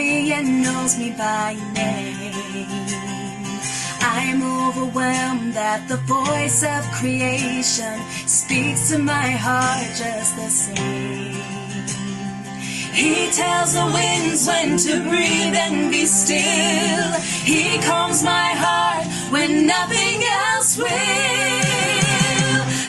me and knows me by name. I'm overwhelmed that the voice of creation speaks to my heart just the same. He tells the winds when to breathe and be still. He calms my heart when nothing else will.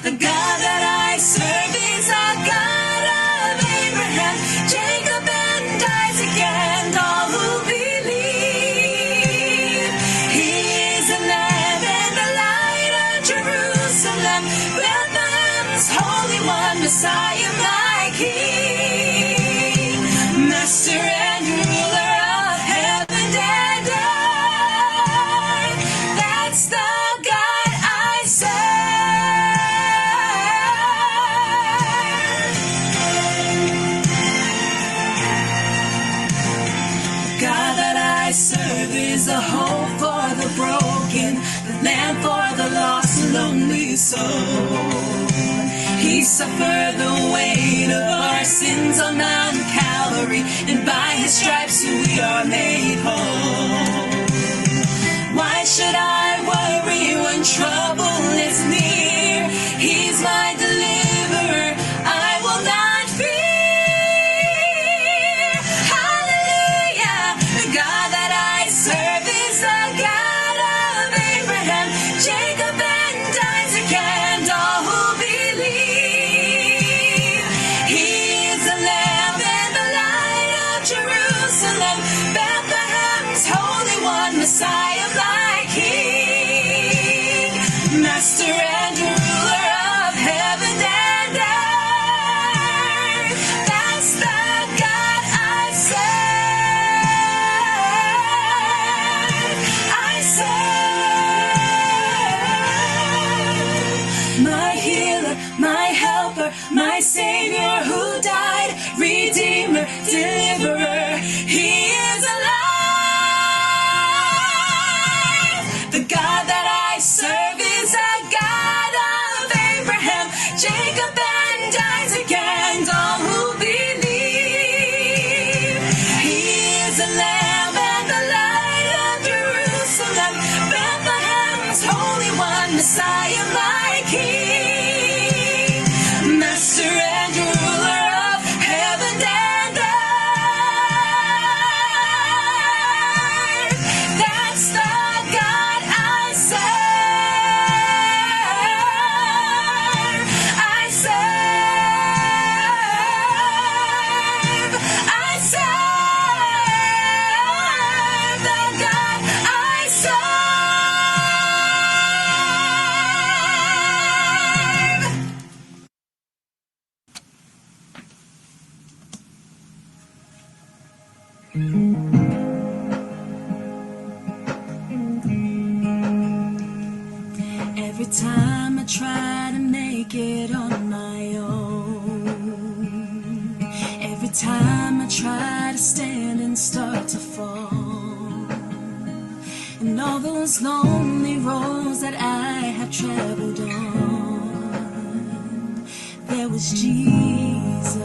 The God that I serve is a God of Abraham, Jacob and Isaac and all who believe. He is the Lamb and the Light of Jerusalem, Bethlehem's Holy One, Messiah, my King, Master and Ruler of heaven and earth. That's the God I serve. The God that I serve is a hope for the broken, the lamb for the lost and lonely soul. He suffered the weight of our sins on Mount Calvary, and by his stripes we are made whole. Why should I worry when trouble is near? He's my deliverer, I will not fear. Hallelujah, the God that I serve is the God of Abraham, Jacob and Isaac and all who believe. He is the Lamb and the Light of Jerusalem, Bethlehem's Holy One, Messiah, my King, Master and Ruler of heaven and earth. That's the God I serve. I serve. My healer, my helper, my Savior who died, Redeemer, Deliverer. He is alive. The God that I serve is a God of Abraham, Jacob and Isaac and all who believe. He is the Lamb and the Light of Jerusalem, Bethlehem's Holy One, Messiah, my King, Master and Ruler of heaven and earth. That's the God I serve. I serve. I serve the God I serve. Every time I try to make it on my own, every time I try to stand and start to fall, and all those lonely roads that I have traveled on, there was Jesus.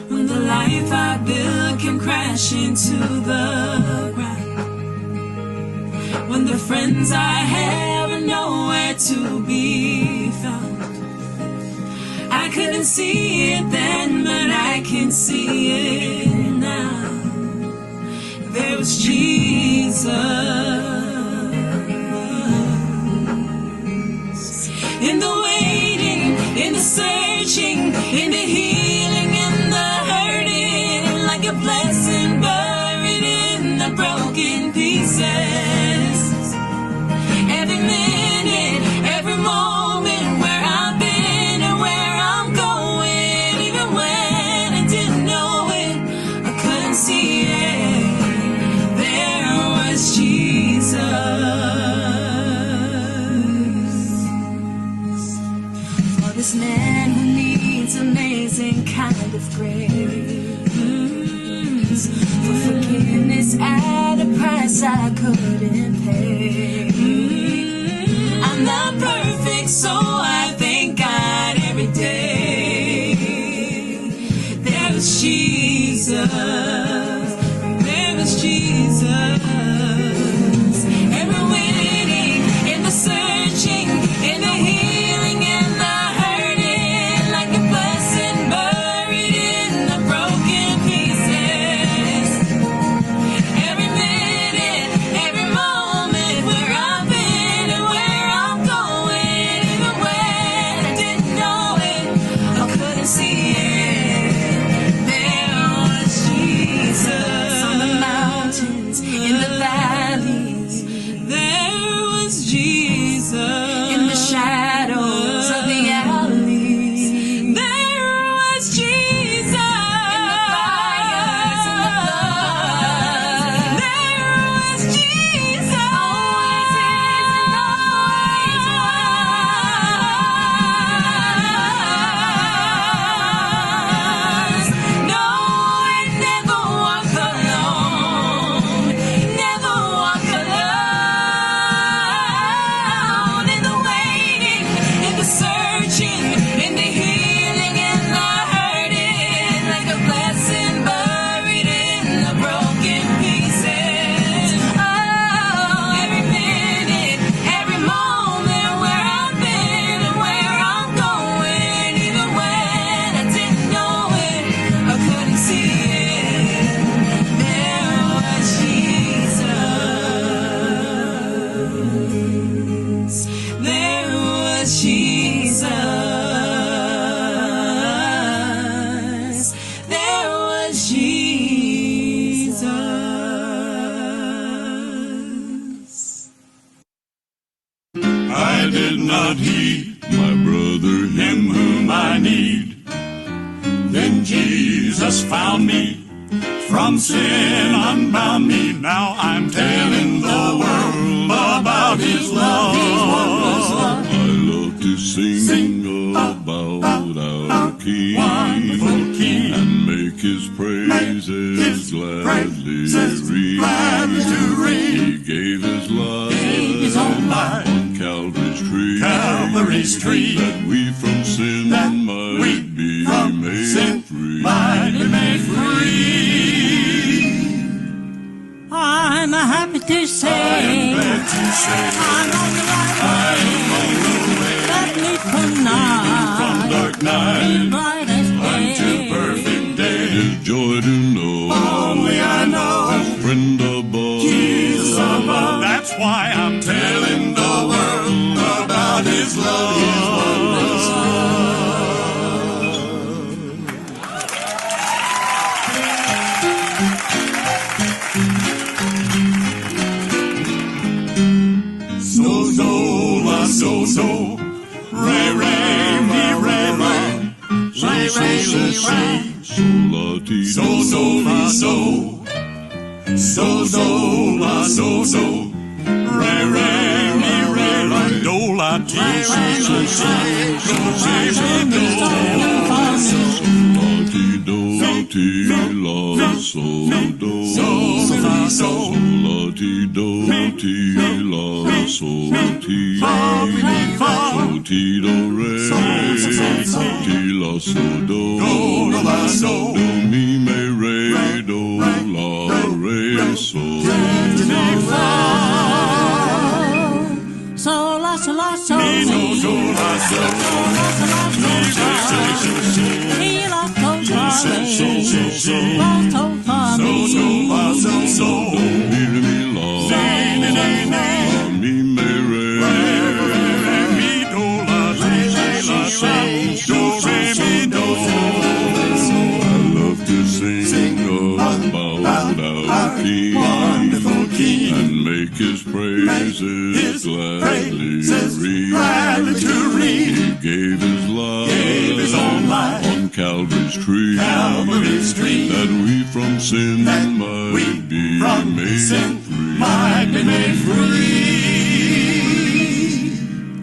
When the life I built can crash into the ground, when the friends I have are nowhere to be found. I couldn't see it then, but I can see it now. There was Jesus. In the waiting, in the searching, in the healing, in the hurting, like a blessing buried in the broken pieces. Every minute, every moment, where I've been and where I'm going, even when I didn't know it, I couldn't see it, there was Jesus. For this man who needs amazing kind of grace, for forgiveness at a price I couldn't pay. I'm not perfect, so I thank God every day. was Jesus. There was Jesus. Every waiting, in the searching, in the healing, and the hurting, like a blessing buried in the broken pieces. Every minute, every moment, where I've been and where I'm going, even when I didn't know it, I couldn't see it. There was Jesus on the mountains, in the valleys. There was Jesus in the shadows of the alleys. There was Jesus in the fires and the floods. There was Jesus, always is and always was. No, I never walk alone. Never walk alone. In the waiting, in the searching, in the healing, and the hurting, like a blessing buried in the broken pieces. Oh, every minute, every moment, where I've been and where I'm going, even when I didn't know it, I couldn't see it. There was Jesus. There was Jesus. There was Jesus. I did not heed my brother, him whom I need. Then Jesus found me, from sin unbound me. Now I'm telling the world about His love. I love to sing about our King, wonderful King, and make His praises gladly ring. He gave His life, His own life on Calvary's tree, Calvary's tree, that we from sin that might we be from made sin free. might be made free. I'm happy to say I'm glad to say I'm on the right way. That lead from from night dark be night bright as unto day. perfect day. His joy to know, Only I know His friend above, Jesus above. That's why I'm telling the world about His love. So, ray, ray, me, ray, ray, ray, ray, ray, so, la, so, ray, ray, me, ray, ray, do, la, ti, do, ti, la, so, do, so, la, ti, do, ti, la, so, ti, so, ti, do, re, ti, la, so, do, do, mi, me, re, do, la, re, so. So la so la so Mi, do, do, la, so, mi, re, so, he la to fa re so, la to fa me so, mi, re, mi, la, mi, me, re, mi, do, la, so, do, re, mi, do. I love to sing about our King, wonderful King, and make His praises gladly to He ring. gave His life, His own life on Calvary's tree, Calvary's tree, that we from sin that might we be from made sin free. might be made free.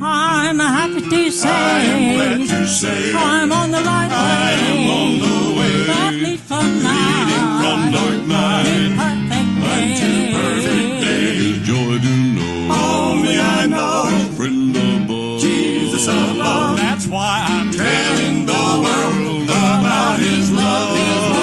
I'm happy to I am glad say to say I'm on the right I am on way. the way, That lead from leading from night dark night perfect perfect day. His joy to know, Only I know friend above, Jesus above. That's why I'm telling the world about His love.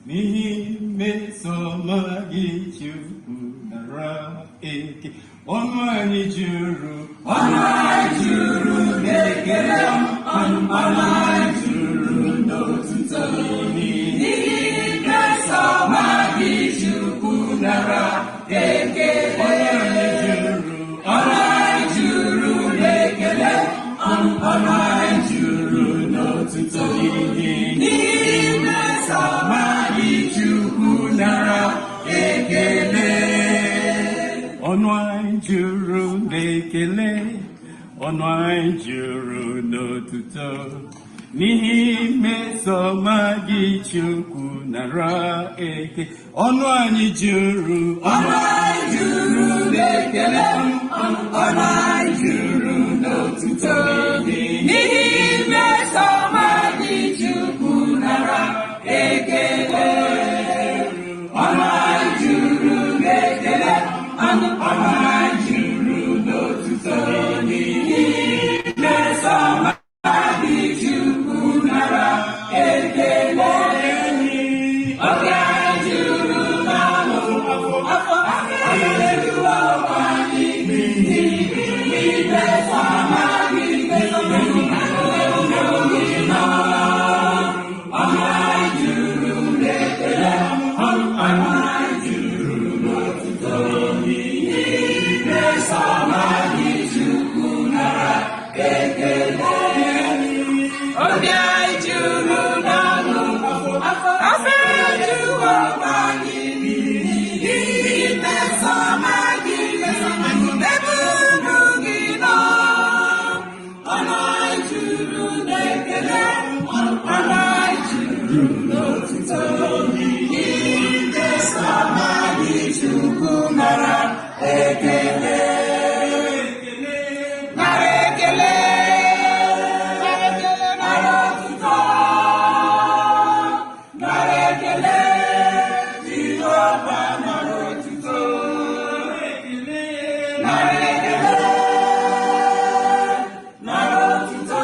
n'ihi mmesoma gị Chukwu nara eke. Ọnụ anyị juru n'ekele, ọnụ anyị juru n'otuto n'ihi mmesoma gị Chukwu nara ekele. Ọnụ anyị juru n'ekele, ọnụ anyị juru n'otuto n'ihi mmesoma gị Chukwu nara ekele. Ọnụ anyị juru n'ekele, ọnụ anyị juru n'otuto n'ihi mmesoma gị Chukwu nara eke. Ọnụ anyị juru n'ekele, ọnụ anyị juru n'otuto n'ihi mmesoma gị Chukwu nara ekele. Ọnụ anyị juru n'ekele, ọnụ anyị juru n'otuto n'ihi mmesoma gị Chukwu nara ekele. Obi anyị juru n'ọṅụ, afọ anyị juru ọkwa n'ihi mmesoma gị Chukwu nara. Ọnụ anyị juru n'ekele, ọnụ anyị juru n'otuto n'ihi mmesoma gị Chukwu nara ekele. Obi anyị juru n'ọṅụ, afọ anyị juru ọkwa n'ihi mmesoma gị ebe unu gị nọ. Ọnụ anyị juru n'ekele, ọnụ anyị juru n'otuto n'ihi mmesoma gị Chukwu nara ekele. Nara ekele, nara otuto, nara ekele, Jehova nara otuto. Nara ekele, nara otuto,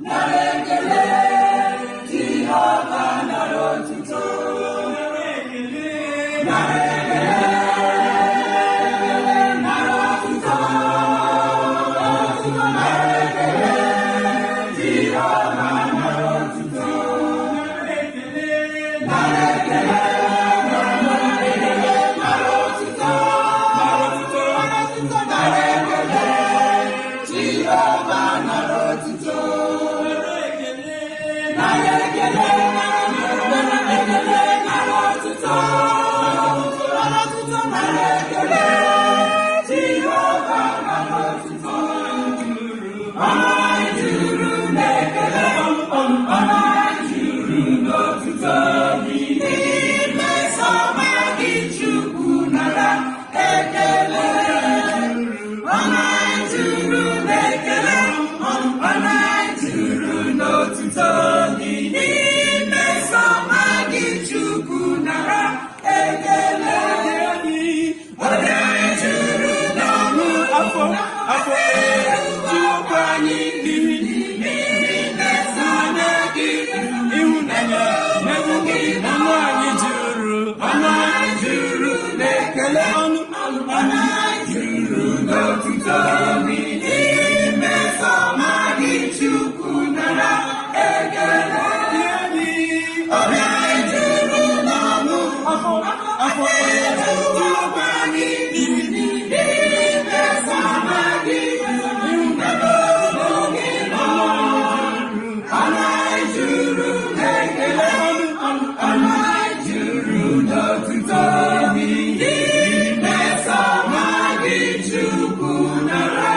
nara ekele, Jehova nara otuto. Nara ekele, nara otuto, nara ekele, Jehova nara otuto. Nara ekele, nara otuto, nara ekele, Jehova nara otuto. Nara ekele, nara ekele, nara otuto, nara ekele, Jehova nara otuto. Ọnụ anyị juru n'ekele, ọnụ anyị juru n'otuto n'ihi mmesoma gị Chukwu nara ekele. Ọnụ anyị juru n'ekele, ọnụ anyị juru n'otuto n'ihi mmesoma gị Chukwu nara ekele. Obi anyị juru n'ọṅụ, afọ Chukwu anyị n'ihi mmesoma gị ịhụnanya n'ebe gị. Ọnụ anyị juru n'ekele, ọnụ anyị juru n'otuto n'ihi mmesoma gị Chukwu nara ekele. Obi anyị juru n'ọṅụ, afọ Chukwu anyị n'ihi mmesoma gị ịhụnanya. Ọnụ anyị juru n'ekele, ọnụ anyị juru n'otuto n'ihi mmesoma gị Chukwu nara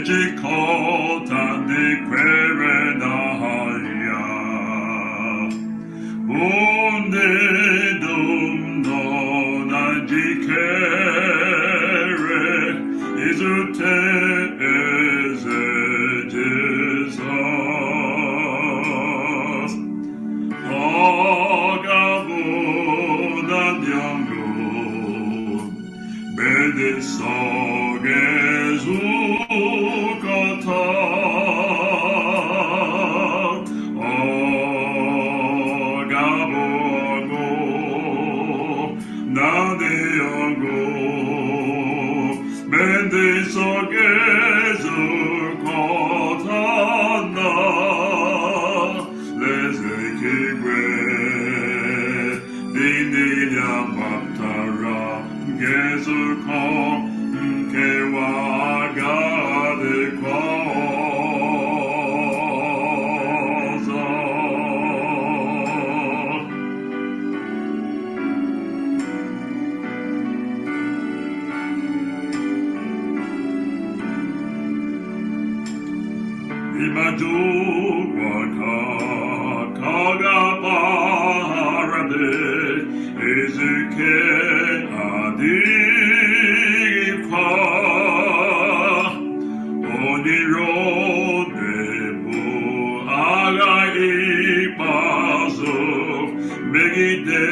Jekota de Querenaya Bonde dum dona jikere Izute eze Jesus Agabona diango Bede sogezu kata Agabogo Nadiango Bede sogezu kata na Lezekigwe Dinilia Baptara Gezuko Kewaga de Kwaza Imadu Waka Kagaparade Ezuke Adikwa Onirodebu Aga Ipazo Megide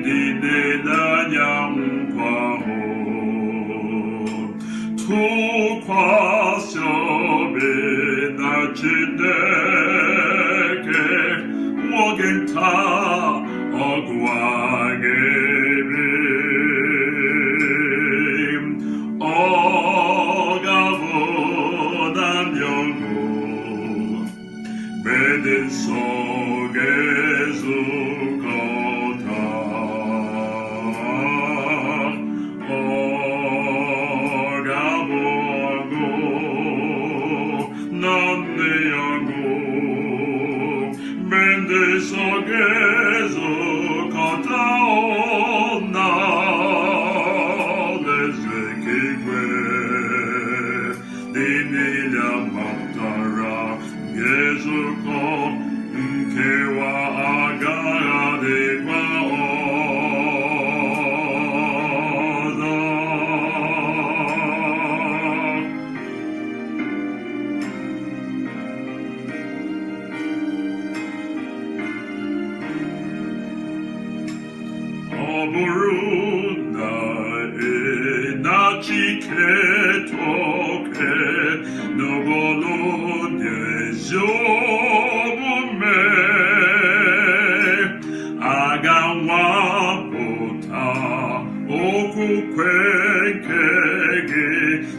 Dide Danyankwaho Tukwasiobe Na Chineke Wogenta Ogwagebe Ogavodanyogo Beden Sogezu Kota Ogavogo Nanneyango Benden Sogezu Kota Ona Lezekigwe Dinilia Maptara Yezuko Nkewa Agara de Kwaoza Oburuna Nachiketoke Nogolo Nezobume Agawapota Okukwenkege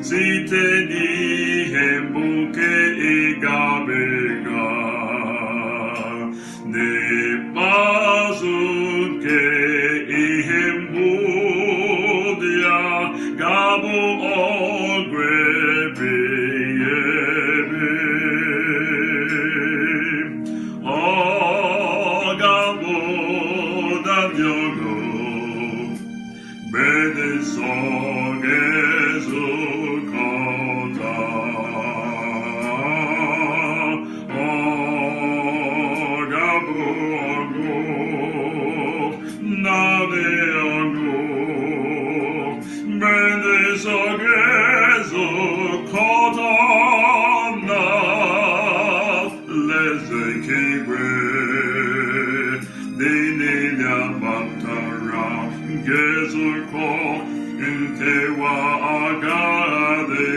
Site Nihembuke Igabega Nepazunke Ihembudia Gabo Ogrebi Ogabo Dadiogo Bede Sogezu Kota Ogabo Nadeango Bede Sogezu Kota na Lezekigwe Dinilia Baptara Gezuko Nkewa Aga de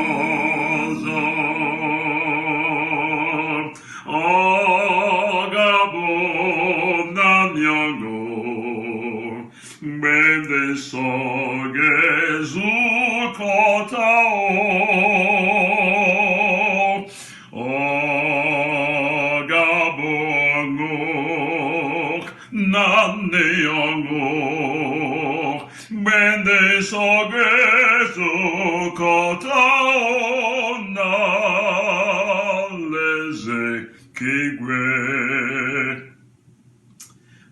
Kwaoza Agabo Nanyango Bende Sogezu Kota Agabongo Nanyango Bende Sogezu Kota na Lezekigwe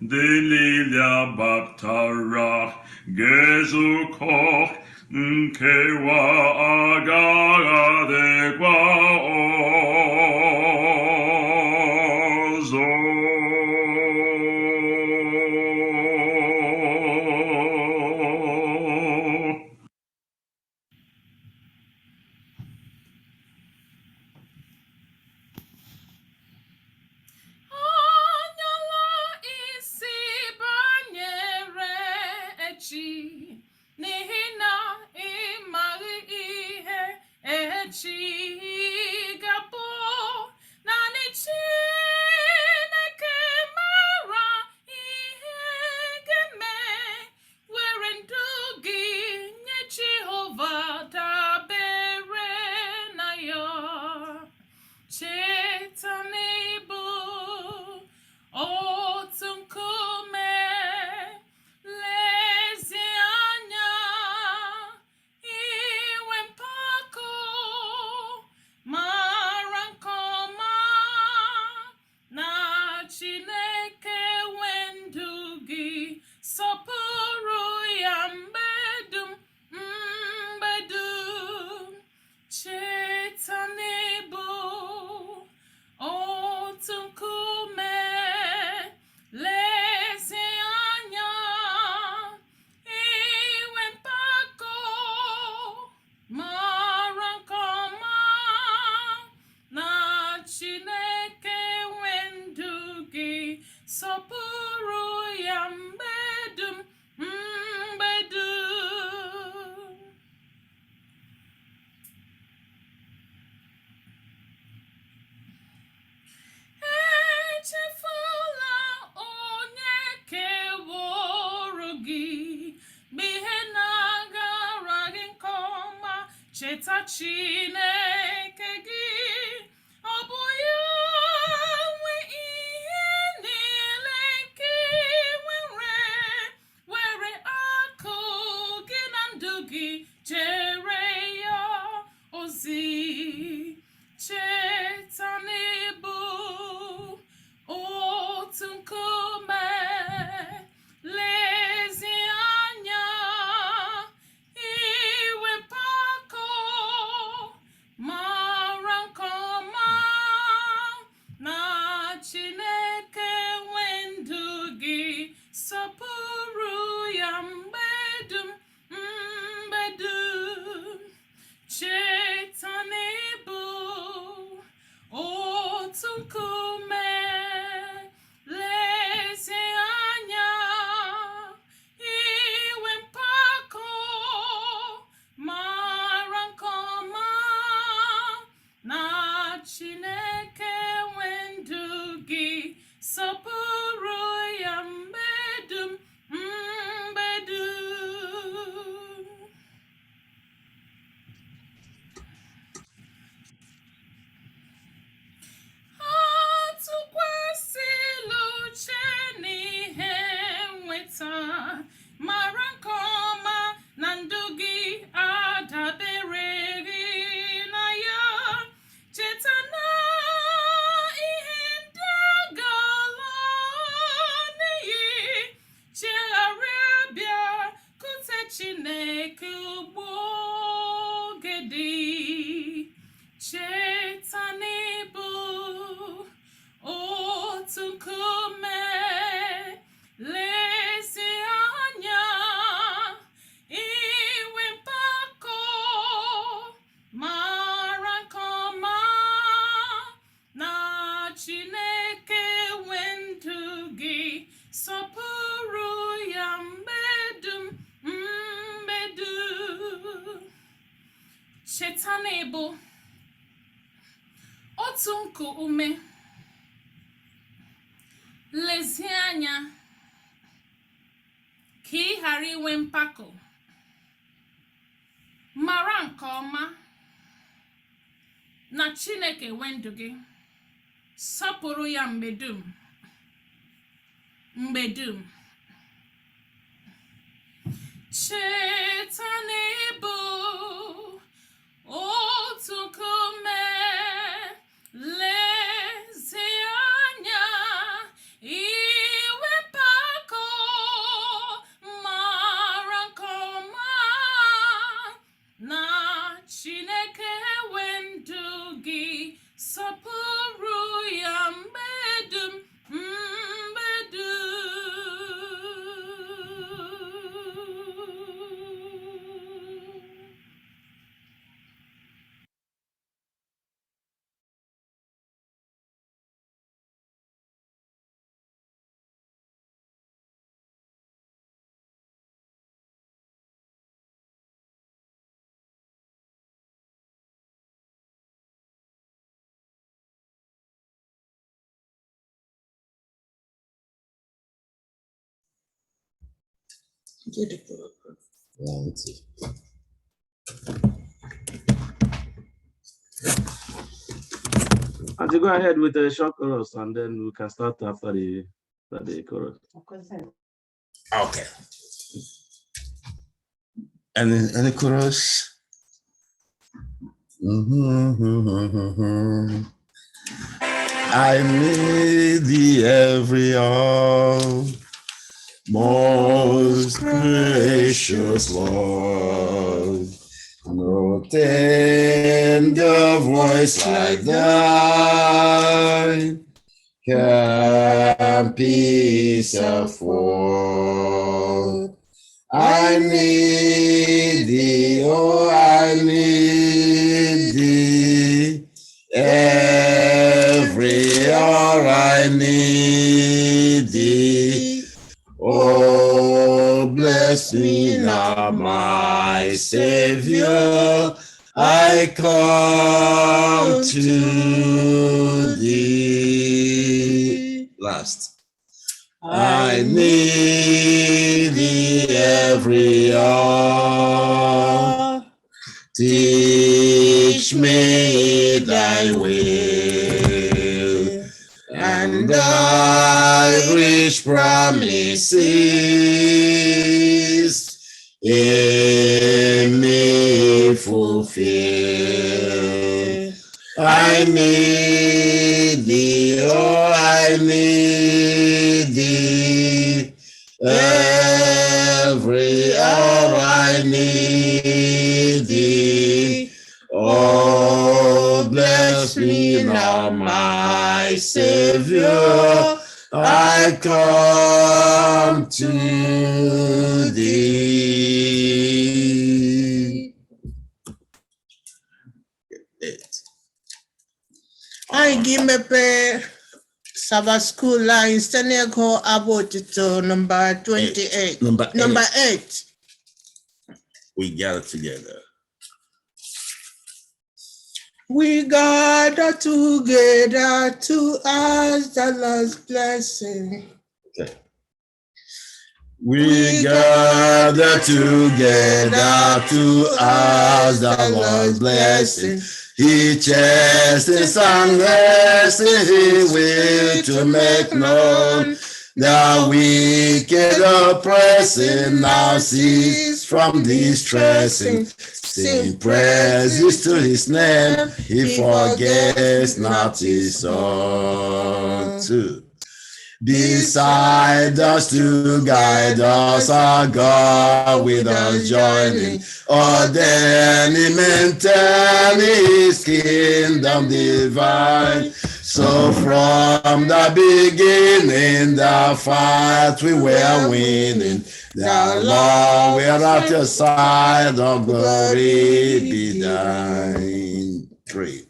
Delilia Baptara Gezuko nkewa agaghị adịkwa ọzọ. N'ihi na ị maghị ihe echi ga-abụ, naanị Chineke mara ihe ga-eme. Were ndụ gị nye Jehova, dabere na ya. Cheta na ị bụ otu nkume. Sọpụrụ ya mgbe dum, mgbe dum. Cheta na ị bụ otu nkume. Lezie anya, inwe mpako, mara nke ọma na Chineke nwe ndụ gị. Sọpụrụ ya mgbe dum, mgbe dum. Echefula onye keworo gị mgbe ihe na-agara gị nke ọma. Cheta Chineke gị, ọ bụ ya nwe ihe niile nke nwere. Were akụ gị na ndụ gị jere ya ozi. Cheta na ị bụ otu nkume. Lezie anya, inwe mpako, mara nke ọma na Chineke nwe ndụ gị. Sọpụrụ ya mgbe dum, mgbe dum. Cheta na ị bụ otu nkume. Lezie anya, inwe mpako, mara nke ọma na Chineke nwe ndụ gị. Sọpụrụ ya mgbe dum, mgbe dum. Atụkwasịla uche n'ihe nweta, mara nke ọma na ndụ gị adabereghị na ya. Cheta na ihe ndị agala n'iyi. Chegharịa, bịa kute Chineke ugbo oge dị. Cheta na ị bụ otu nkume. Lezie anya, inwe mpako, mara nke ọma na Chineke nwe ndụ gị. Sọpụrụ ya mgbe dum, mgbe dum. Cheta na ị bụ otu nkume. Lezie anya ka ị ghara inwe mpako, mara nke ọma na Chineke nwe ndụ gị. Sọpụrụ ya mgbe dum, mgbe dum. Cheta na ị bụ otu nkume. Lezie anya, inwe mpako, mara nke ọma Sapporo Yambedum And you go ahead with the short chorus, and then we can start after the chorus. Okay. Any chorus? I need thee every hour, most gracious Lord. No tender voice like thine can peace afford. I need thee, oh, I need thee. Every hour I need thee. Oh, bless me now, my Savior. I come to thee. Last. I need thee every hour. Teach me thy will and thy rich promises in me fulfill. I need thee, oh, I need thee. Every hour I need thee. Oh, bless me now, my Savior. I come to thee. I give me pay Sabbath school line Senegal about to number 28. Number Number 8. We gather together. We gather together to ask the Lord's blessing. Okay. We gather together to ask the Lord's blessing. He chastens and blesses His will to make known the wicked oppressing now cease from distressing. Sing praises to His name. He forgets not His song too. Beside us to guide us, our God with us joining, ordaining, maintaining His kingdom divine. So from the beginning, the fight we were winning. The Lord, we are at your side, of glory be thine. 3.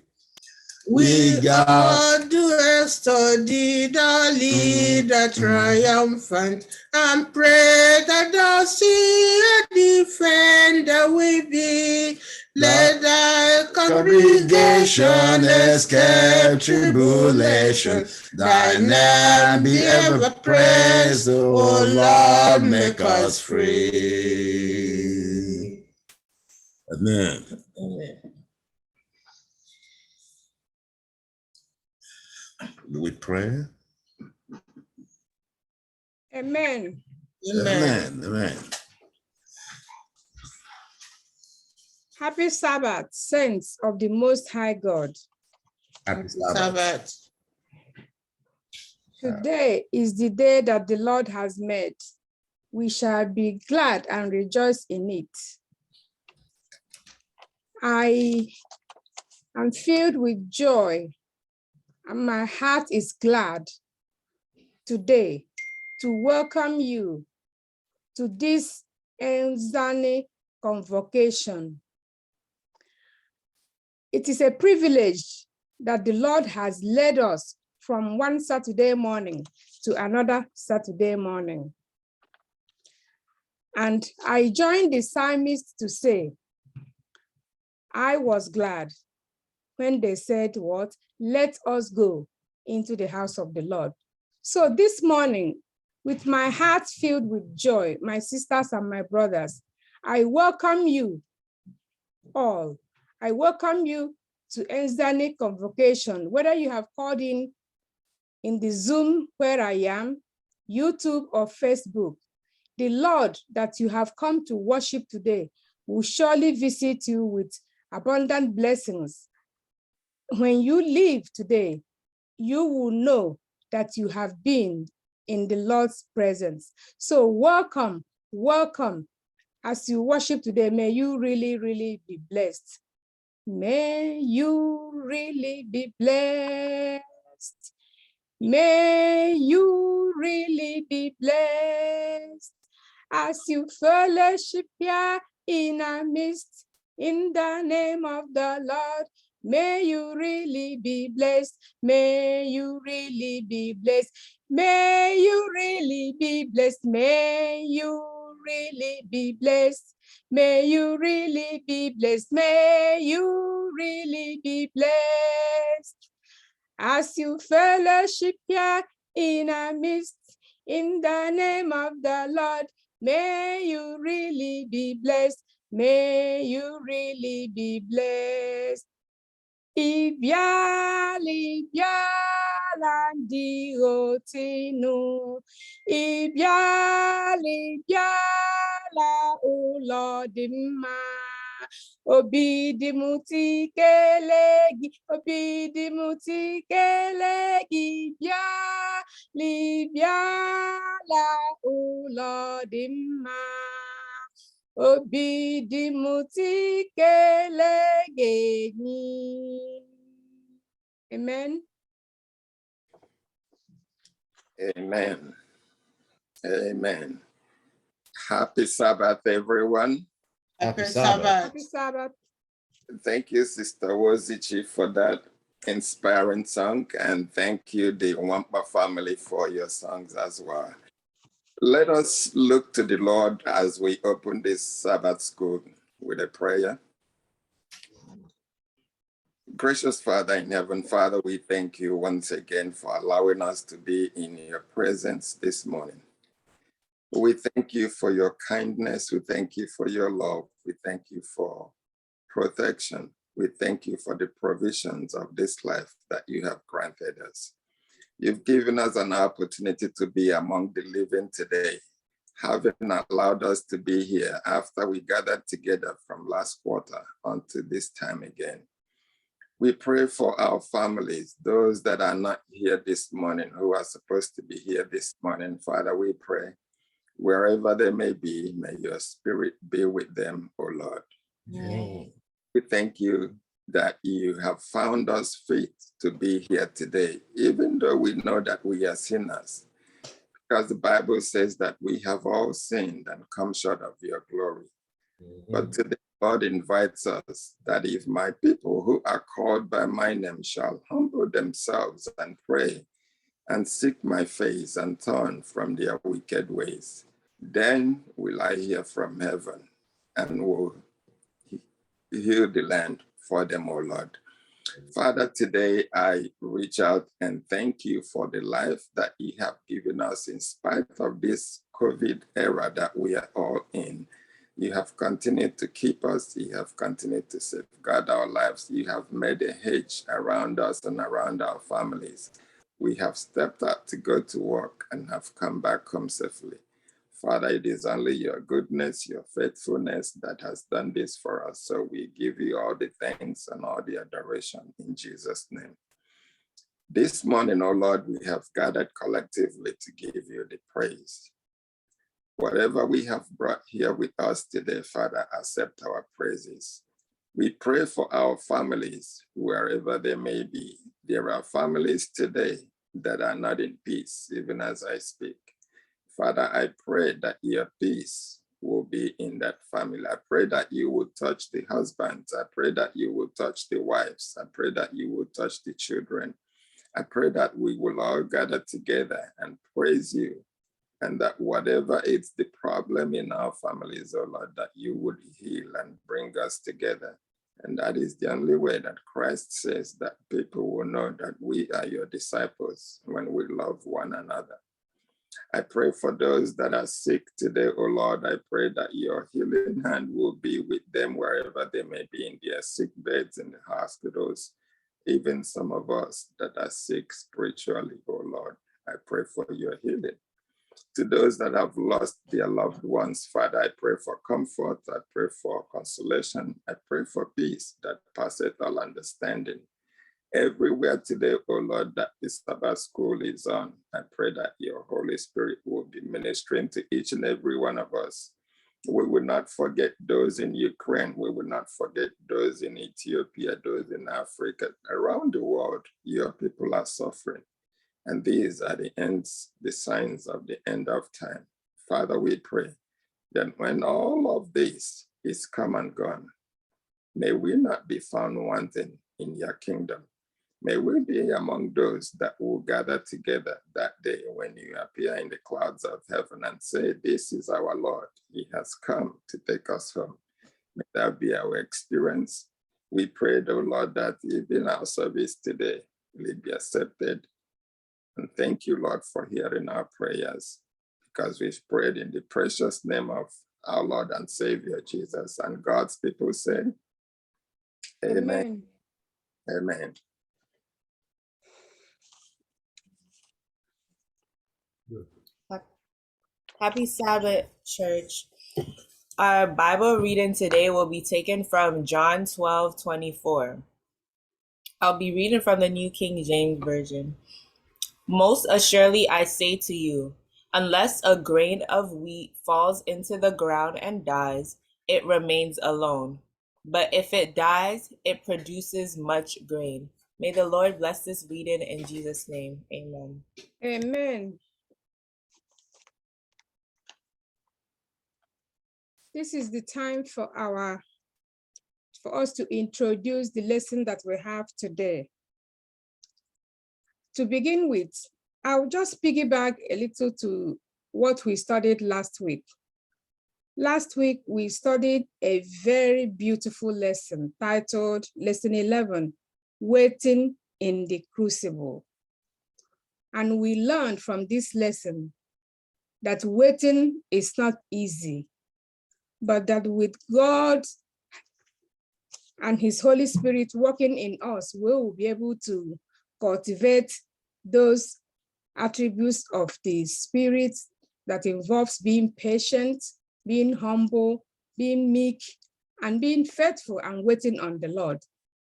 We got to study the leader triumphant and pray that thou see a defender we be. Let thy congregation escape tribulation. Thy name be ever praised, O Lord, make us free. Amen. Amen. We pray. Amen. Amen. Amen. Happy Sabbath, saints of the Most High God. Happy Sabbath. Today is the day that the Lord has made. We shall be glad and rejoice in it. I I'm filled with joy, and my heart is glad today to welcome you to this Enzani convocation. It is a privilege that the Lord has led us from one Saturday morning to another Saturday morning. And I joined the psalmist to say, I was glad when they said, what? Let us go into the house of the Lord. So this morning, with my heart filled with joy, my sisters and my brothers, I welcome you all. I welcome you to Enzani convocation, whether you have called in the Zoom where I am, YouTube or Facebook. The Lord that you have come to worship today will surely visit you with abundant blessings. When you leave today, you will know that you have been in the Lord's presence. So welcome, welcome. As you worship today, may you really, really be blessed. May you really be blessed. May you really be blessed as you fellowship here in our midst. In the name of the Lord, may you really be blessed. May you really be blessed. May you really be blessed. May you really be blessed. May you really be blessed. May you really be blessed. As you fellowship here in our midst, in the name of the Lord, may you really be blessed. May you really be blessed. Ibiali ndi otinu, ibiali ulo dimma. Obidimuti kelegi, biala ulo dimma. Obidimuti kelegi. Amen. Amen. Amen. Happy Sabbath, everyone. Happy Sabbath. Happy Sabbath. Thank you, Sister Wozichi, for that inspiring song, and thank you, the Wampa family, for your songs as well. Let us look to the Lord as we open this Sabbath school with a prayer. Gracious Father in heaven, Father, we thank you once again for allowing us to be in your presence this morning. We thank you for your kindness. We thank you for your love. We thank you for protection. We thank you for the provisions of this life that you have granted us. You've given us an opportunity to be among the living today, having allowed us to be here after we gathered together from last quarter until this time again. We pray for our families, those that are not here this morning, who are supposed to be here this morning. Father, we pray, wherever they may be, may your spirit be with them, O Lord. Amen. We thank you that you have found us fit to be here today, even though we know that we are sinners, because the Bible says that we have all sinned and come short of your glory. But today, God invites us that if my people who are called by my name shall humble themselves and pray and seek my face and turn from their wicked ways, then will I hear from heaven and will heal the land for them, O Lord. Father, today I reach out and thank you for the life that you have given us in spite of this COVID era that we are all in. You have continued to keep us. You have continued to safeguard our lives. You have made a hedge around us and around our families. We have stepped out to go to work and have come back home safely. Father, it is only your goodness, your faithfulness that has done this for us. So we give you all the thanks and all the adoration in Jesus' name. This morning, oh Lord, we have gathered collectively to give you the praise. Whatever we have brought here with us today, Father, accept our praises. We pray for our families, wherever they may be. There are families today that are not in peace, even as I speak. Father, I pray that your peace will be in that family. I pray that you will touch the husbands. I pray that you will touch the wives. I pray that you will touch the children. I pray that we will all gather together and praise you, and that whatever is the problem in our families, oh Lord, that you would heal and bring us together. And that is the only way that Christ says that people will know that we are your disciples, when we love one another. I pray for those that are sick today, oh Lord. I pray that your healing hand will be with them wherever they may be, in their sick beds, in the hospitals, even some of us that are sick spiritually, oh Lord. I pray for your healing. To those that have lost their loved ones, Father, I pray for comfort. I pray for consolation. I pray for peace that passeth all understanding. Everywhere today, oh Lord, that the Sabbath school is on, I pray that your Holy Spirit will be ministering to each and every one of us. We will not forget those in Ukraine. We will not forget those in Ethiopia, those in Africa. Around the world, your people are suffering. And these are the signs of the end of time. Father, we pray that when all of this is come and gone, may we not be found wanting in your kingdom. May we be among those that will gather together that day when you appear in the clouds of heaven and say, this is our Lord. He has come to take us home. May that be our experience. We pray, though, Lord, that even our service today will be accepted. And thank you, Lord, for hearing our prayers, because we've prayed in the precious name of our Lord and Savior, Jesus. And God's people say, amen. Amen. Happy Sabbath, church. Our Bible reading today will be taken from John 12:24. I'll be reading from the New King James Version. Most assuredly, I say to you, unless a grain of wheat falls into the ground and dies, it remains alone. But if it dies, it produces much grain. May the Lord bless this reading in Jesus' name. Amen. Amen. This is the time for us to introduce the lesson that we have today. To begin with, I'll just piggyback a little to what we studied last week. Last week, we studied a very beautiful lesson titled Lesson 11, Waiting in the Crucible. And we learned from this lesson that waiting is not easy, but that with God and his Holy Spirit working in us, we will be able to cultivate those attributes of the Spirit that involves being patient, being humble, being meek, and being faithful and waiting on the Lord.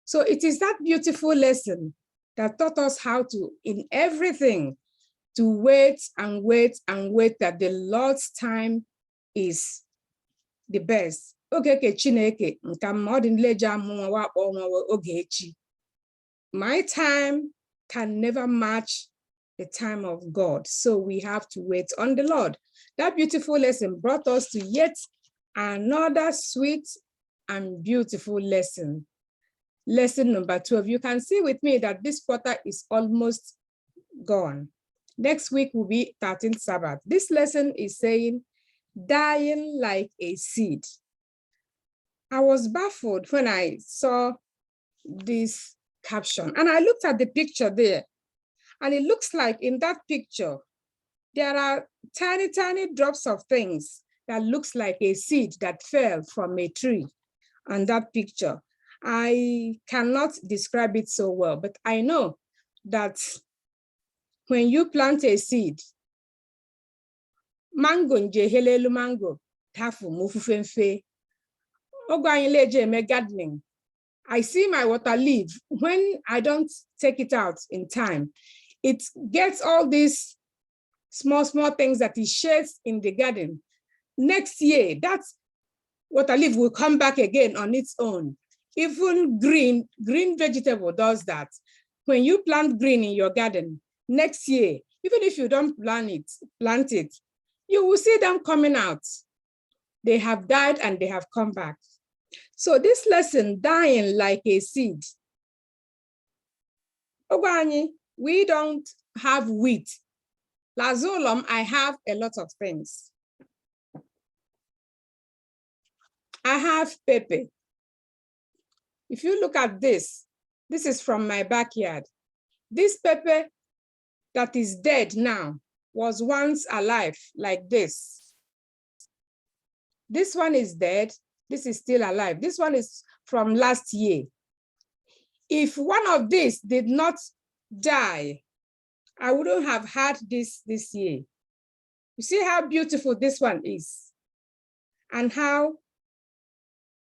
So it is that beautiful lesson that taught us how to, in everything, to wait and wait and wait, that the Lord's time is the best. My time can never match the time of God, so we have to wait on the Lord. That beautiful lesson brought us to yet another sweet and beautiful lesson. Lesson number 12. You can see with me that this quarter is almost gone. Next week will be 13th Sabbath. This lesson is saying, dying like a seed. I was baffled when I saw this caption, and I looked at the picture there, and it looks like in that picture, there are tiny, tiny drops of things that looks like a seed that fell from a tree on that picture. I cannot describe it so well, but I know that when you plant a seed, mango njehelelu mango tafu mufufenfe. Gardening. I see my water leaf. When I don't take it out in time, it gets all these small things that it sheds in the garden. Next year, that water leaf will come back again on its own. Even green vegetable does that. When you plant green in your garden, next year, even if you don't plant it, you will see them coming out. They have died and they have come back. So this lesson, dying like a seed. We don't have wheat. Lazulum, I have a lot of things. I have pepper. If you look at this is from my backyard. This pepper that is dead now was once alive like this. This one is dead. This is still alive. This one is from last year. If one of these did not die, I wouldn't have had this year. You see how beautiful this one is and how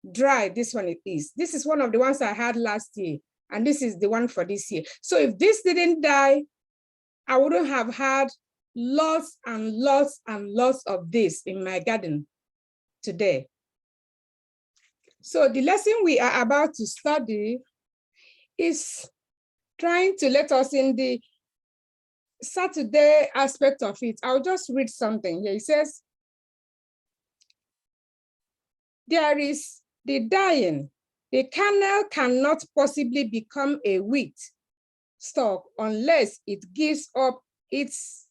dry this one is. This is one of the ones I had last year, and this is the one for this year. So if this didn't die, I wouldn't have had lots and lots and lots of this in my garden today. So the lesson we are about to study is trying to let us in the Saturday aspect of it. I'll just read something here. It says, there is the dying. The kernel cannot possibly become a wheat stalk unless it gives up its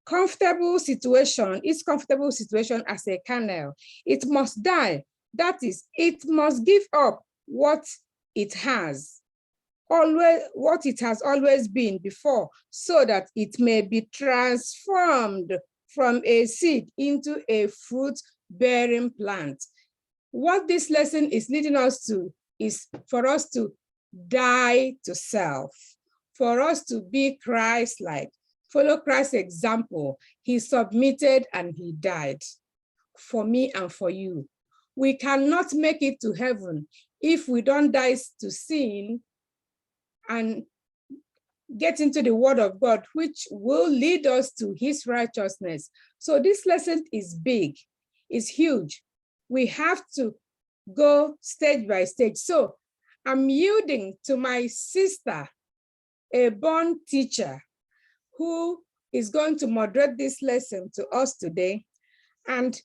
comfortable situation as a kernel. It must die. That is, it must give up what it has always been before, so that it may be transformed from a seed into a fruit-bearing plant. What this lesson is leading us to is for us to die to self, for us to be Christ-like, follow Christ's example. He submitted and he died for me and for you. We cannot make it to heaven if we don't die to sin and get into the word of God, which will lead us to his righteousness. So this lesson is big, it's huge. We have to go stage by stage. So I'm yielding to my sister, a born teacher, who is going to moderate this lesson to us today. And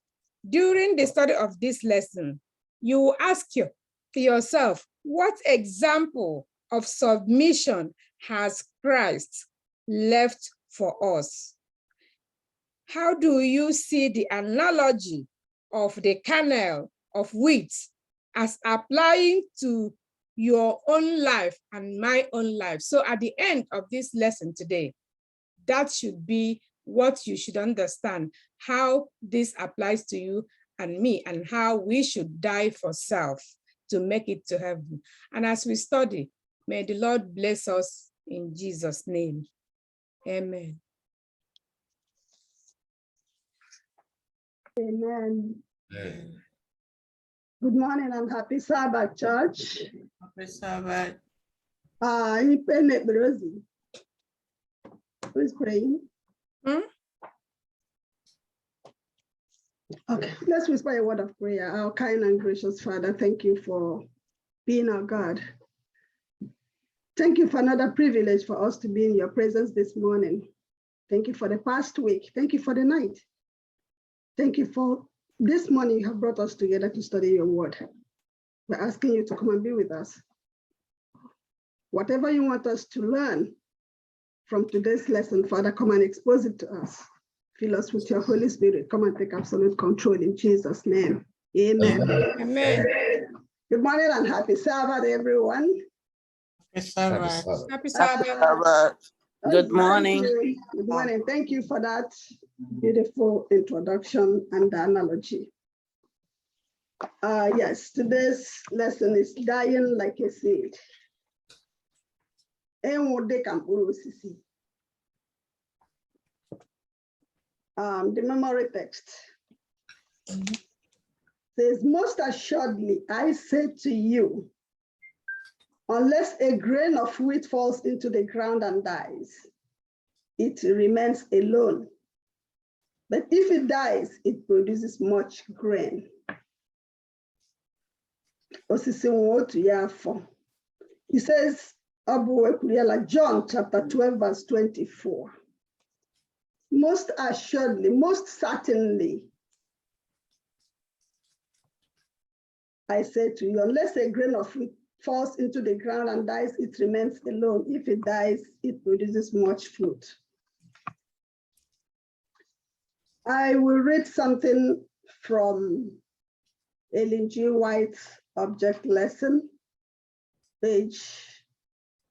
during the study of this lesson, you will ask yourself, what example of submission has Christ left for us? How do you see the analogy of the kernel of wheat as applying to your own life and my own life? So at the end of this lesson today, that should be what you should understand, how this applies to you and me, and how we should die for self to make it to heaven. And as we study, may the Lord bless us in Jesus' name. Amen. Amen. Good morning and happy Sabbath, church. Happy Sabbath. Who is praying? Okay, let's whisper a word of prayer. Our kind and gracious Father, thank you for being our God. Thank you for another privilege for us to be in your presence this morning. Thank you for the past week. Thank you for the night. Thank you for this morning you have brought us together to study your word. We're asking you to come and be with us. Whatever you want us to learn from today's lesson, Father, come and expose it to us. Fill us with your Holy Spirit. Come and take absolute control in Jesus' name. Amen. Amen. Good morning and happy Sabbath, everyone. Happy Sabbath. Happy Sabbath. Good morning. Good morning. Thank you for that beautiful introduction and analogy. Yes, today's lesson is dying like a seed. The memory text says, most assuredly, I say to you, unless a grain of wheat falls into the ground and dies, it remains alone. But if it dies, it produces much grain. osisi nwa otu ya afọ. He says, John chapter 12, verse 24. Most assuredly, most certainly, I say to you, unless a grain of wheat falls into the ground and dies, it remains alone. If it dies, it produces much fruit. I will read something from Ellen G. White's Object Lesson, page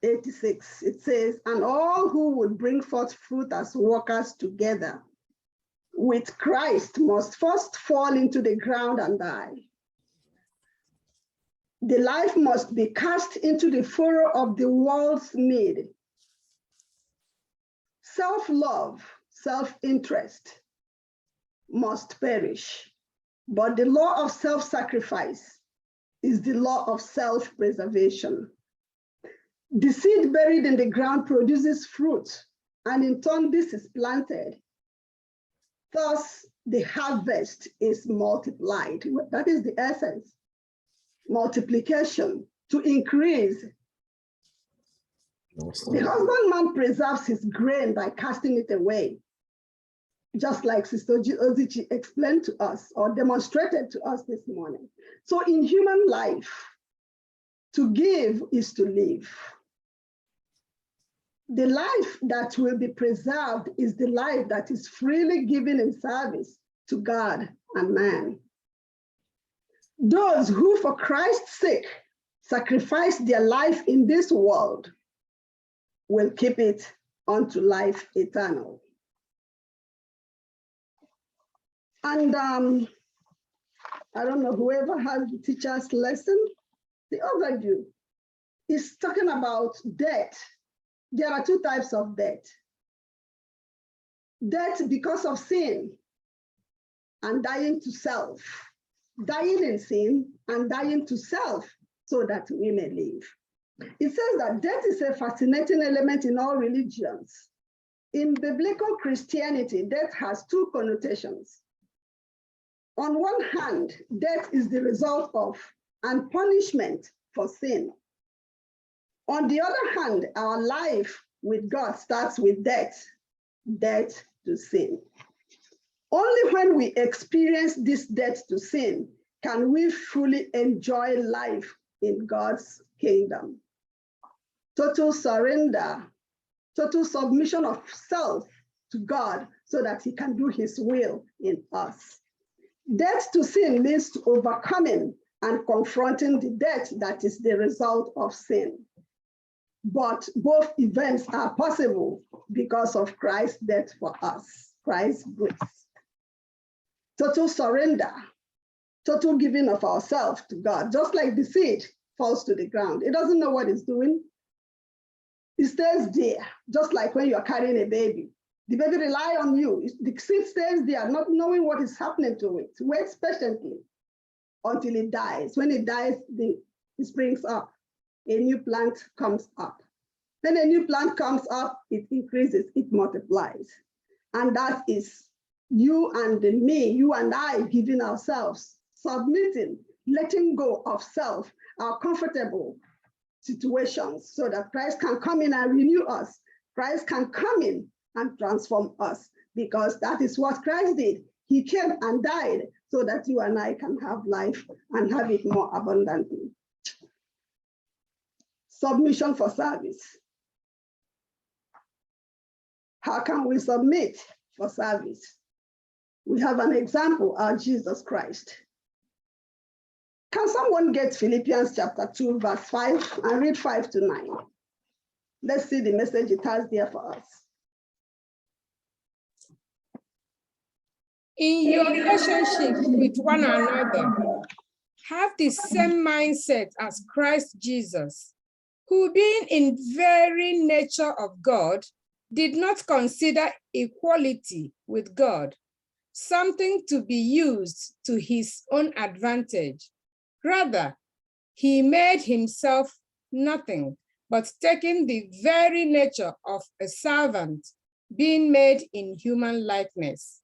86. It says, and all who would bring forth fruit as workers together with Christ must first fall into the ground and die. The life must be cast into the furrow of the world's need. Self-love, self-interest must perish, but the law of self-sacrifice is the law of self-preservation. The seed buried in the ground produces fruit, and in turn this is planted. Thus, the harvest is multiplied. That is the essence. Multiplication, to increase. The husbandman preserves his grain by casting it away, just like Sister Ozichi explained to us or demonstrated to us this morning. So in human life, to give is to live. The life that will be preserved is the life that is freely given in service to God and man. Those who, for Christ's sake, sacrifice their life in this world will keep it unto life eternal. And I don't know, whoever has the teacher's lesson, the overview is talking about death. There are two types of death. Death because of sin and dying to self. Dying in sin and dying to self so that we may live. It says that death is a fascinating element in all religions. In biblical Christianity, death has two connotations. On one hand, death is the result of and punishment for sin. On the other hand, our life with God starts with death, death to sin. Only when we experience this death to sin can we fully enjoy life in God's kingdom. Total surrender, total submission of self to God so that he can do his will in us. Death to sin leads to overcoming and confronting the death that is the result of sin. But both events are possible because of Christ's death for us, Christ's grace. Total surrender, total giving of ourselves to God, just like the seed falls to the ground. It doesn't know what it's doing. It stays there, just like when you're carrying a baby. The baby relies on you. The seed stays there, not knowing what is happening to it. Waits patiently until it dies. When it dies, it springs up. A new plant comes up. Then a new plant comes up, it increases, it multiplies. And that is you and me, you and I giving ourselves, submitting, letting go of self, our comfortable situations so that Christ can come in and renew us. Christ can come in and transform us because that is what Christ did. He came and died so that you and I can have life and have it more abundantly. Submission for service. How can we submit for service? We have an example, our Jesus Christ. Can someone get Philippians chapter 2, verse 5 and read 5 to 9? Let's see the message it has there for us. In your relationship with one another, have the same mindset as Christ Jesus, who being in very nature of God, did not consider equality with God something to be used to his own advantage. Rather, he made himself nothing, but taking the very nature of a servant, being made in human likeness,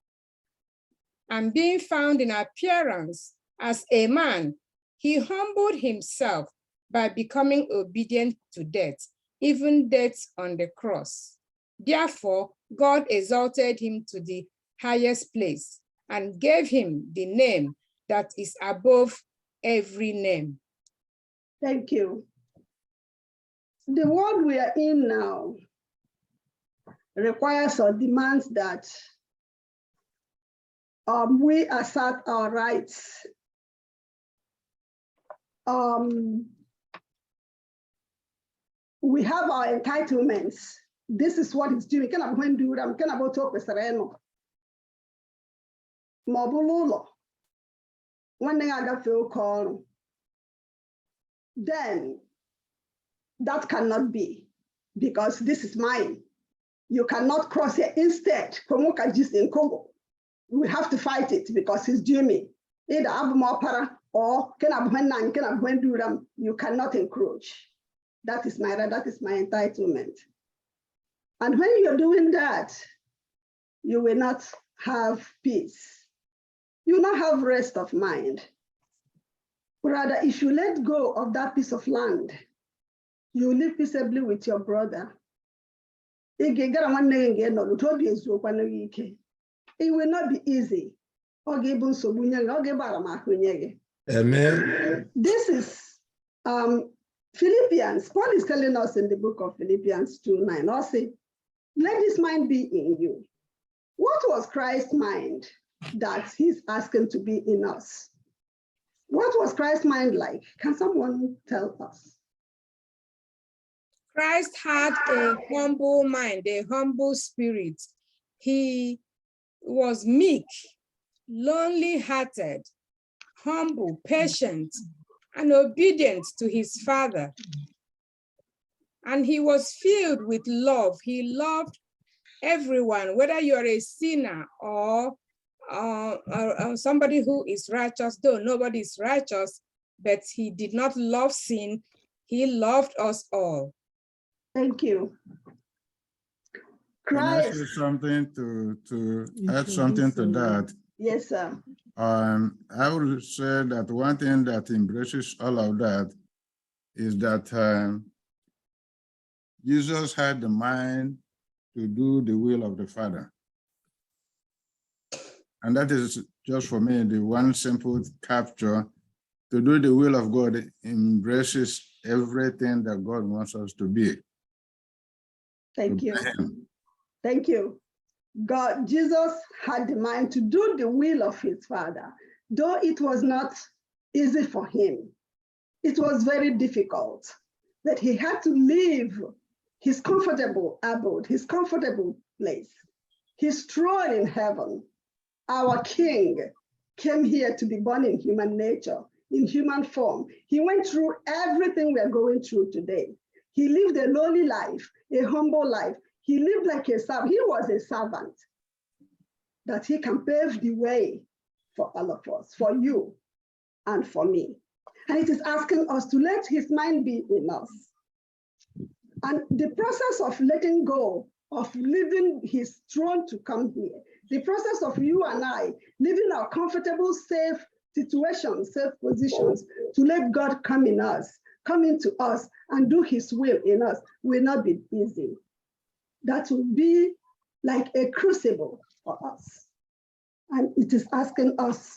and being found in appearance as a man, He humbled himself by becoming obedient to death, even death on the cross. Therefore, God exalted him to the highest place and gave him the name that is above every name. Thank you. The world we are in now requires or demands that we assert our rights. We have our entitlements. This is what it's doing. Can I do them? Can I go talk with Sereno? Mobululo. One thing I got to call. Then that cannot be, because this is mine. You cannot cross here. Instead, Komoka just in Congo. We have to fight it because it's due me. Either have more para or can I do them? You cannot encroach. That is my entitlement. And when you're doing that, you will not have peace. You will not have rest of mind. Rather, if you let go of that piece of land, you live peaceably with your brother. It will not be easy. Amen. This is Philippians. Paul is telling us in the book of Philippians 2:9. Also, let this mind be in you. What was Christ's mind that he's asking to be in us? What was Christ's mind like? Can someone tell us? Christ had a humble mind, a humble spirit. He was meek, lonely-hearted, humble, patient, and obedient to his Father. And he was filled with love. He loved everyone, whether you're a sinner or somebody who is righteous, though nobody is righteous, but he did not love sin. He loved us all. Thank you. Can I say Christ. something to add something to that? Yes, sir. I would say that one thing that embraces all of that is that Jesus had the mind to do the will of the Father. And that is just for me, the one simple capture. To do the will of God embraces everything that God wants us to be. Thank you. Thank you. Jesus had the mind to do the will of his Father, though it was not easy for him. It was very difficult, that he had to leave his comfortable abode, his comfortable place, his throne in heaven. Our King came here to be born in human nature, in human form. He went through everything we're going through today. He lived a lowly life, a humble life. He lived like a servant. He was a servant, that he can pave the way for all of us, for you and for me. And it is asking us to let his mind be in us. And the process of letting go, of leaving his throne to come here, the process of you and I living our comfortable, safe situations, safe positions, to let God come in us, come into us and do his will in us will not be easy. That will be like a crucible for us. And it is asking us,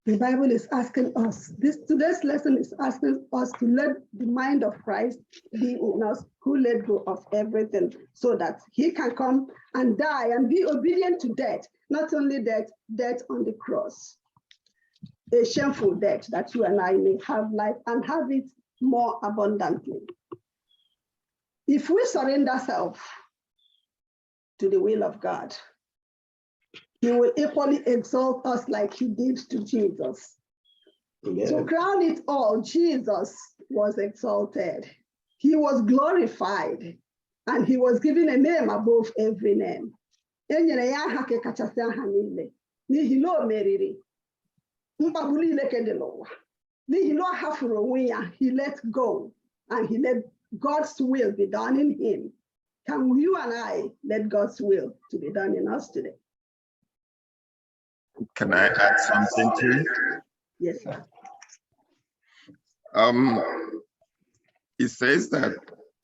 the Bible is asking us, today's lesson is asking us to let the mind of Christ be in us, who let go of everything, so that he can come and die and be obedient to death. Not only death, death on the cross. A shameful death, that you and I may have life and have it more abundantly. If we surrender self to the will of God, he will equally exalt us like he did to Jesus. Yeah. To crown it all, Jesus was exalted. He was glorified, and he was given a name above every name. He let go, and he let God's will be done in him. Can you and I let God's will to be done in us today? Can I add something to it? Yes, sir. It says that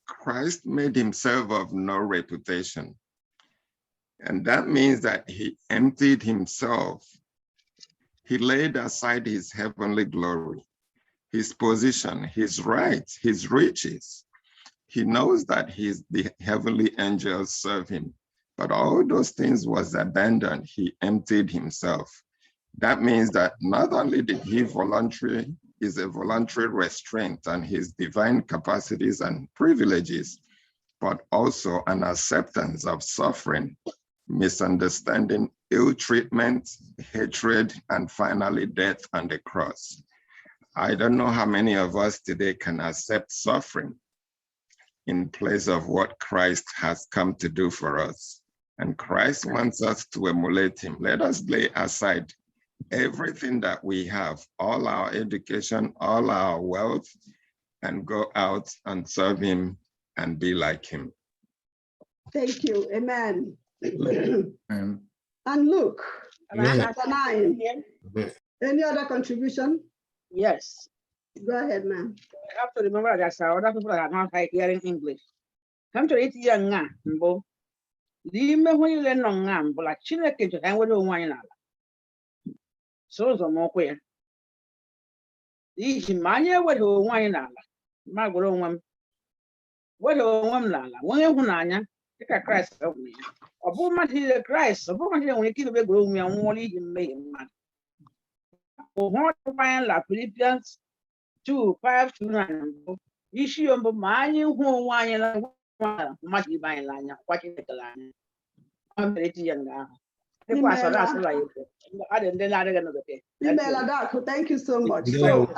Christ made himself of no reputation. And that means that he emptied himself. He laid aside his heavenly glory, his position, his rights, his riches. He knows that the heavenly angels serve him, but all those things was abandoned. He emptied himself. That means that not only did he is a voluntary restraint on his divine capacities and privileges, but also an acceptance of suffering, misunderstanding, ill treatment, hatred, and finally death on the cross. I don't know how many of us today can accept suffering in place of what Christ has come to do for us. And Christ wants us to emulate him. Let us lay aside everything that we have, all our education, all our wealth, and go out and serve him and be like him. Thank you. Amen. Amen. And Luke, Amen. chapter 9. Any other contribution? Yes. Go ahead, ma'am. I have to remember that other people are not hearing English. Come to it young Mbo. Lime when you learn on Nam, but like Chineke to hang with wine. So the more queer. These mania what who wine. Margaret one. What a woman, one Hunanya, take a Christ of me. A woman here Christ, a woman here when you keep a groom and only in May. What la Philippians 2:5-9. Issue of mine who wine much by line, watching the line. I'm very young now. The was a last life. I didn't another day. Thank you so much. So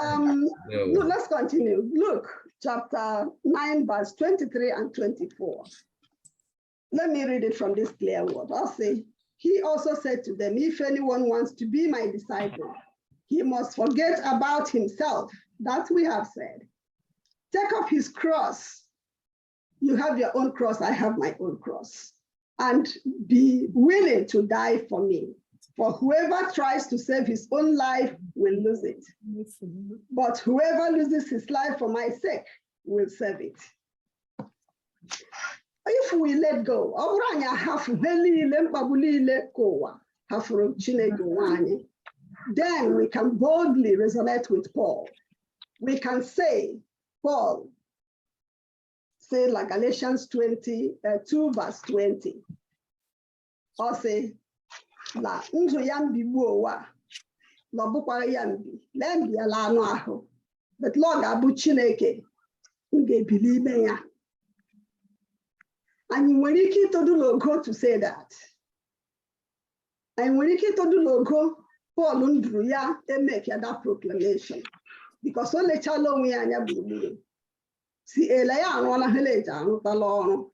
look, let's continue. Luke chapter 9, verse 23 and 24. Let me read it from this clear word. I'll say, he also said to them, if anyone wants to be my disciple, he must forget about himself. That we have said. Take up his cross. You have your own cross, I have my own cross. And be willing to die for me. For whoever tries to save his own life will lose it. But whoever loses his life for my sake will save it. If we let go, then we can boldly resonate with Paul. We can say, Paul, say like Galatians 2 verse 20. Or say, La unto yambi woa, la bukwa yambi, lembi ala no aho. But Lord abu chineke, nge believe ya. And when you keep to do logo to say that. And when you keep to do logo, Paul undru ya, they make ya that proclamation. Because only chalo we anya believe. Si elaya anwana heleja anu talo.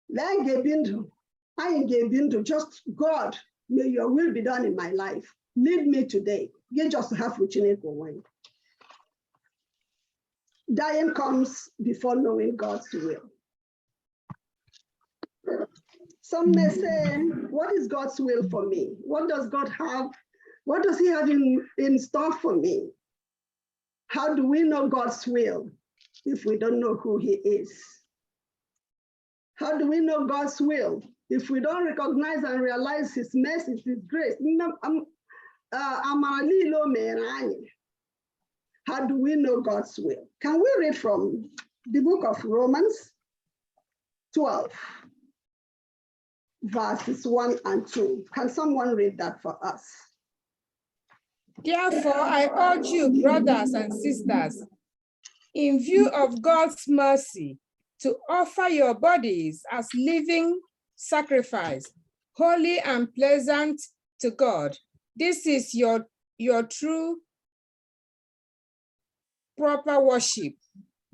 Then get into, I get into just God. May your will be done in my life. Lead me today. You just have to away. Dying comes before knowing God's will. Some may say, what is God's will for me? What does God have? What does he have in store for me? How do we know God's will if we don't know who he is? How do we know God's will if we don't recognize and realize his message, his grace? How do we know God's will? Can we read from the book of Romans 12, verses 1 and 2? Can someone read that for us? Therefore, I urge you, brothers and sisters, in view of God's mercy, to offer your bodies as living sacrifice, holy and pleasant to God. This is your true, proper worship.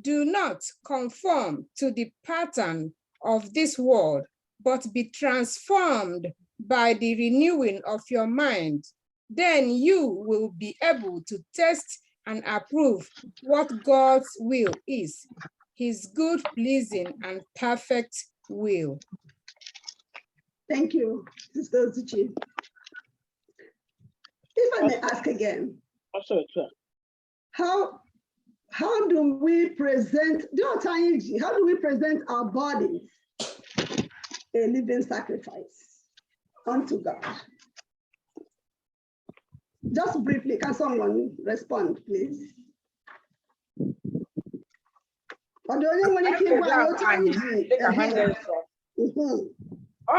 Do not conform to the pattern of this world, but be transformed by the renewing of your mind. Then you will be able to test and approve what God's will is, his good, pleasing, and perfect will. Thank you, Sister Zuchi. If I may ask again, how how do we present our bodies a living sacrifice unto God? Just briefly, can someone respond, please? Ọ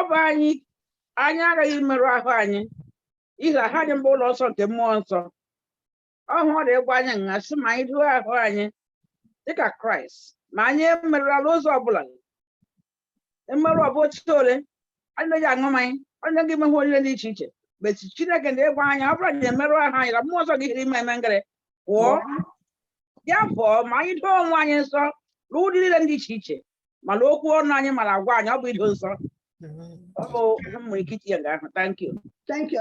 bụ anyị agaghị imerụ ahụ anyị ihe ha dị mgbe ụlọ nsọ nke mmụọ nsọ ọhụrụ ịgwa anyị nga sị ma anyị dụọ ahụ anyị dịka Kraịst ma anyị emerụla ụzọ ọbụla emerụ ọbụchi ole anyị naghị aṅụ mmanya anyị naghị eme ihe orire dị iche iche beti Chineke na-egwa anyị ọ bụrụ anyị emerụ ahụ anyị la mmụọ nsọ gị hiri ime ngere pụọ ya pụọ ma anyị dụọ onwe anyị nsọ na ụdị niile dị iche iche mana okwu ọnụ anyị mara agwa anyị ọ bụ ido nsọ. Thank you. Thank you.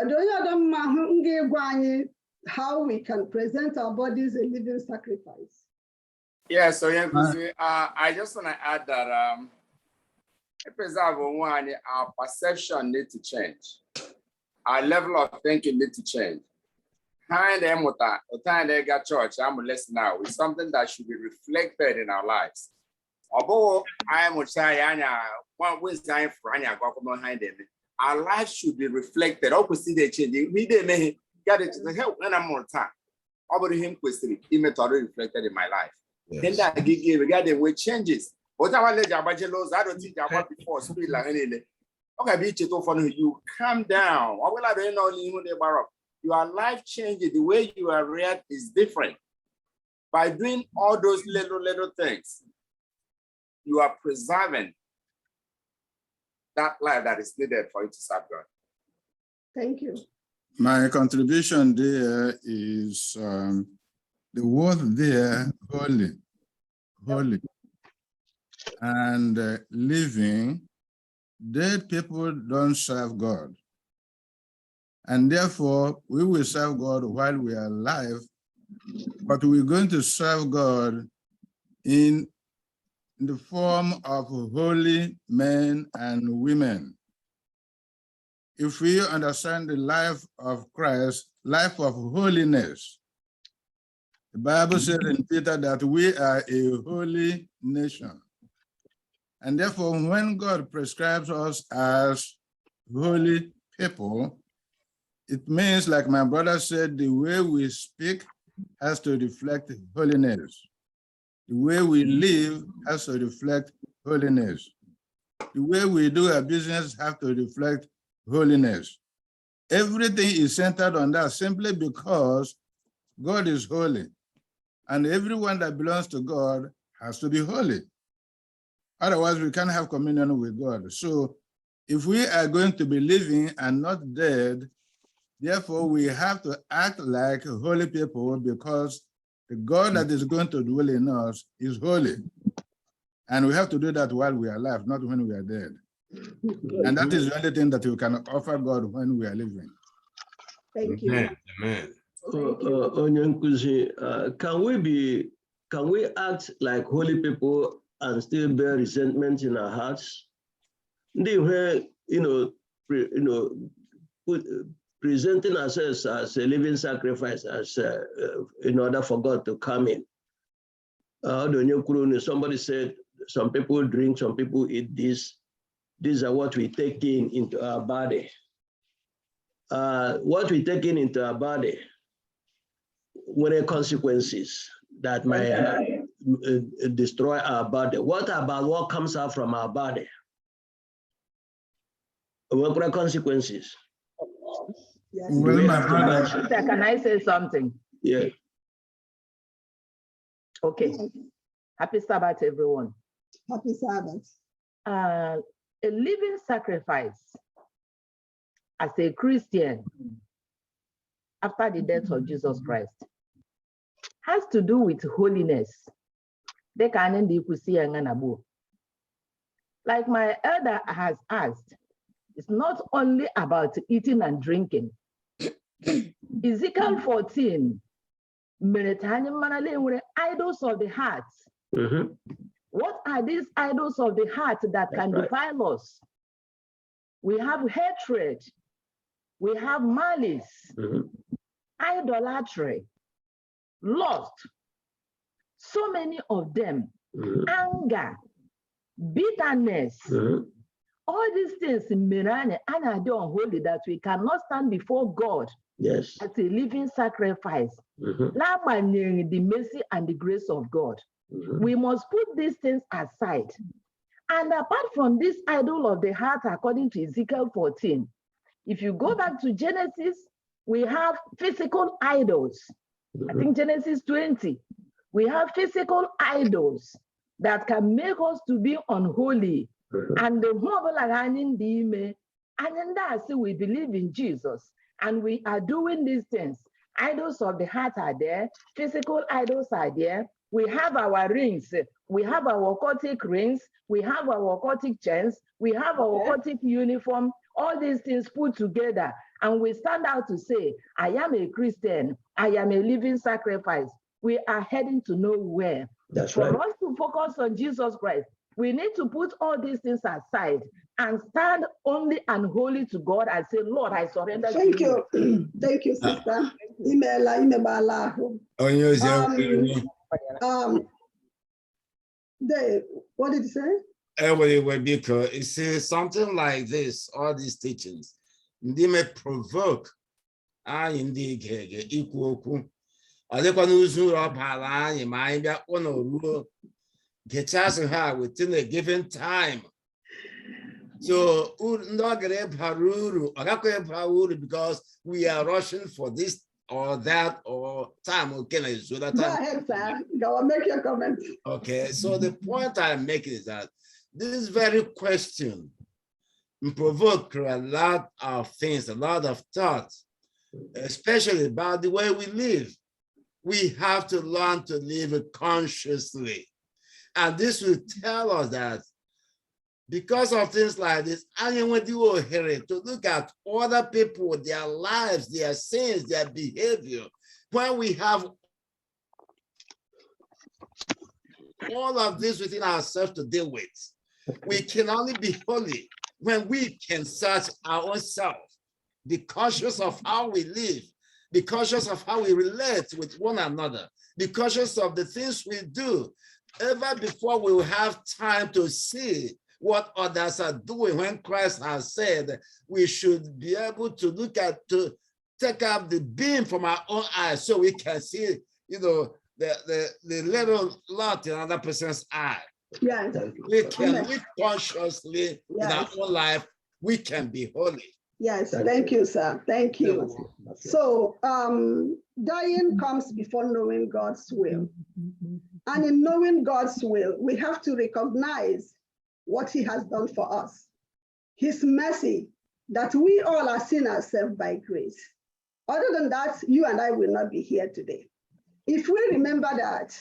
How we can present our bodies a living sacrifice. Yeah, so I just want to add that our perception needs to change. Our level of thinking needs to change. Church, I'm listening now, is something that should be reflected in our lives. Although I am our life should be reflected. See the change. We didn't get it to the help when I'm more time. Over him question, image already reflected in my life. Yes. Then that give regarding with changes. Whatever I don't think about before speed like anything. Okay, be it for you calm down. What will I do? Your life changes, the way you are react is different. By doing all those little things, you are preserving that life that is needed for you to serve God. Thank you. My contribution there is the word there, holy, and living. Dead people don't serve God. And therefore, we will serve God while we are alive, but we're going to serve God in the form of holy men and women. If we understand the life of Christ, life of holiness, the Bible says in Peter that we are a holy nation. And therefore, when God prescribes us as holy people, it means, like my brother said, the way we speak has to reflect holiness. The way we live has to reflect holiness. The way we do our business has to reflect holiness. Everything is centered on that simply because God is holy. And everyone that belongs to God has to be holy. Otherwise, we can't have communion with God. So if we are going to be living and not dead, therefore we have to act like holy people because the God that is going to dwell in us is holy. And we have to do that while we are alive, not when we are dead. And that is the only thing that we can offer God when we are living. Thank you. Amen. Can we act like holy people and still bear resentment in our hearts? Presenting ourselves as a living sacrifice, as in order for God to come in. Somebody said, some people drink, some people eat this. These are what we take into our body. What we take into our body, what are consequences that might destroy our body? What about what comes out from our body? What are consequences? Yes. Well, my brother, Can I say something? Yeah. Okay. Happy Sabbath, everyone. Happy Sabbath. A living sacrifice as a Christian after the death of Jesus Christ has to do with holiness. Like my elder has asked, it's not only about eating and drinking. Ezekiel 14, idols of the heart. Mm-hmm. What are these idols of the heart that can defile us? We have hatred, we have malice, idolatry, lust, So many of them, anger, bitterness, all these things in Mirane and are unholy that we cannot stand before God Yes. as a living sacrifice. The mercy and the grace of God. We must put these things aside. And apart from this idol of the heart, according to Ezekiel 14, if you go back to Genesis, we have physical idols. I think Genesis 20, we have physical idols that can make us to be unholy. And the and then that's we believe in Jesus and we are doing these things. Idols of the heart are there, physical idols are there. We have our rings, we have our occultic rings, we have our occultic chains, we have our occultic uniform, all these things put together. And we stand out to say, I am a Christian, I am a living sacrifice. We are heading to nowhere. That's For right. us to focus on Jesus Christ, we need to put all these things aside and stand only and holy to God and say, Lord, I surrender to you. Thank you, sister. What did you say? Because it says something like this, all these teachings, they may provoke indeed equal. Get us within a given time. So because we are rushing for this or that or time. Okay, so that go ahead, sir. Go on, make your comment. Okay, so the point I'm making is that this very question provoked a lot of things, a lot of thoughts, especially about the way we live. We have to learn to live consciously. And this will tell us that because of things like this, to look at other people, their lives, their sins, their behavior, when we have all of this within ourselves to deal with, we can only be holy when we can search our own self, be conscious of how we live, be conscious of how we relate with one another, be conscious of the things we do, ever before we will have time to see what others are doing. When Christ has said we should be able to look at, to take up the beam from our own eyes so we can see, the little lot in another person's eye. Yes. We can live consciously in our own life. We can be holy. Yes, thank you, sir. Thank you. So dying comes before knowing God's will. And in knowing God's will, we have to recognize what he has done for us. His mercy, that we all are sinners saved by grace. Other than that, you and I will not be here today. If we remember that,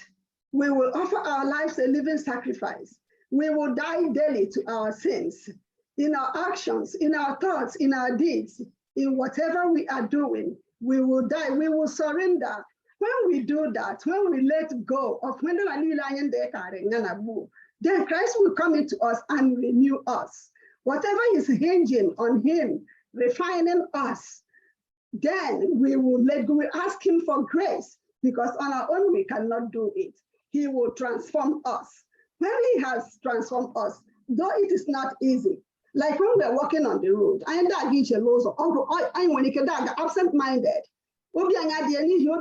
we will offer our lives a living sacrifice. We will die daily to our sins, in our actions, in our thoughts, in our deeds, in whatever we are doing, we will die, we will surrender. When we do that, when we let go of then Christ will come into us and renew us. Whatever is hinging on him, refining us, then we will let go, we ask him for grace, because on our own we cannot do it. He will transform us. When he has transformed us, though it is not easy, like when we're walking on the road, I end up getting loads of when you can absent-minded. Then and you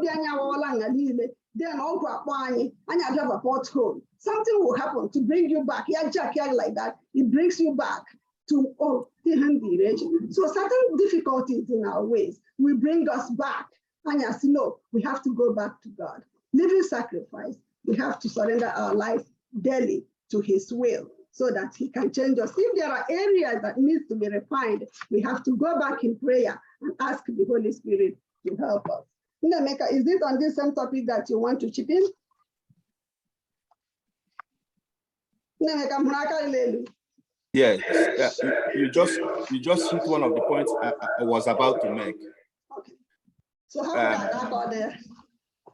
have a pothole. Something will happen to bring you back. Yeah, Jack, yeah, like that. It brings you back to so certain difficulties in our ways will bring us back. And as you know, we have to go back to God. Living sacrifice, we have to surrender our life daily to his will so that he can change us. If there are areas that needs to be refined, we have to go back in prayer and ask the Holy Spirit to help us. Nnameka, is it on this same topic that you want to chip in? Yes, you just hit one of the points I was about to make. Okay. So how about I got there?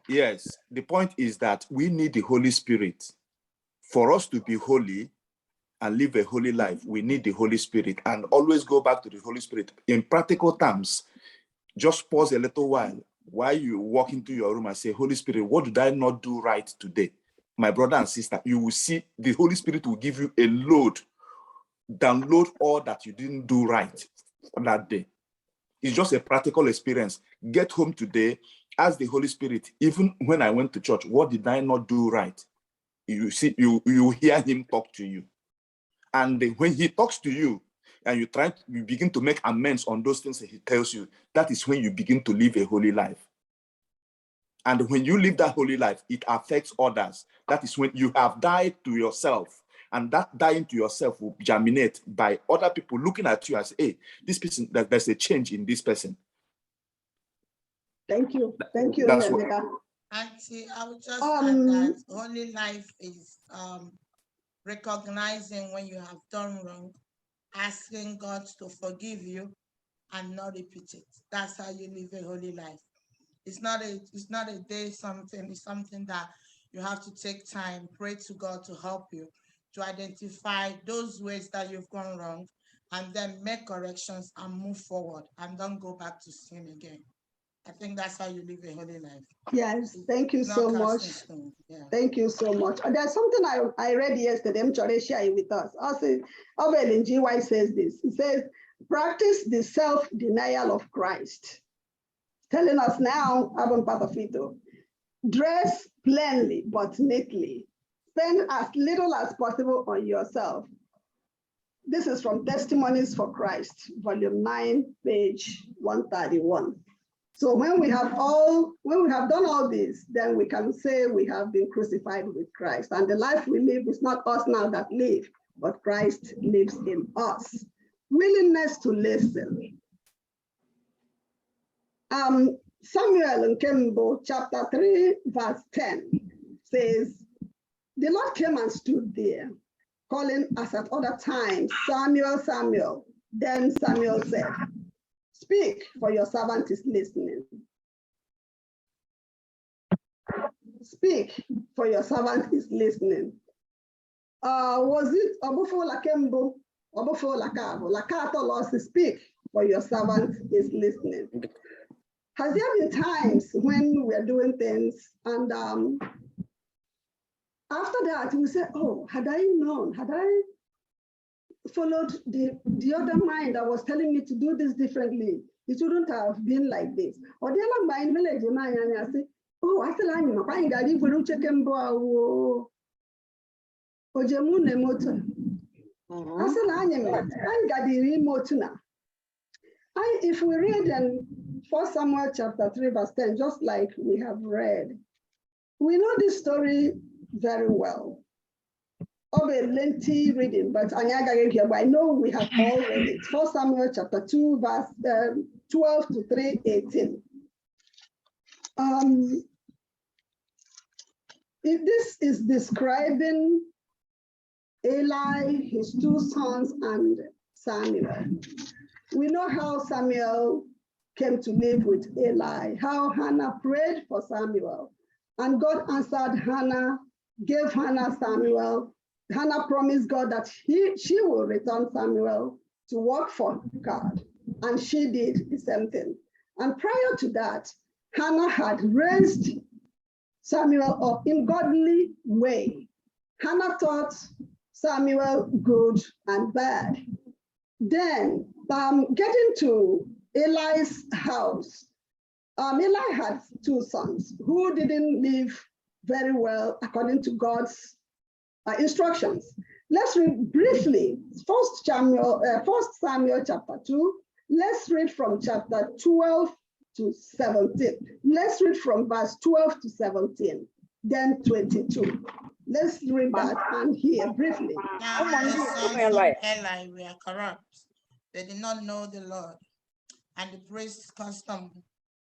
Yes, the point is that we need the Holy Spirit. For us to be holy and live a holy life, we need the Holy Spirit, and always go back to the Holy Spirit. In practical terms, just pause a little while you walk into your room and say, Holy Spirit, what did I not do right today? my brother and sister, you will see the Holy Spirit will give you a load, download all that you didn't do right on that day. It's just a practical experience. Get home today, ask the Holy Spirit, even when I went to church, what did I not do right? You see, you hear him talk to you. And when he talks to you and you begin to make amends on those things that he tells you, that is when you begin to live a holy life. And when you live that holy life, it affects others. That is when you have died to yourself. And that dying to yourself will germinate by other people looking at you as, hey, this person, there's a change in this person. Thank you. Thank you, That's Rebecca. Auntie, I would just add that holy life is recognizing when you have done wrong, asking God to forgive you and not repeat it. That's how you live a holy life. It's not a day something, it's something that you have to take time, pray to God to help you to identify those ways that you've gone wrong and then make corrections and move forward and don't go back to sin again. I think that's how you live a holy life. Yes, thank you so much. Yeah. Thank you so much. There's something I read yesterday. I'm trying to share it with us. Also, Obel GY says this. He says, practice the self-denial of Christ. Telling us now, I'm part of it too. Dress plainly but neatly. Spend as little as possible on yourself. This is from Testimonies for Christ, volume 9, page 131. So when we have done all this, then we can say we have been crucified with Christ. And the life we live is not us now that live, but Christ lives in us. Willingness to listen. Samuel in Kembo, chapter 3, verse 10 says, the Lord came and stood there, calling us at other times, Samuel, Samuel. Then Samuel said, speak, for your servant is listening. Speak, for your servant is listening. Was it Obufola Kembo, Obufola Kavo? Lakato lost to speak, for your servant is listening. Has there been times when we're doing things and after that we say, oh, had I known, had I followed the other mind that was telling me to do this differently, it wouldn't have been like this. Or the other mind village and I say, oh, I still am not got it for Chekembo Ojemune motor. I still I got the remote now. If we read in 1 Samuel chapter 3, verse 10, just like we have read, we know this story very well. Of a lengthy reading, but I know we have all read it. 1 Samuel chapter 2, verse 12 to 3:18. This is describing Eli, his two sons, and Samuel. We know how Samuel came to live with Eli, how Hannah prayed for Samuel, and God answered Hannah, gave Hannah Samuel. Hannah promised God that she will return Samuel to work for God, and she did the same thing. And prior to that, Hannah had raised Samuel up in godly way. Hannah taught Samuel good and bad. Then, getting to Eli's house, Eli had two sons who didn't live very well according to God's instructions. Let's read briefly 1 Samuel chapter 2. Let's read from chapter 12 to 17. Let's read from verse 12 to 17, then 22. Let's read that and hear briefly. Now the sons of Eli were corrupt. They did not know the Lord. And the priest's custom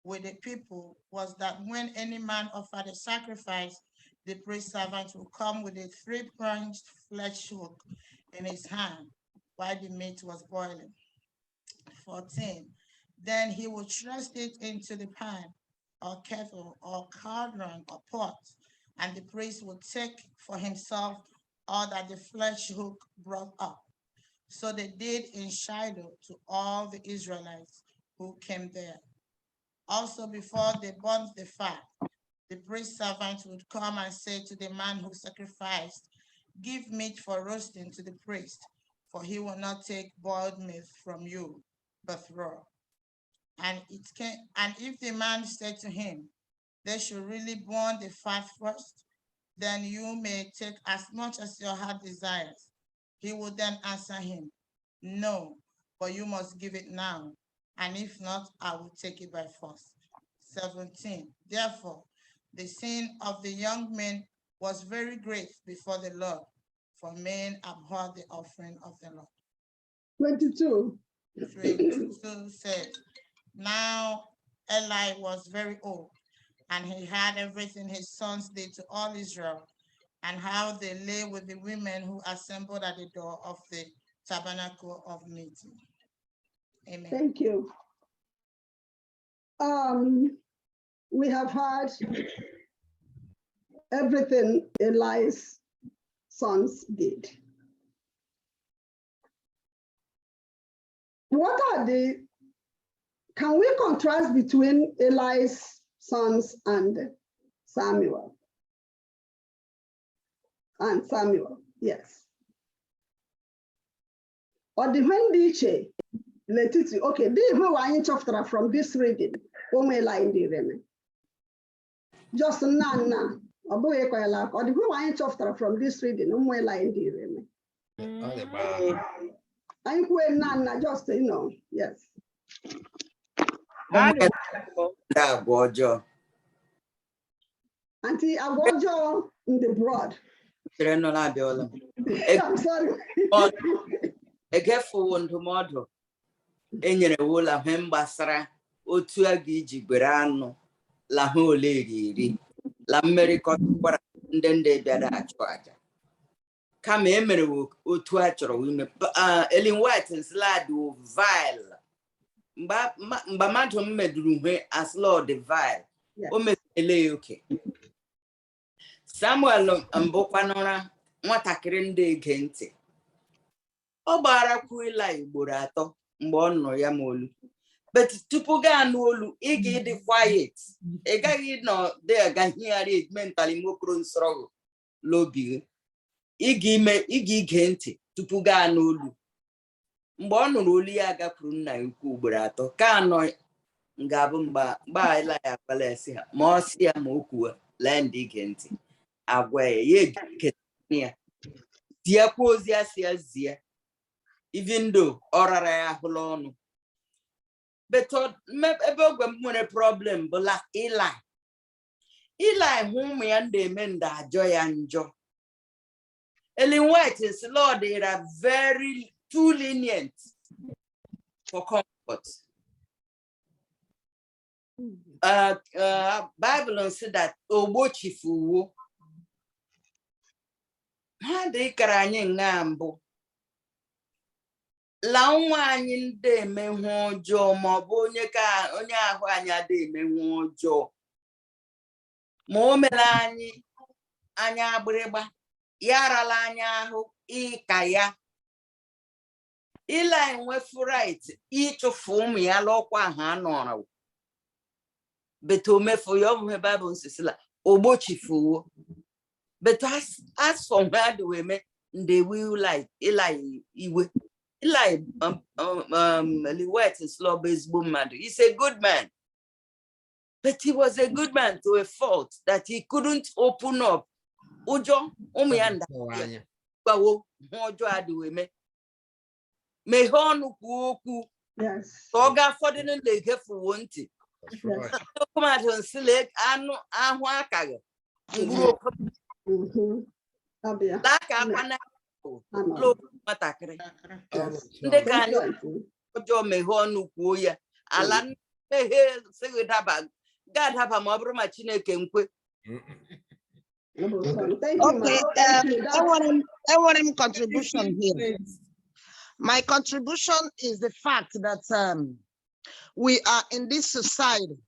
with the people was that when any man offered a sacrifice, the priest servant would come with a three-pronged flesh hook in his hand while the meat was boiling. 14. Then he would thrust it into the pan or kettle or cauldron or pot, and the priest would take for himself all that the flesh hook brought up. So they did in Shiloh to all the Israelites who came there. Also before they burnt the fat, the priest servant would come and say to the man who sacrificed, "Give meat for roasting to the priest, for he will not take boiled meat from you, but raw." And if the man said to him, "They should really burn the fat first, then you may take as much as your heart desires," he would then answer him, "No, but you must give it now, and if not, I will take it by force." 17. Therefore, the sin of the young men was very great before the Lord, for men abhorred the offering of the Lord. 22. 22 said, "Now Eli was very old, and he had everything his sons did to all Israel, and how they lay with the women who assembled at the door of the tabernacle of meeting." Amen. Thank you. We have heard everything Eli's sons did. What are can we contrast between Eli's sons and Samuel? And Samuel, yes. Or the when DJ, okay, this is who I interpreted from this reading. Just nana. Or the who I interpreted from this reading. I'm going nana, just yes. Auntie, I want you in the broad. I'm sorry. Enyere wola hembasara otu a ga-eji gbere anụ la ha ole iri la mmerịkọta kwara ndị bịara achụ aja kama emere otu a chọrọ ime Ellen White nsla dị vile mgbe mmadụ mmeduru ihe as Lord vile o mesele ya oke Samuel mbụkwanụra nwatakịrị ndị ege ntị ọ gbara kwuo Eli ugboro 3 mgbe ọ nọ ya ma olu but tupu gaa n'olu ị ga-ịdị quiet ị gaghị nọ there gahịgharị mentally mokro nsọrọ lobi ị ga-ige ntị tupu gaa n'olu mgbe ọ nụrụ olu ya gakwuru nna ya ukwu ugboro 3 ka anọ ngabụ mgbe Eli agbala esi ha ma ọ si ya ma o kwuo lee ndị ige ntị agwa ya ege ya tiekwa ozi ya si ya zie even though ọrara ya hụla ọnụ but ebe ogwe m nwere problem bụ la Eli hụ ụmụ ya ndị eme ndị ajọ ya njọ Ellen White is Lord they are very too lenient for comfort. Bible said that ogbochifuwo ha dị kara anyị nga mbụ la nwa anyị ndị emehu ọjọọ ma ọ bụ onye ahụ anyị adị emehu ọjọọ ma o mere anyị anya agbịrịgba ya arala anya ahụ ịka ya Eli nwefu right ịchụfu ụmụ ya lọkwa ha nọrọ beto mefu ya ọbụ Bible nsisila ogbochifuwo but as for where do we make they will like Eli iwe Eli White is slow baseball man. He's a good man. But he was a good man to a fault that he couldn't open up. Ojo, umyanda. Bawo, ojo aduwe me honu kuoku. Yes. Toga fodene lege for wanti. Come out and select anu ahwa kaga. Like apana. Lo matakre. Ndị ka anyị ọjọọ meghe ọnụ kwuo ya ala meghe sịghị daba ga-adaba ma ọ bụrụ ma Chineke nkwe. Okay, I want him contribution here. My contribution is the fact that we are in this society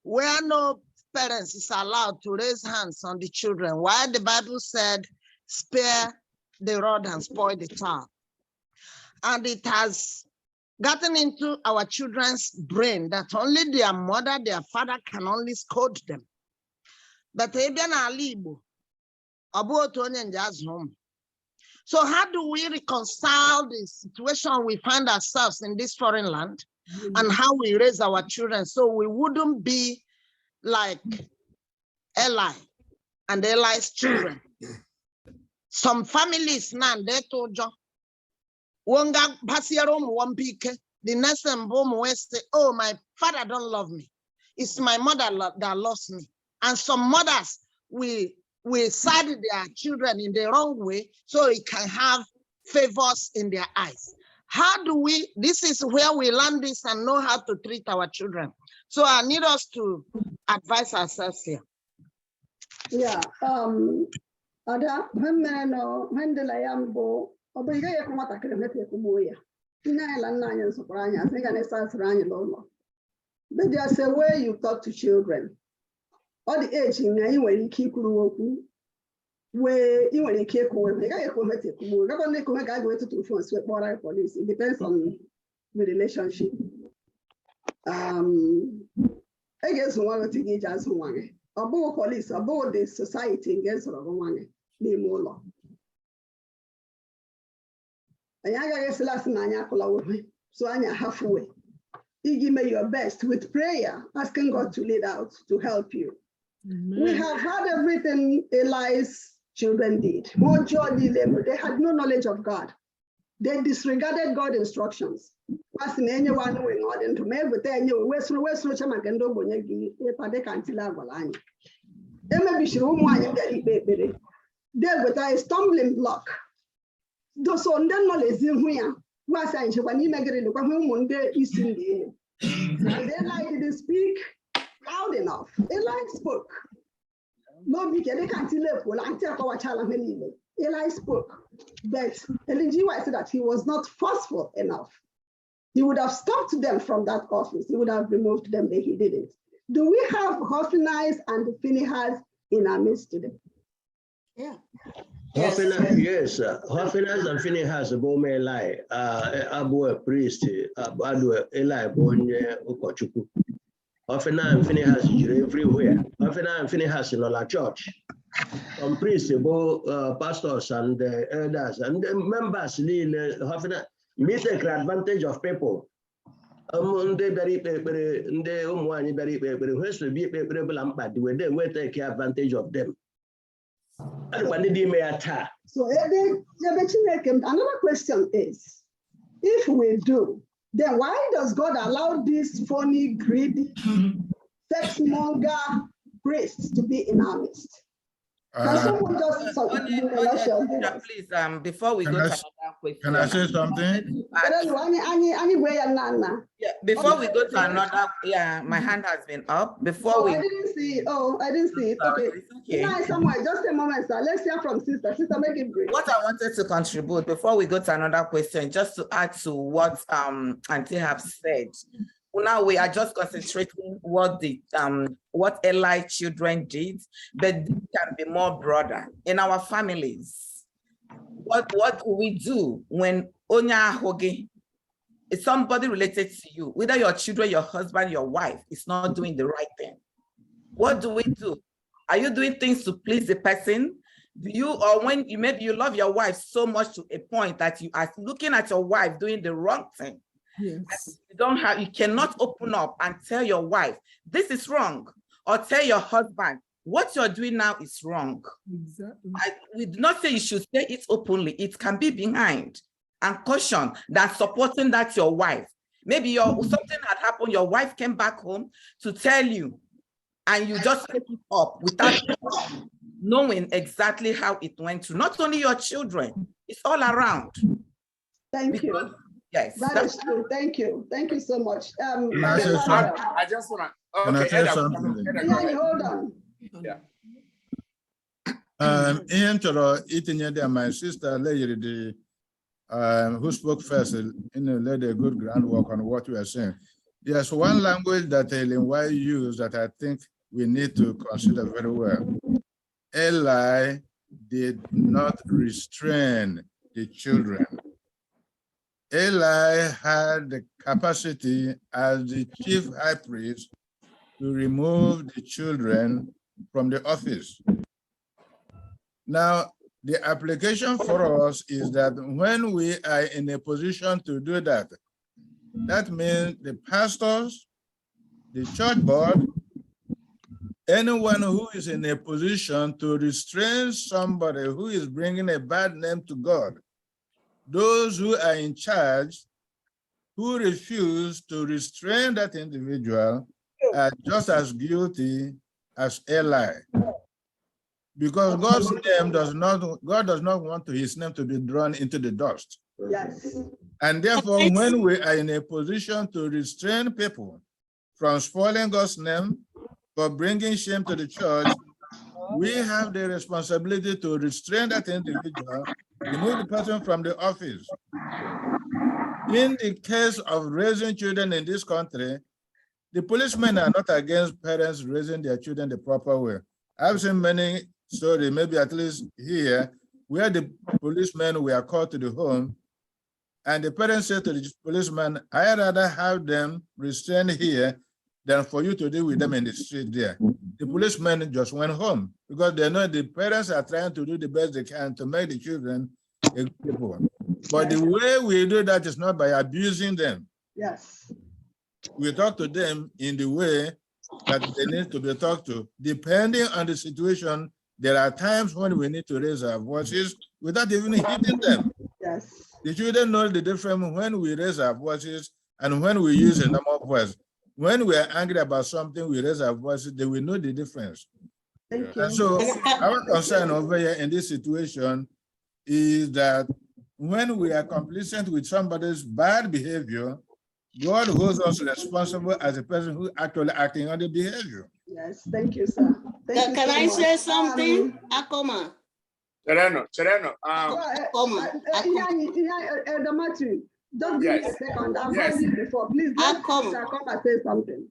where no parents is allowed to raise hands on the children, while the Bible said, spare the rod and spoil the child. And it has gotten into our children's brain that only their mother, their father can only scold them. but ebia na ala Igbo ọ bụ otu onye nje azụ ụmụ. So how do we reconcile the situation we find ourselves in this foreign land and how we raise our children so we wouldn't be like Eli and Eli's children? Some families now, they told you, the next time, say, oh, my father don't love me. It's my mother that loves me. And some mothers will side their children in the wrong way so it can have favors in their eyes. How do we, this is where we learn this and know how to treat our children. So I need us to advise ourselves here. Yeah, Ada, when the Layambo, Obriga Yakumata Kremetiakumoya, Nila Nyan Soprania, I think I start running Lolo. But there's a way you talk to children. All the age in you keep where you want to keep going. I go to phone police. It depends on the relationship. I guess one of the things as one. About police, about the society against one name law. I guess last night, so I'm halfway. You give me your best with prayer, asking God to lead out to help you. We have had everything Eli's children did. More jolly level. They had no knowledge of God. They disregarded God's instructions. Asking anyone who in order to make with any West Chamagando Bonyagi, Pade Cantilla Valani. Maybe she won't want you there with a stumbling block. Those on the knowledge in here was I when you make it look at home is in the end. Eli didn't speak loud enough. Eli spoke. No big they can't live well until our child. Eli spoke, but Elijah said that he was not forceful enough. He would have stopped them from that office. He would have removed them, but he didn't. Do we have Hophni and Phinehas in our midst today? Yeah. Yes, Hophni and Phinehas, Bome Eli, Abu a priest, Abu Eli Bonye Ukochuku. Hophni and Phinehas everywhere. Hophni and Phinehas in our church. Some priests, pastors and elders and the members, Hophni, we take advantage of people. They very paper, they umwani very paper, who should be paper lampad, where they will take advantage of them. And when they may attack. So another question is, if we do, then why does God allow these phony, greedy, sexmonger priests to be in our midst? Please, before we go to another question. Can I say something? Yeah, before we go to another, my hand has been up. Before we. I didn't see it. Okay. Okay. Somewhere, just a moment, sir. Let's hear from sister. Sister, make it brief. What I wanted to contribute before we go to another question, just to add to what Auntie have said. Now we are just concentrating what Eli children did, but this can be more broader in our families. What do we do when Onya Hoge is somebody related to you, whether your children, your husband, your wife is not doing the right thing? What do we do? Are you doing things to please the person? Do you, or when you maybe you love your wife so much to a point that you are looking at your wife doing the wrong thing? Yes. You cannot open up and tell your wife, this is wrong, or tell your husband, what you're doing now is wrong. Exactly. We do not say you should say it openly. It can be behind and caution than supporting that your wife. Maybe something had happened, your wife came back home to tell you, and you just pick it up without knowing exactly how it went through. Not only your children, it's all around. Thank you. Yes, that is true. Thank you. Thank you so much. I just want to. Okay, yeah, hold on. Yeah. My sister lady, who spoke first, laid a good groundwork on what we are saying. There's one language that Ellen White used that I think we need to consider very well. Eli did not restrain the children. Eli had the capacity as the chief high priest to remove the children from the office. Now, the application for us is that when we are in a position to do that, that means the pastors, the church board, anyone who is in a position to restrain somebody who is bringing a bad name to God, those who are in charge, who refuse to restrain that individual, are just as guilty as Eli. Because God's name God does not want his name to be drawn into the dust. Yes. And therefore, when we are in a position to restrain people from spoiling God's name, for bringing shame to the church, we have the responsibility to restrain that individual, remove the person from the office. In the case of raising children in this country, the policemen are not against parents raising their children the proper way. I've seen many stories, maybe at least here, where the policemen were called to the home, and the parents said to the policeman, I'd rather have them restrained here than for you to deal with them in the street there. The policemen just went home because they know the parents are trying to do the best they can to make the children a good people. But the way we do that is not by abusing them. Yes. We talk to them in the way that they need to be talked to. Depending on the situation, there are times when we need to raise our voices without even hitting them. Yes. The children know the difference when we raise our voices and when we use a normal voice. When we are angry about something, we raise our voices, they will know the difference. Thank you. And so our concern over here in this situation is that when we are complacent with somebody's bad behavior, God holds us responsible as a person who actually acting on the behavior. Yes, thank you, sir. Thank Can you so I much. say something? Akoma. Sereno. Matthew, just give me a second. I've heard it before. Please, come and say something.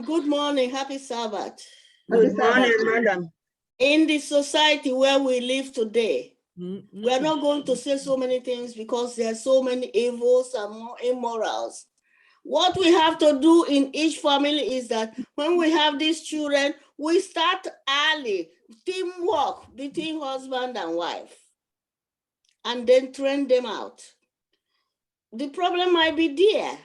Good morning. Happy Sabbath. Good morning, madam. In the society where we live today, we are not going to say so many things because there are so many evils and more immorals. What we have to do in each family is that when we have these children, we start early, teamwork between husband and wife, and then train them out. The problem might be there,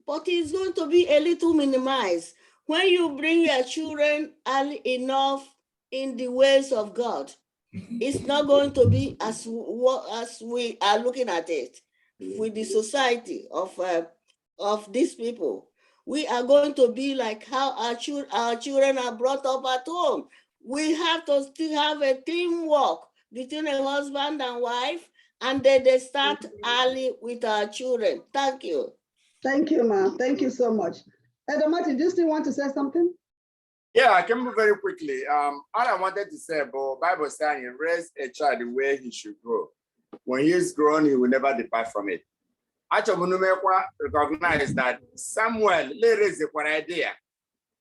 but it's going to be a little minimized. When you bring your children early enough in the ways of God, it's not going to be as we are looking at it with the society of these people. We are going to be like how our children are brought up at home. We have to still have a teamwork between a husband and wife, and then they start early with our children. Thank you. Thank you, ma'am. Thank you so much. Elder Martin, do you still want to say something? Yeah, I can move very quickly. All I wanted to say about Bible saying, raise a child the way he should grow. When he is grown, he will never depart from it. Actually, recognize that Samuel raised the idea.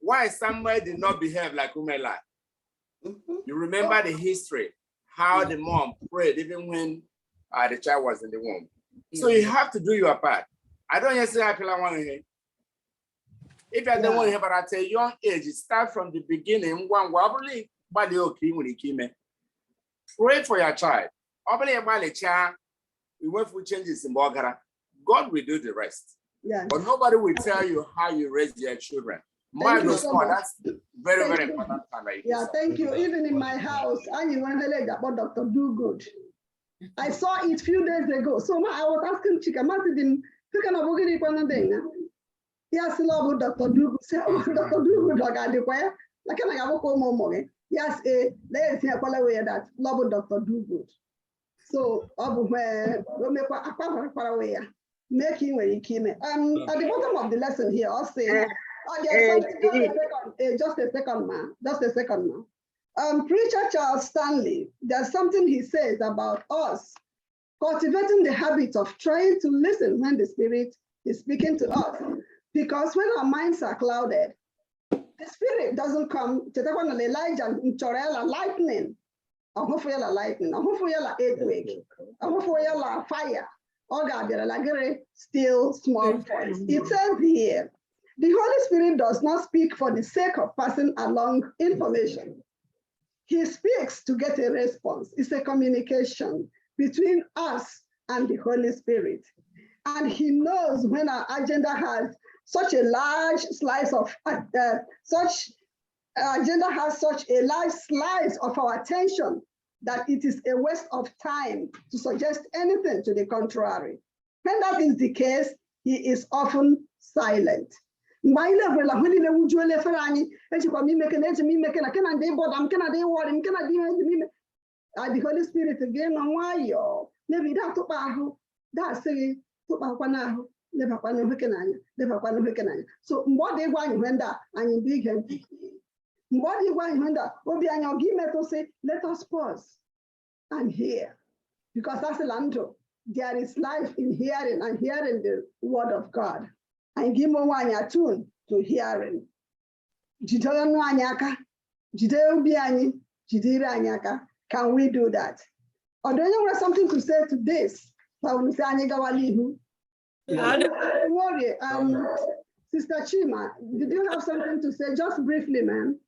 Why Samuel did not behave like Umela? You remember the history, how the mom prayed even when the child was in the womb. So you have to do your part. I don't just say I feel I want to hear. If you don't want to hear, but at a young age, start from the beginning. One wobbly, but when he came in. Pray for your child. Obviously, about a child, we went for changes in Bogara. God will do the rest. Yes. But nobody will tell you how you raise your children. That's very, very important. Yeah, thank you. Even in my house, I went about Dr. Dogood. I saw it a few days ago. So I was asking Chika Martin, yes, love Dr. Dogood. Say, oh, Dr. Dogood, like I declare, like I have a more. Yes, let's hear that love Dr. Dogood. So, making when he came in. At the bottom of the lesson here, I'll say, just a second, man. Preacher Charles Stanley, there's something he says about us cultivating the habit of trying to listen when the Spirit is speaking to us. Because when our minds are clouded, the Spirit doesn't come to take on Elijah and Chorella lightning. I'm hopefully lightning. I'm hopefully earthquake. I'm hopefully fire. Oh God, there are like very still small voice. It says here, The Holy Spirit does not speak for the sake of passing along information. He speaks to get a response. It's a communication between us and the Holy Spirit. And he knows when our agenda has such a large slice of, such a large slice of our attention that it is a waste of time to suggest anything to the contrary. When that is the case, he is often silent. The Holy Spirit again, maybe that's so what they want when that and big what they want when that say, let us pause and hear, because that's the land. There is life in hearing and hearing the word of God. And give me one tune to hearing. Can we do that? Or do you have something to say to this? Sister Chima, did you have something to say? Just briefly, ma'am.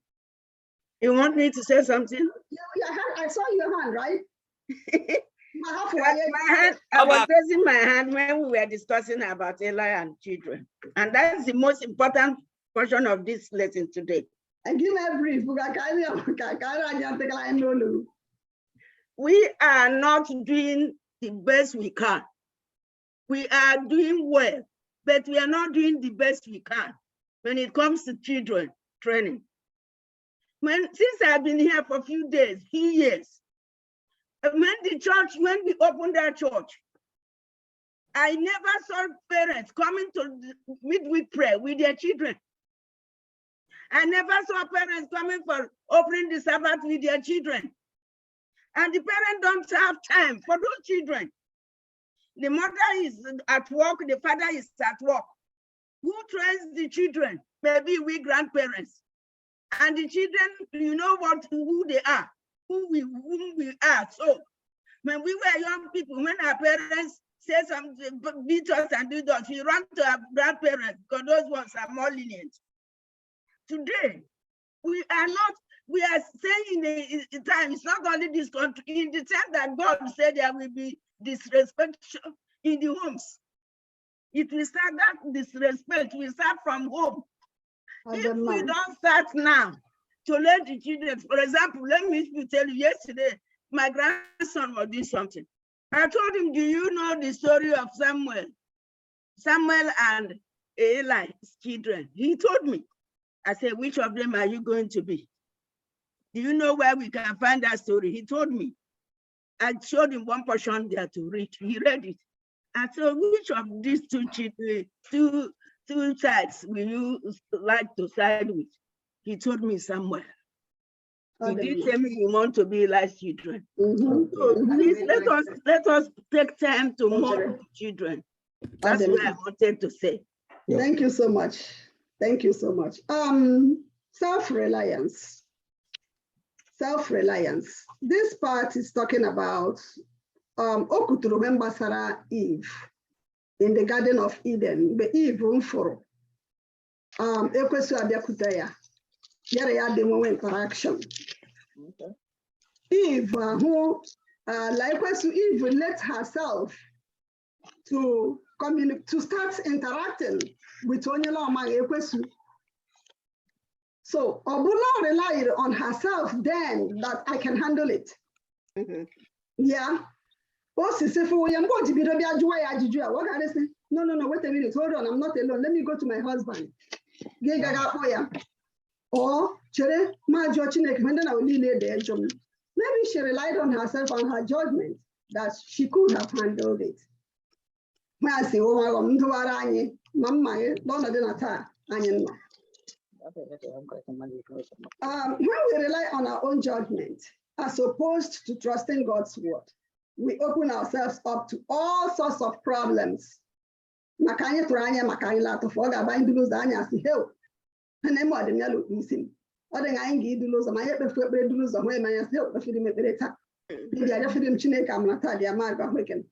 You want me to say something? Yeah, I saw your hand, right? I was raising my hand when we were discussing about Eli and children. And that's the most important portion of this lesson today. And give me a brief. We are not doing the best we can. We are doing well, but we are not doing the best we can when it comes to children training. Since I've been here for a few years, when we opened our church, I never saw parents coming to midweek prayer with their children. I never saw parents coming for opening the Sabbath with their children. And the parents don't have time for those children. The mother is at work, the father is at work. Who trains the children? Maybe we grandparents. And the children, you know who they are, whom we are. So when we were young people, when our parents say something, beat us and do that, we run to our grandparents because those ones are more lenient. Today, we are saying in the time, it's not only this country, in the time that God said there will be disrespect in the homes. It will start, that disrespect will start from home. If we don't start now to let the children, for example, let me tell you, yesterday, my grandson was doing something. I told him, do you know the story of Samuel and Eli's children? He told me. I said, which of them are you going to be? Do you know where we can find that story? He told me. I showed him one portion there to read. He read it. I said, which of these two sides will you like to side with? He told me Samuel. He did tell me you want to be like children. So please let us take time to mold children. That's what I wanted to say. Thank you so much. Thank you so much. Self-reliance. Self-reliance. This part is talking about Okuturu Mbasara Eve in the Garden of Eden. The Eve Umforo. Ekwesu Abiakutaya. Here ya the moment interaction. Eve, who likewise Eve let herself to communicate, to start interacting with Onyela Omag Ekwesu. So Obula relied on herself then that I can handle it. Yeah. What can I say? No, wait a minute, hold on, I'm not alone. Let me go to my husband. Or maybe she relied on herself, on her judgment, that she could have handled it. When we rely on our own judgment, as opposed to trusting God's word, we open ourselves up to all sorts of problems. And then more than yellow missing. Other than I give the laws of my head before the laws of where my self, the feeling of the attack. Maybe I just didn't chineke, I'm not tired, I'm not waking.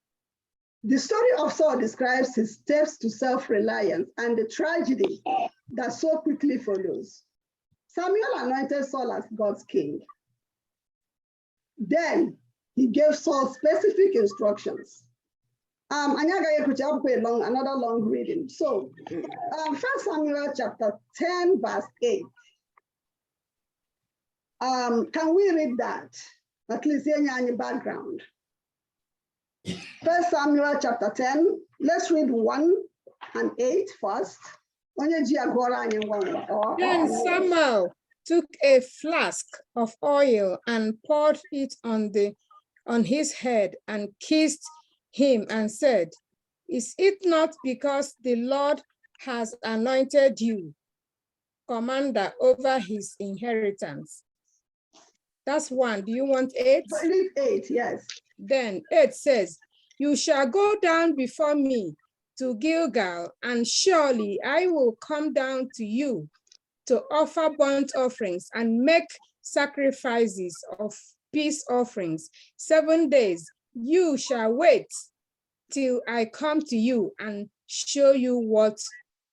The story of Saul describes his steps to self-reliance and the tragedy that so quickly follows. Samuel anointed Saul as God's king. Then he gave Saul specific instructions. Another long reading. So, 1 Samuel chapter 10, verse 8. Can we read that? At least any background. 1 Samuel chapter 10. Let's read 1 and 8 first. Then Samuel took a flask of oil and poured it on his head and kissed him and said, "Is it not because the Lord has anointed you commander over his inheritance?" That's 1. Do you want 8? 8, yes. Then 8 says, "You shall go down before me to Gilgal, and surely I will come down to you to offer burnt offerings and make sacrifices of peace offerings. 7 days you shall wait till I come to you and show you what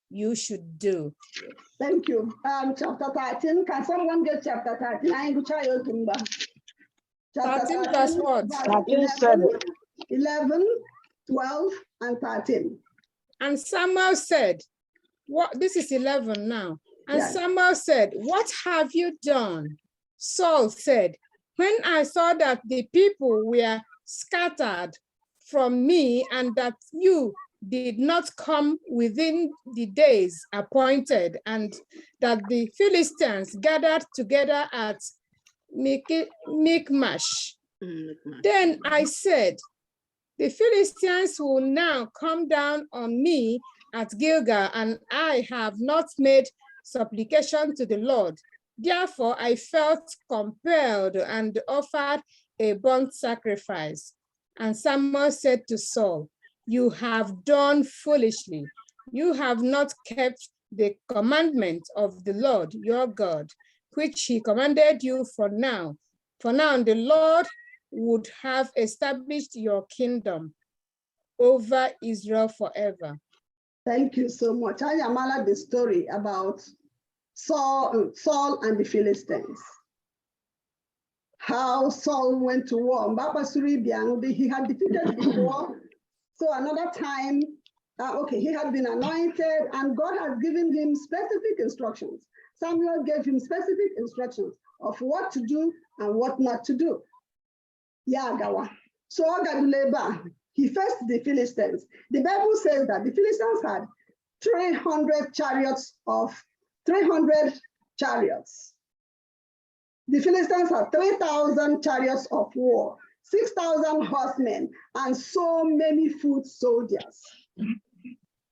you should do." Thank you. Chapter 13. Can someone get chapter 13? I ain't chapter 13 verse what? 11, 12, and 13. And Samuel said, "What?" This is 11 now. And Yes. Samuel said, "What have you done?" Saul said, "When I saw that the people were scattered from me and that you did not come within the days appointed, and that the Philistines gathered together at Michmash, then I said, the Philistines will now come down on me at Gilgal, and I have not made supplication to the Lord. Therefore, I felt compelled and offered a burnt sacrifice." And Samuel said to Saul, "You have done foolishly. You have not kept the commandment of the Lord your God, which he commanded you for now. For now, the Lord would have established your kingdom over Israel forever." Thank you so much. I am the story about Saul and the Philistines. How Saul went to war. He had defeated before. So another time, he had been anointed and God has given him specific instructions. Samuel gave him specific instructions of what to do and what not to do. So he faced the Philistines. The Bible says that the Philistines had 300 chariots. The Philistines had 3,000 chariots of war, 6,000 horsemen, and so many foot soldiers.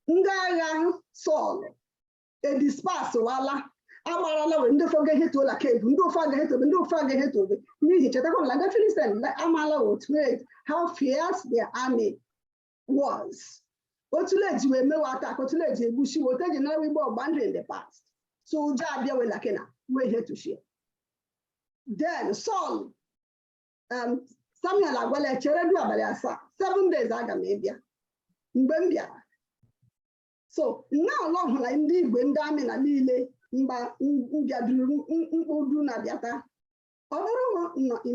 Ngagha Saul, a dispersed wala. Amarala when the forget hit to la cave, no forget to no forget hit to the need to like the Philistines, like Amala would create how fierce their army was. What to let you know attack, what to let you bush, what you know we were boundary in the past. So Jabia will like we're here to share. Then Saul, Samuel Agwala Cheredu Abaliasa, 7 days Agamabia, Mbembia. So now long like indeed when Damien and Lile. In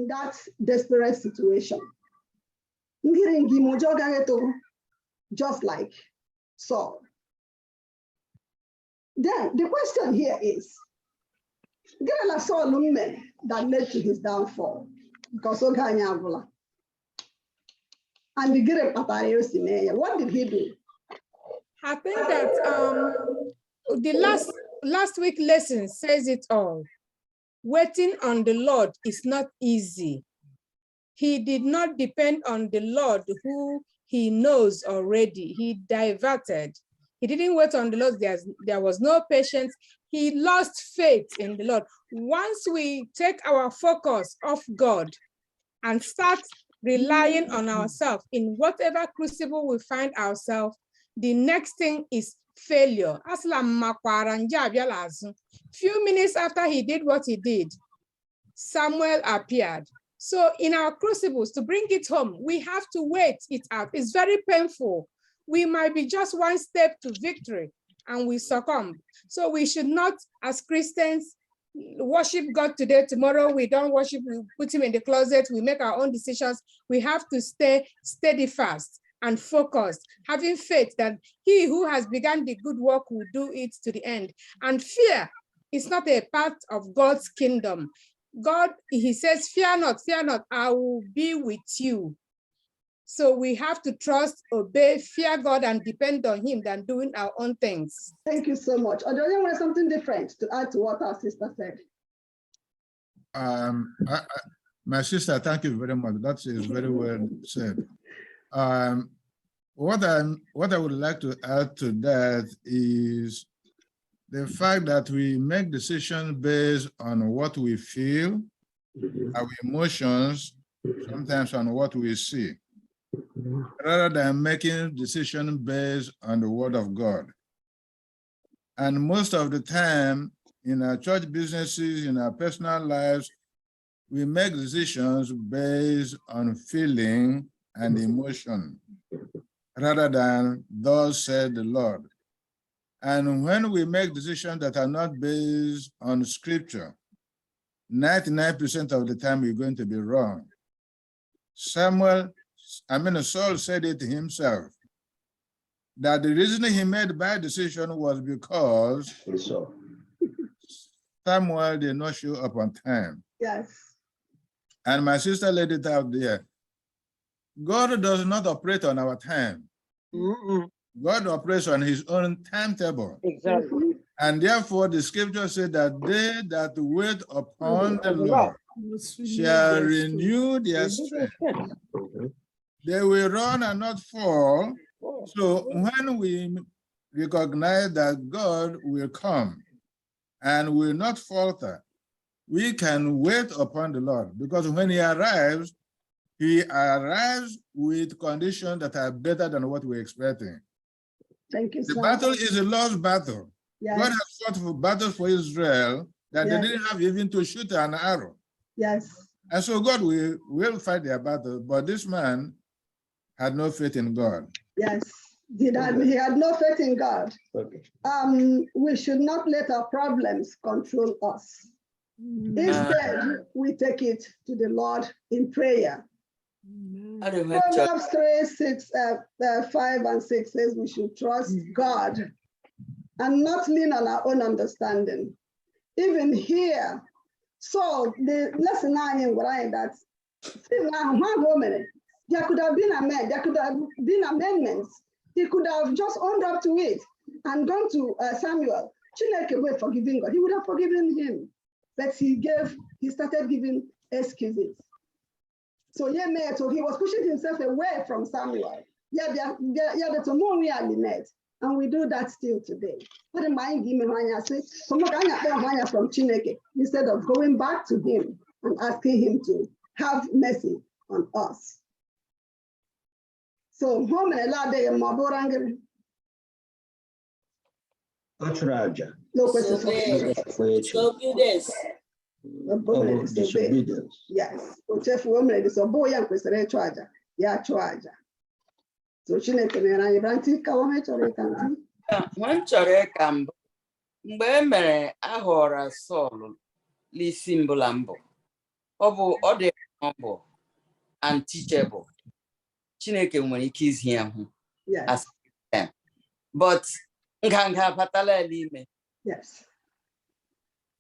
that desperate situation. Just like Saul. Then the question here is, Saul that led to his downfall. Because and the what did he do? I think that the last week lesson says it all. Waiting on the Lord is not easy. He did not depend on the Lord who he knows already. He diverted. He didn't wait on the Lord. There was no patience. He lost faith in the Lord. Once we take our focus off God and start relying on ourselves in whatever crucible we find ourselves, the next thing is failure. Few minutes after he did what he did, Samuel appeared. So in our crucibles, to bring it home, we have to wait it out. It's very painful. We might be just one step to victory and we succumb. So we should not, as Christians, worship God today, tomorrow we don't worship, we put him in the closet, we make our own decisions. We have to stay steadfast and focused, having faith that he who has begun the good work will do it to the end. And fear is not a part of God's kingdom. God, he says, fear not, I will be with you. So we have to trust, obey, fear God, and depend on him than doing our own things. Thank you so much. Or do you want something different to add to what our sister said? My sister, thank you very much. That is very well said. What I would like to add to that is the fact that we make decisions based on what we feel, our emotions, sometimes on what we see, rather than making decisions based on the word of God. And most of the time, in our church businesses, in our personal lives, we make decisions based on feeling and emotion, rather than thus said the Lord. And when we make decisions that are not based on scripture, 99% of the time we're going to be wrong. Saul said it himself, that the reason he made bad decision was because Samuel did not show up on time. Yes. And my sister laid it out there. God does not operate on our time. God operates on his own timetable. Exactly. And therefore, the scripture said that they that wait upon the Lord shall renew their strength. They will run and not fall. So when we recognize that God will come and will not falter, we can wait upon the Lord, because when he arrives with conditions that are better than what we're expecting. Thank you, The sir. battle is a lost battle. Yes. God has fought for battles for Israel that Yes. they didn't have even to shoot an arrow. Yes. And so God will fight their battle, but this man had no faith in God. Yes. He had no faith in God. Okay. We should not let our problems control us. Instead, we take it to the Lord in prayer. Proverbs 5 and 6 says we should trust God and not lean on our own understanding. Even here, so the lesson that there could have been there could have been amendments. He could have just owned up to it and gone to Samuel. Chineke were forgiving God. He would have forgiven him. But he started giving excuses. So so he was pushing himself away from Samuel. And we do that still today. From Chineke, instead of going back to him and asking him to have mercy on us. So home and disobedience. Yes. So Chineke mere anyị branti ka ome chọrọ ịka ntị. Nwe m chọrọ ịka mbụ mgbe e mere ahọrọ Sọl n'isi mbụla mbụ, ọ dị humble and teachable. Chineke nwere ike izi ya hụ. Yes. But nganga batala n'ime. Yes.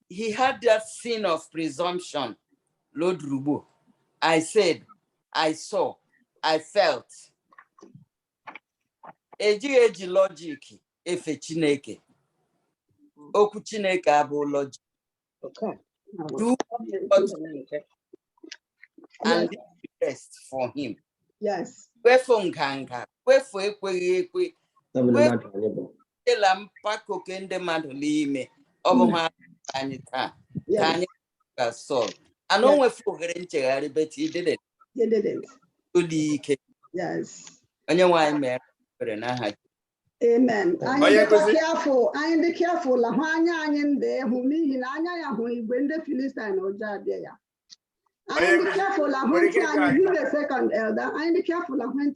He had that sin of presumption. Lord Rubo, I said, I saw, I felt. Eji logic efe Chineke. Oku Chineke abụ logic. Okay. Do and do the best for him. Yes. Wefo nganga, wefo ekweghị ekwe. Ela mpako kende mmadụ n'ime. Ọ bụ ha anyị taa. Ka anyị ga Sọl. And no wefo ogere nchegharị, but he didn't. He didn't. Yes. Onye mere n'aha. Amen. Anyị dị careful la hụ anya anyị ndị hụ n'ihi na anya ya hụ igwe ndị Filistin ọjọọ abịa ya. I be careful of when give a second, elder. I be careful of when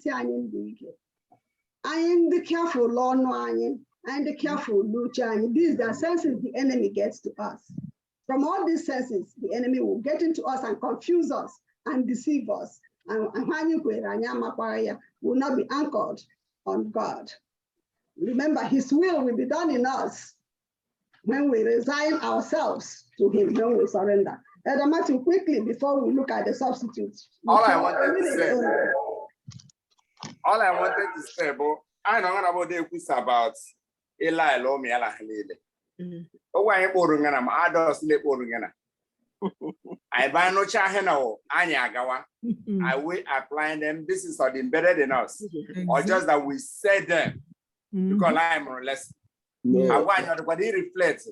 I be careful, Lord, I be careful, Lucha. These are senses the enemy gets to us. From all these senses, the enemy will get into us and confuse us and deceive us. And will not be anchored on God. Remember, his will be done in us when we resign ourselves to him, when we surrender. Elder Matthew, quickly, before we look at the substitutes. All I wanted to say, but I know about the about Eli Lomi Ala Halile. Oh, why am I adults sleep Orungana? I buy no chaheno, Anyagawa. I will apply them. This is something better than us, or just that we said them because I'm more or less. I want everybody reflect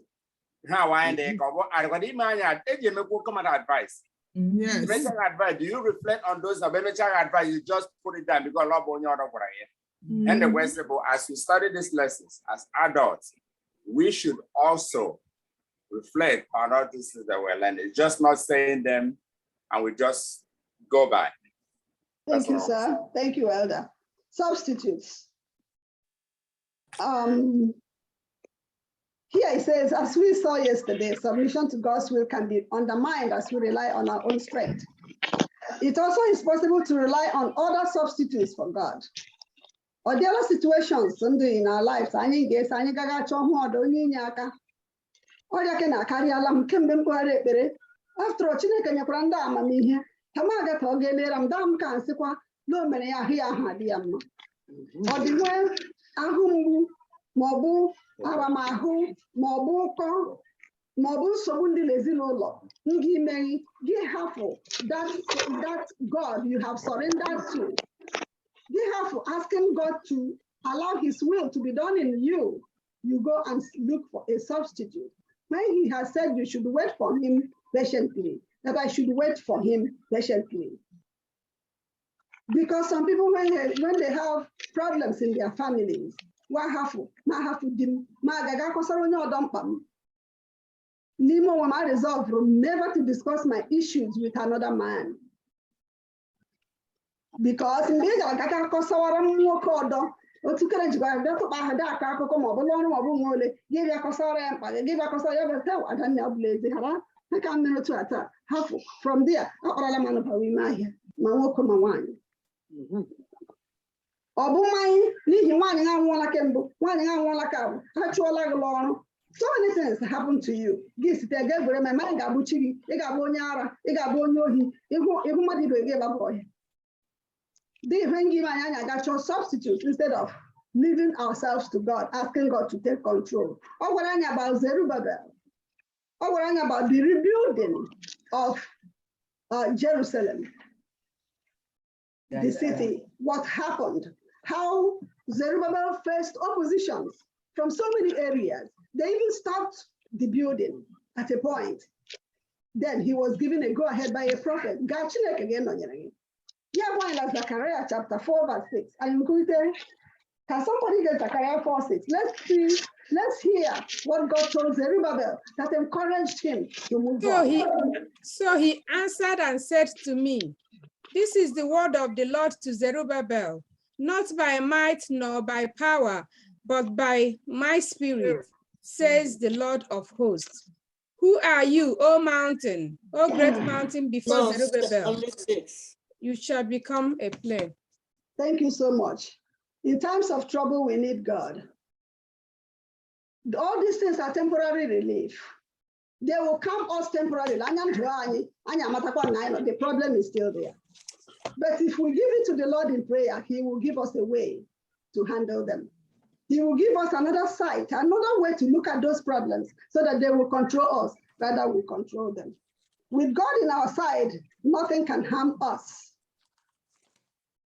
how I end the cover. Everybody, man, I tell you, come at advice. Yes. Advice. Do you reflect on those advice? You just put it down because love on your here. And the West, as we study these lessons as adults, we should also reflect on all these things that we're learning. It's just not saying them and we just go by. Thank you, sir. Thank you, Elder. Substitutes. Here it says, as we saw yesterday, submission to God's will can be undermined as we rely on our own strength. It also is possible to rely on other substitutes for God. Or the other situations in our lives, I guess, I after all, Chineke nyekwara ndị amamihe tamaga ka ọ ga-emere m dam ka nsịkwa na o mere ya ahụ ya ahụ adị ya mma ọ dị nwe ahụ mgbu maọbụ aramahụ maọbụ ụkọ maọbụ nsogbu ndị n'ezinụlọ nga imeghi gị hapụ that God you have surrendered to. Gị hapụ asking God to allow his will to be done in you. You go and look for a substitute. When he has said you should wait for him patiently, that I should wait for him patiently. Because some people, when they have problems in their families, I resolve never to discuss my issues with another man. Because in otu kere jikwa dọkụkpa ahụ dị aka akụkọ ma ọ bụla ọrụ ma ọ bụ nwa ole gị bịa kọsara ya mkpa gị bịa kọsara ya bịa adanne ọbụla ezi hara aka mmiri otu ata hafụ from there akparala m anụbawa ime ahịa ma nwoke ma nwaanyị ọ bụ mmanya n'ihi nwaanyị ha nwụọla kemgbe nwaanyị ha nwụọla ka abụ ha chụọla gị ọrụ. So many things happen to you. Gị site ga egwere ma ị ga-abụ chi gị ị ga-abụ onye ara ị ga-abụ onye ohi ịhụ mmadụ ibe gị gbapụ ọhịa. Substitute instead of leaving ourselves to God, asking God to take control. Or what I know about Zerubbabel, or what I know about the rebuilding of Jerusalem, the city, what happened, how Zerubbabel faced oppositions from so many areas. They even stopped the building at a point. Then he was given a go-ahead by a prophet. Yeah, one like Zechariah chapter 4, verse 6. And can somebody get Zechariah 4:6? Let's hear what God told Zerubbabel that encouraged him to move on. So he answered and said to me, this is the word of the Lord to Zerubbabel, not by might nor by power, but by my spirit, says the Lord of hosts. Who are you, O mountain, O great mountain before Zerubbabel? You shall become a plain. Thank you so much. In times of trouble, we need God. All these things are temporary relief. They will come us temporarily. The problem is still there. But if we give it to the Lord in prayer, he will give us a way to handle them. He will give us another sight, another way to look at those problems so that they will control us rather we control them. With God in our side, nothing can harm us.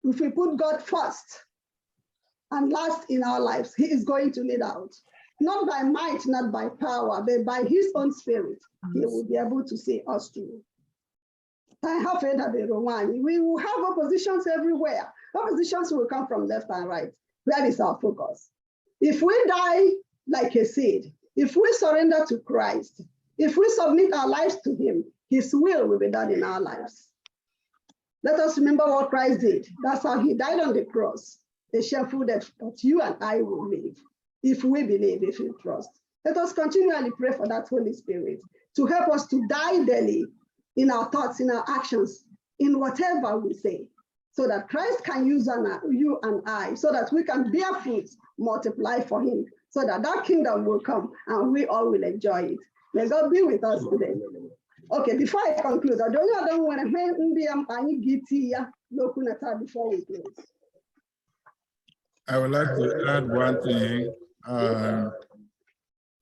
If we put God first and last in our lives, he is going to lead out. Not by might, not by power, but by his own spirit, he will be able to see us through. We will have oppositions everywhere. Oppositions will come from left and right. Where is our focus? If we die like a seed, if we surrender to Christ, if we submit our lives to him, his will be done in our lives. Let us remember what Christ did. That's how he died on the cross, a shameful death that you and I will live if we believe, if we trust. Let us continually pray for that Holy Spirit to help us to die daily in our thoughts, in our actions, in whatever we say, so that Christ can use you and I, so that we can bear fruit, multiply for him, so that that kingdom will come and we all will enjoy it. May God be with us today. Okay, before I conclude, I don't want to before we close. I would like to add one thing. The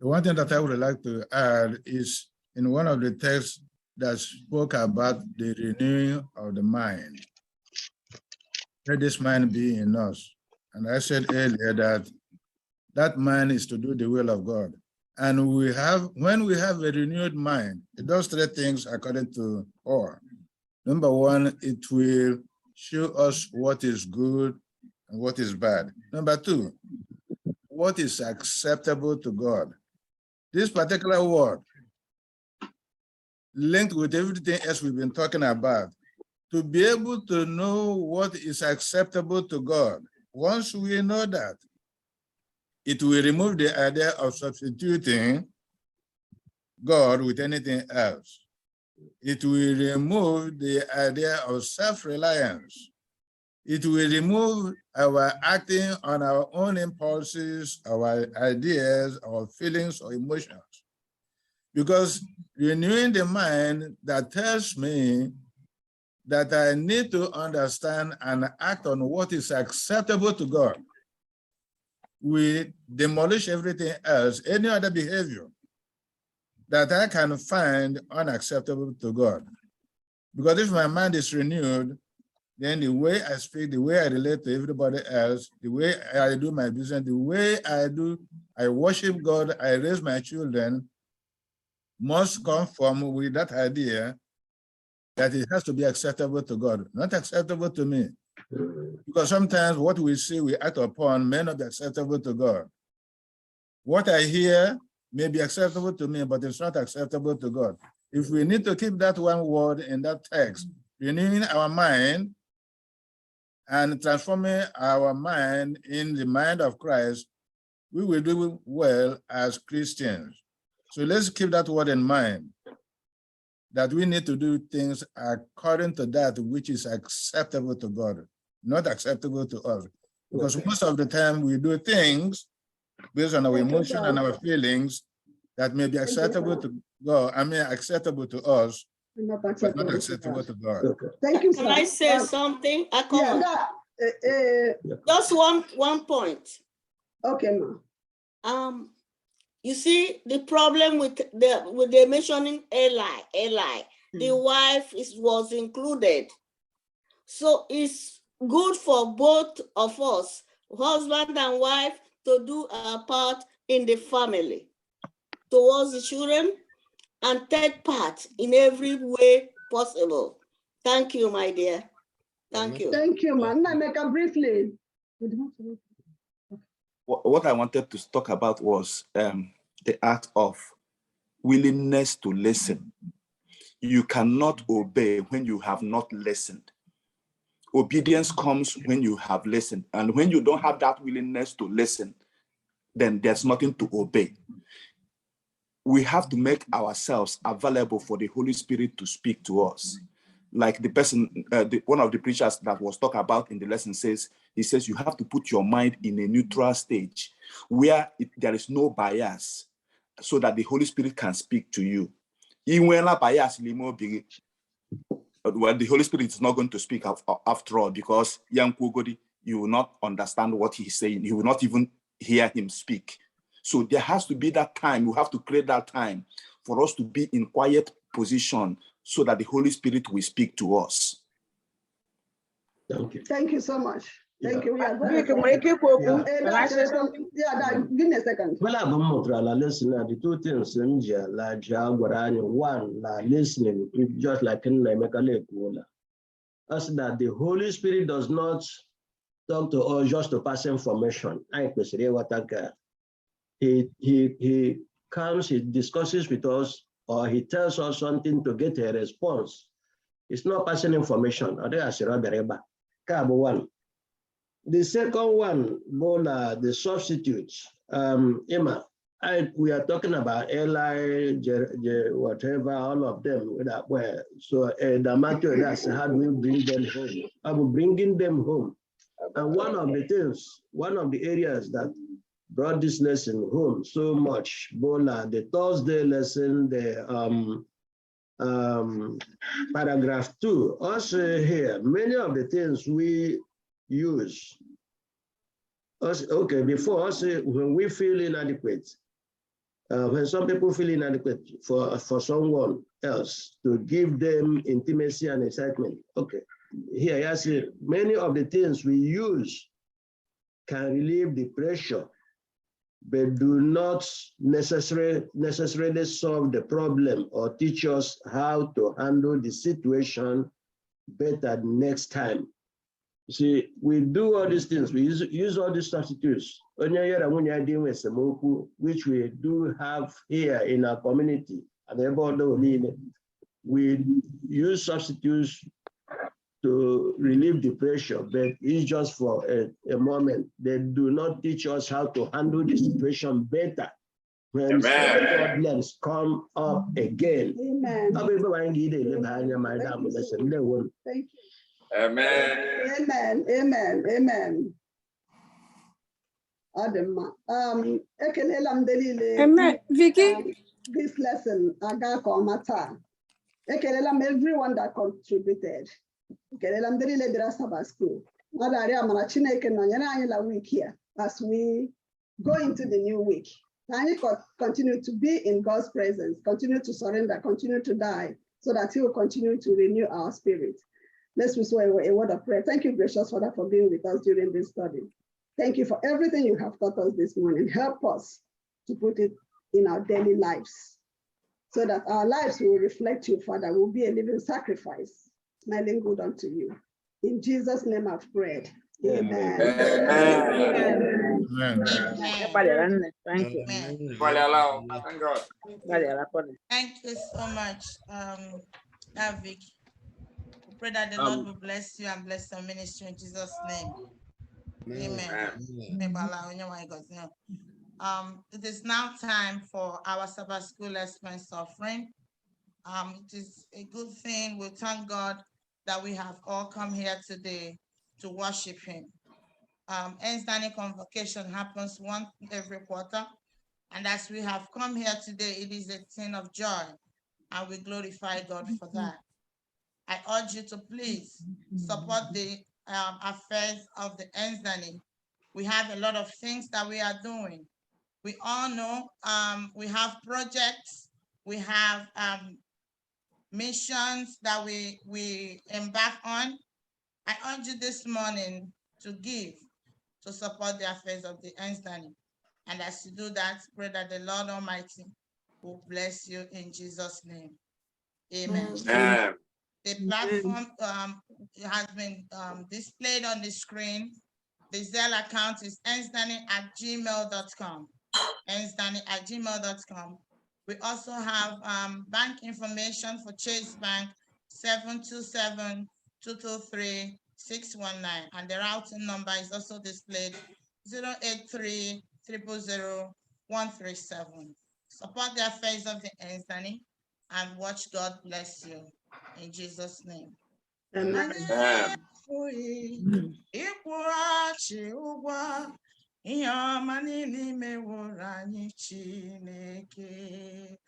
one thing that I would like to add is in one of the texts that spoke about the renewing of the mind. Let this mind be in us. And I said earlier that that mind is to do the will of God. And when we have a renewed mind, it does three things according to Paul. Number one, it will show us what is good and what is bad. Number two, what is acceptable to God. This particular word, linked with everything else we've been talking about, to be able to know what is acceptable to God. Once we know that, it will remove the idea of substituting God with anything else. It will remove the idea of self-reliance. It will remove our acting on our own impulses, our ideas, our feelings or emotions. Because renewing the mind that tells me that I need to understand and act on what is acceptable to God. We demolish everything else, any other behavior that I can find unacceptable to God. Because if my mind is renewed, then the way I speak, the way I relate to everybody else, the way I do my business, the way I worship God, I raise my children, must conform with that idea that it has to be acceptable to God, not acceptable to me. Because sometimes what we see, we act upon may not be acceptable to God. What I hear may be acceptable to me, but it's not acceptable to God. If we need to keep that one word in that text, renewing our mind and transforming our mind in the mind of Christ, we will do well as Christians. So let's keep that word in mind, that we need to do things according to that which is acceptable to God, not acceptable to us. Because most of the time we do things based on our emotion and our feelings that may be acceptable to God, acceptable to us, but not acceptable to God. Thank you, sir. Can I say something? Just one point. Okay, ma'am. You see the problem with the mentioning Eli, the wife was included. So it's good for both of us, husband and wife, to do our part in the family towards the children and take part in every way possible. Thank you, my dear. Thank you. Thank you, man. Nameka, briefly. What I wanted to talk about was the act of willingness to listen. You cannot obey when you have not listened. Obedience comes when you have listened. And when you don't have that willingness to listen, then there's nothing to obey. We have to make ourselves available for the Holy Spirit to speak to us. Like the person, one of the preachers that was talked about in the lesson says, he says, you have to put your mind in a neutral stage where there is no bias so that the Holy Spirit can speak to you. Well, the Holy Spirit is not going to speak after all, because you will not understand what he's saying. You will not even hear him speak. So there has to be that time. We have to create that time for us to be in quiet position so that the Holy Spirit will speak to us. Thank you. Thank you so much. Thank you. Can I say something? Yeah, give me a second. Well, I'm listening. The two things, one, listening, just like in us, that the Holy Spirit does not talk to us just to pass information. He comes, he discusses with us or he tells us something to get a response, it's not passing information. One. The second one, Bola, the substitutes. Emma, we are talking about Eli, whatever, all of them that were. So the matter is, how do we bring them home? I'm bringing them home. And one of the things, one of the areas that brought this lesson home so much, Bola, the Thursday lesson, the paragraph 2, also here, many of the things we use. Okay, before us, when we feel inadequate, when some people feel inadequate for someone else to give them intimacy and excitement. Okay, here I say many of the things we use can relieve the pressure, but do not necessarily solve the problem or teach us how to handle the situation better next time. See, we do all these things, we use all these substitutes, which we do have here in our community. And we use substitutes to relieve the pressure, but it's just for a moment. They do not teach us how to handle the situation better when problems come up again. Amen. Thank you. Amen. Amen. Amen. Amen. Amen. Vicky. This lesson, everyone that contributed. School. Week here as we go into the new week. Continue to be in God's presence, continue to surrender, continue to die, so that He will continue to renew our spirit. Let's whisper a word of prayer. Thank you, gracious Father, for being with us during this study. Thank you for everything you have taught us this morning. Help us to put it in our daily lives so that our lives will reflect you, Father, will be a living sacrifice, smelling good unto you. In Jesus' name I've prayed. Amen. Amen. Thank you. Thank you so much, Vic. We pray that the Lord will bless you and bless your ministry in Jesus' name. Amen. It is now time for our Sabbath School Expense Offering. It is a good thing. We thank God that we have all come here today to worship Him. End-standing convocation happens once every quarter. And as we have come here today, it is a thing of joy, and we glorify God for that. I urge you to please support the affairs of the End-standing. We have a lot of things that we are doing. We all know we have projects, we have missions that we embark on. I urge you this morning to give to support the affairs of the End-standing. And as you do that, pray that the Lord Almighty will bless you in Jesus' name. Amen. Amen. The platform has been displayed on the screen. The Zelle account is endstanding@gmail.com. endstanding@gmail.com. We also have bank information for Chase Bank, 727-223-619. And the routing number is also displayed, 083-000-137. Support the affairs of the End-standing and watch God bless you. In Jesus' name. Amen. Ihe ọma niile meworo anyị Chineke,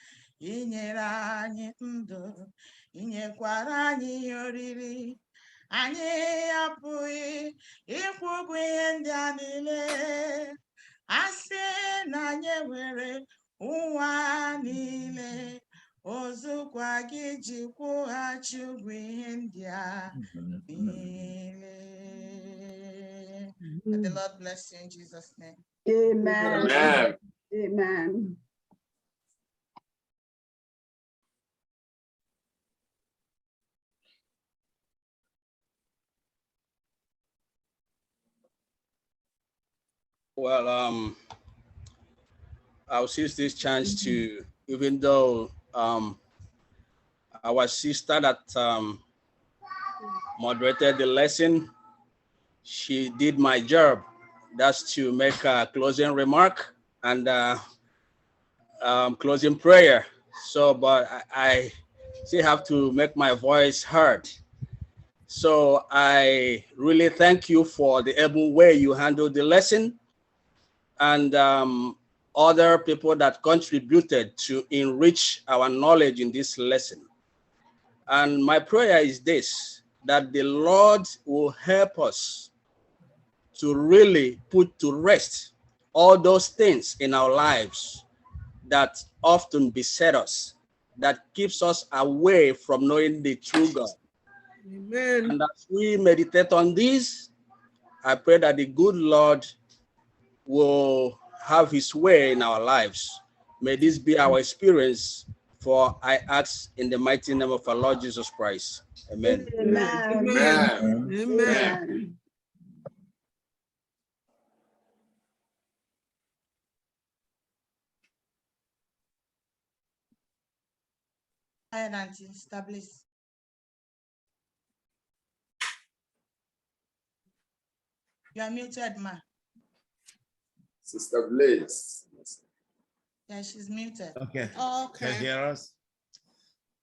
inyere anyị ndụ, inyekwara anyị ihe oriri, anyị apụghị ịkwụ ụgwọ ihe ndị a niile, asị na anyị nwere ụwa niile, ozukwa gị ji kwụghachi ụgwọ ihe ndị a niile. And the Lord bless you in Jesus' name. Amen. Amen. Amen. Well, I'll use this chance to, even though our sister that moderated the lesson, she did my job. That's to make a closing remark and closing prayer. So, but I still have to make my voice heard. So I really thank you for the able way you handled the lesson, and other people that contributed to enrich our knowledge in this lesson. And my prayer is this, that the Lord will help us to really put to rest all those things in our lives that often beset us, that keeps us away from knowing the true God. Amen. And as we meditate on this, I pray that the good Lord will have his way in our lives. May this be our experience, for I ask in the mighty name of our Lord Jesus Christ. Amen. Amen. Amen. Amen. Ahead, Auntie, establish. You are muted, ma. Sister Blaze. Yeah, she's muted. Okay. Okay. Can you hear us?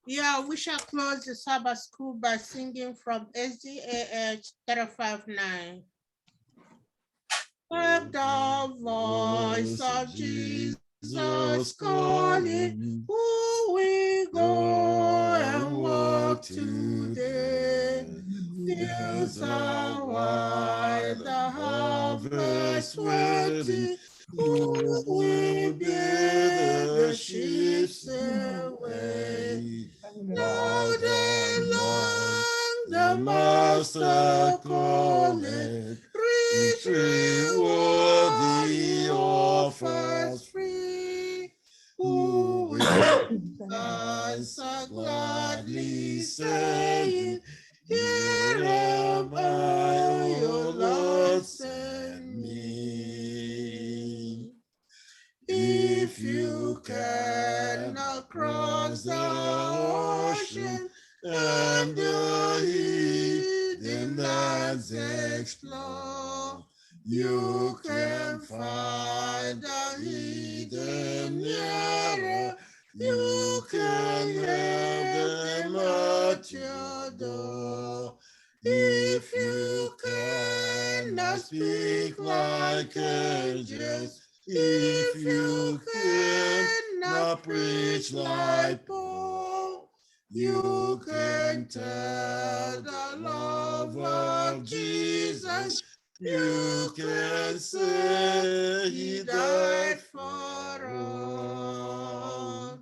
Yeah, we shall close the Sabbath school by singing from SDAH 359. Heard the voice of Jesus calling, who we go and walk today. Fields are wide, the harvest waiting, who will bear the sheep away. Loud and long the Master calleth, rich reward the offers free. Who will answer gladly, saying, Here am I, your Lord, send me. If you cannot cross the ocean and the hidden lands explore, you can find the hidden nearer. You can have them at your door. If you cannot speak like angels, if you cannot preach like Paul, you can tell the love of Jesus. You can say he died for all.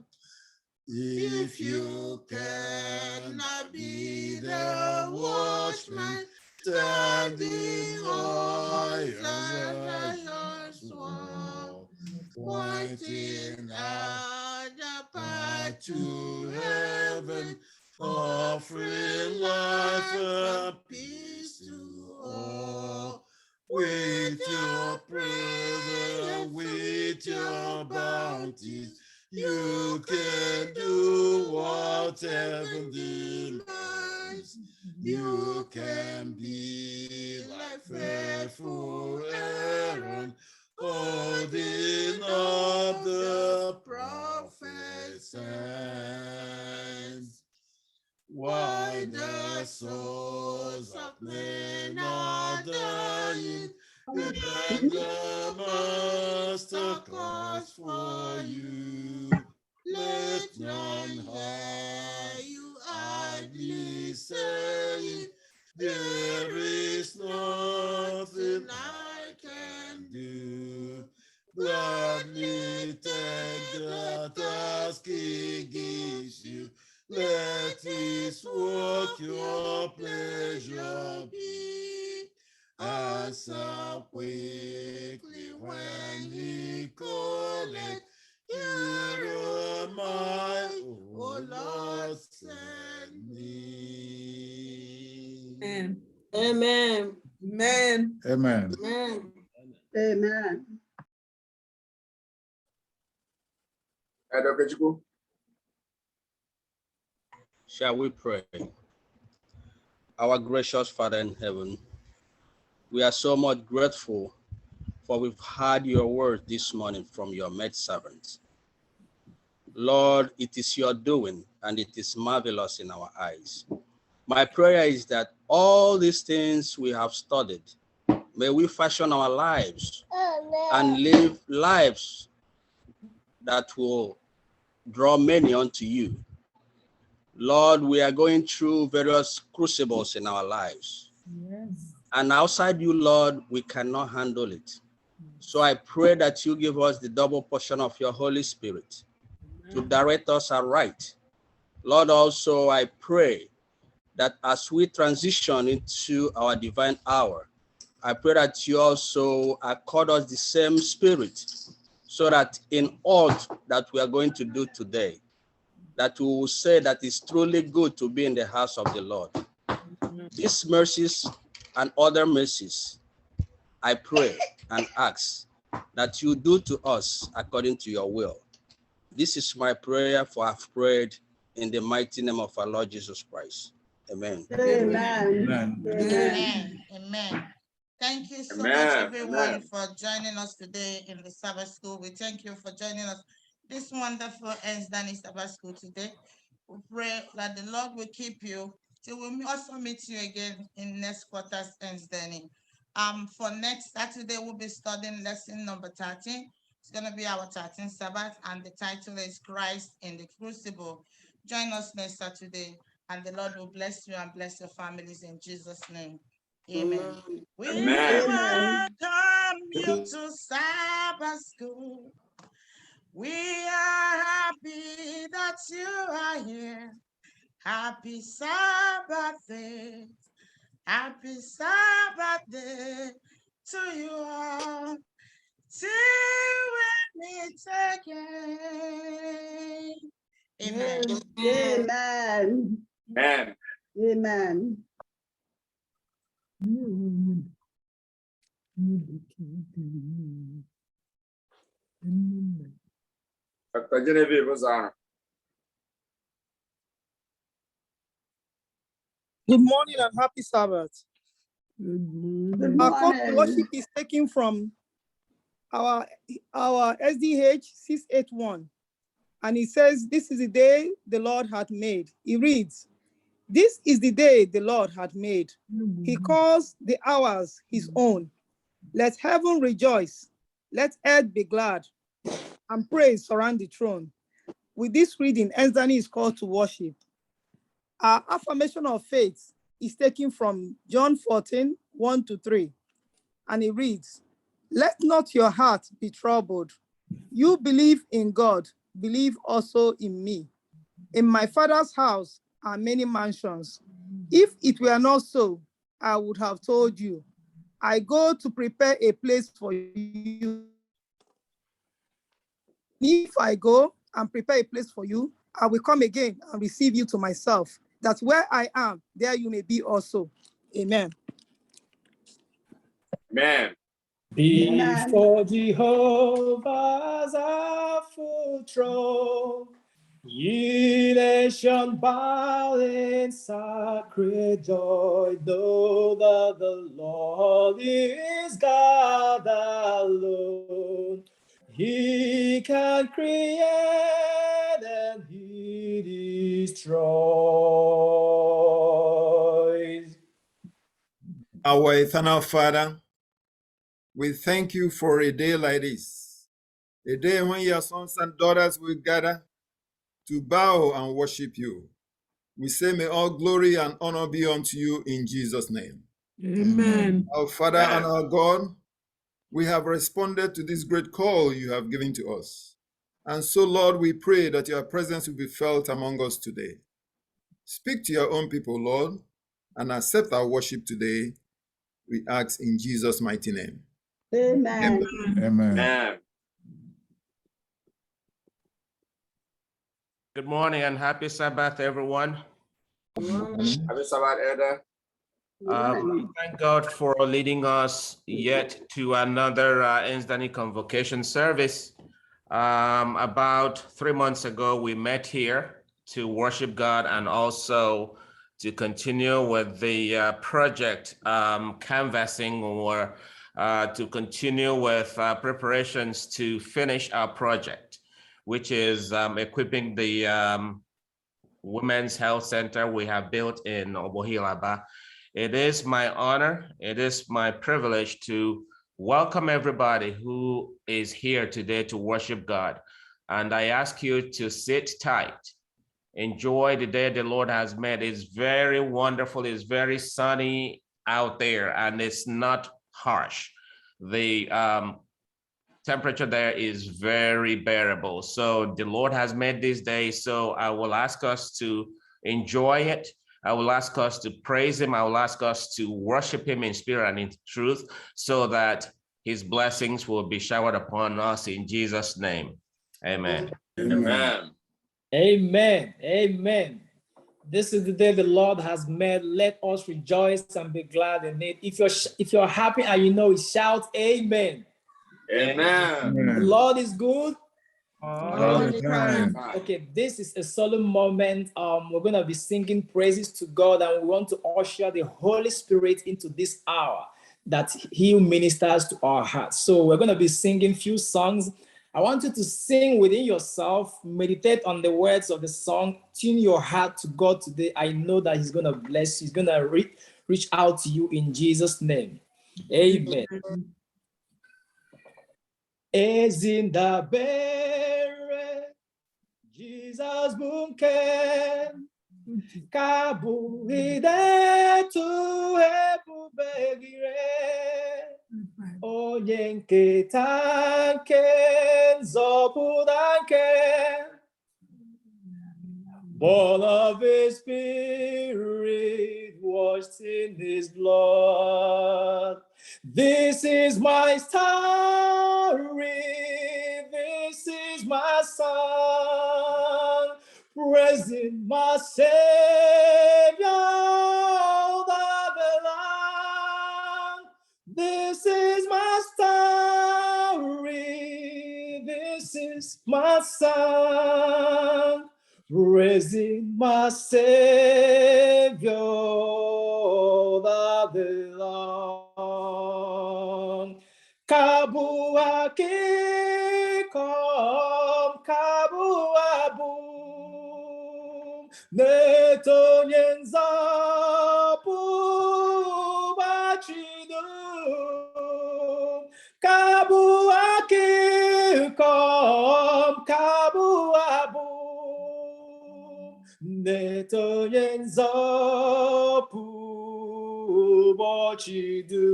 If you cannot be the watchman standing high as Zion's wall, pointing out the path to heaven, offering life and peace to all. With your prayer, with your bounties, you can do what heaven demands. You can be like faithful Aaron, holding up the prophet's hands. Why the souls of men are dying, and the Master calls for you. Let none hear you idly saying, there is nothing I can do. Gladly take the task he gives you. Let his work your pleasure be. Answer quickly when he calleth. Here am I, O Lord, send me. Amen. Amen. Amen. Amen. Amen. Amen. Dr. Chukwu, Shall we pray? Our gracious Father in heaven, we are so much grateful for we've heard your word this morning from your maidservant. Lord, it is your doing and it is marvelous in our eyes. My prayer is that all these things we have studied, may we fashion our lives and live lives that will draw many unto you. Lord, we are going through various crucibles in our lives. Yes. And outside you, Lord, we cannot handle it. So I pray that you give us the double portion of your Holy Spirit to direct us aright. Lord, also I pray that as we transition into our divine hour, I pray that you also accord us the same spirit, so that in all that we are going to do today, that we will say that it's truly good to be in the house of the Lord. These mercies and other mercies, I pray and ask that you do to us according to your will. This is my prayer, for I've prayed in the mighty name of our Lord Jesus Christ. Amen. Amen. Amen. Amen. Thank you so much, everyone, for joining us today in the Sabbath School. We thank you for joining us this wonderful Ensdani Sabbath School today. We pray that the Lord will keep you till we also meet you again in next quarter's Ensdani. For next Saturday, we'll be studying lesson number 13. It's going to be our 13th Sabbath, and the title is Christ in the Crucible. Join us next Saturday, and the Lord will bless you and bless your families in Jesus' name. Amen. We welcome you to Sabbath School. We are happy that you are here. Happy Sabbath day. Happy Sabbath day to you all. Till we meet again. Amen. Amen. Amen. Amen. Dr. Genevieve Ozana. Good morning and happy Sabbath. Good Our call to morning. worship is taken from our SDH 681. And it says, "This is the day the Lord hath made." It reads, "This is the day the Lord hath made. He calls the hours his own. Let heaven rejoice. Let earth be glad. And praise surround the throne." With this reading, Ensdani is called to worship. Our affirmation of faith is taken from John 14, 1-3. And it reads, "Let not your heart be troubled. You believe in God, believe also in me. In my Father's house are many mansions. If it were not so, I would have told you. I go to prepare a place for you. If I go and prepare a place for you, I will come again and receive you to myself, that where I am, there you may be also." Amen. Amen. Before Jehovah's awful throne, ye nations bow in sacred joy. Know that the Lord is God alone. He can create and he destroys. Our eternal Father, we thank you for a day like this, a day when your sons and daughters will gather to bow and worship you. We say, may all glory and honor be unto you in Jesus' name. Amen. Our Father and our God, we have responded to this great call you have given to us. And so, Lord, we pray that your presence will be felt among us today. Speak to your own people, Lord, and accept our worship today. We ask in Jesus' mighty name. Amen. Amen. Amen. Good morning and happy Sabbath, everyone. Happy Sabbath, Elder. Thank God for leading us yet to another Ensdani convocation service. About 3 months ago, we met here to worship God and also to continue with the project canvassing, or to continue with preparations to finish our project, which is equipping the Women's Health Center we have built in Obohilaba. It is my honor, it is my privilege to welcome everybody who is here today to worship God. And I ask you to sit tight. Enjoy the day the Lord has made. It's very wonderful. It's very sunny out there and it's not harsh. The temperature there is very bearable. So the Lord has made this day. So I will ask us to enjoy it. I will ask us to praise him. I will ask us to worship him in spirit and in truth, so that his blessings will be showered upon us in Jesus' name. Amen. Amen. Amen. Amen. This is the day the Lord has made. Let us rejoice and be glad in it. If you're happy and you know it, shout amen. Amen. The Lord is good. All the time. Okay, this is a solemn moment. We're going to be singing praises to God, and we want to usher the Holy Spirit into this hour that he ministers to our hearts. So we're going to be singing few songs. I want you to sing within yourself, meditate on the words of the song, tune your heart to God today. I know that he's going to bless you. He's going to reach out to you in Jesus' name. Amen. Ezindabere, Jesus bunken, kabu hidetu ebubegire, onye nketa nke nzọpụta nke, born of his spirit, washed in his blood. This is my story, this is my song, praising my Savior all the long. This is my story, this is my song, praising my Savior all the long. Kabuaki kom, kabuabu, netonyen zapu bachidu. Kabuaki kom, kabuabu, netonyen zapu bachidu.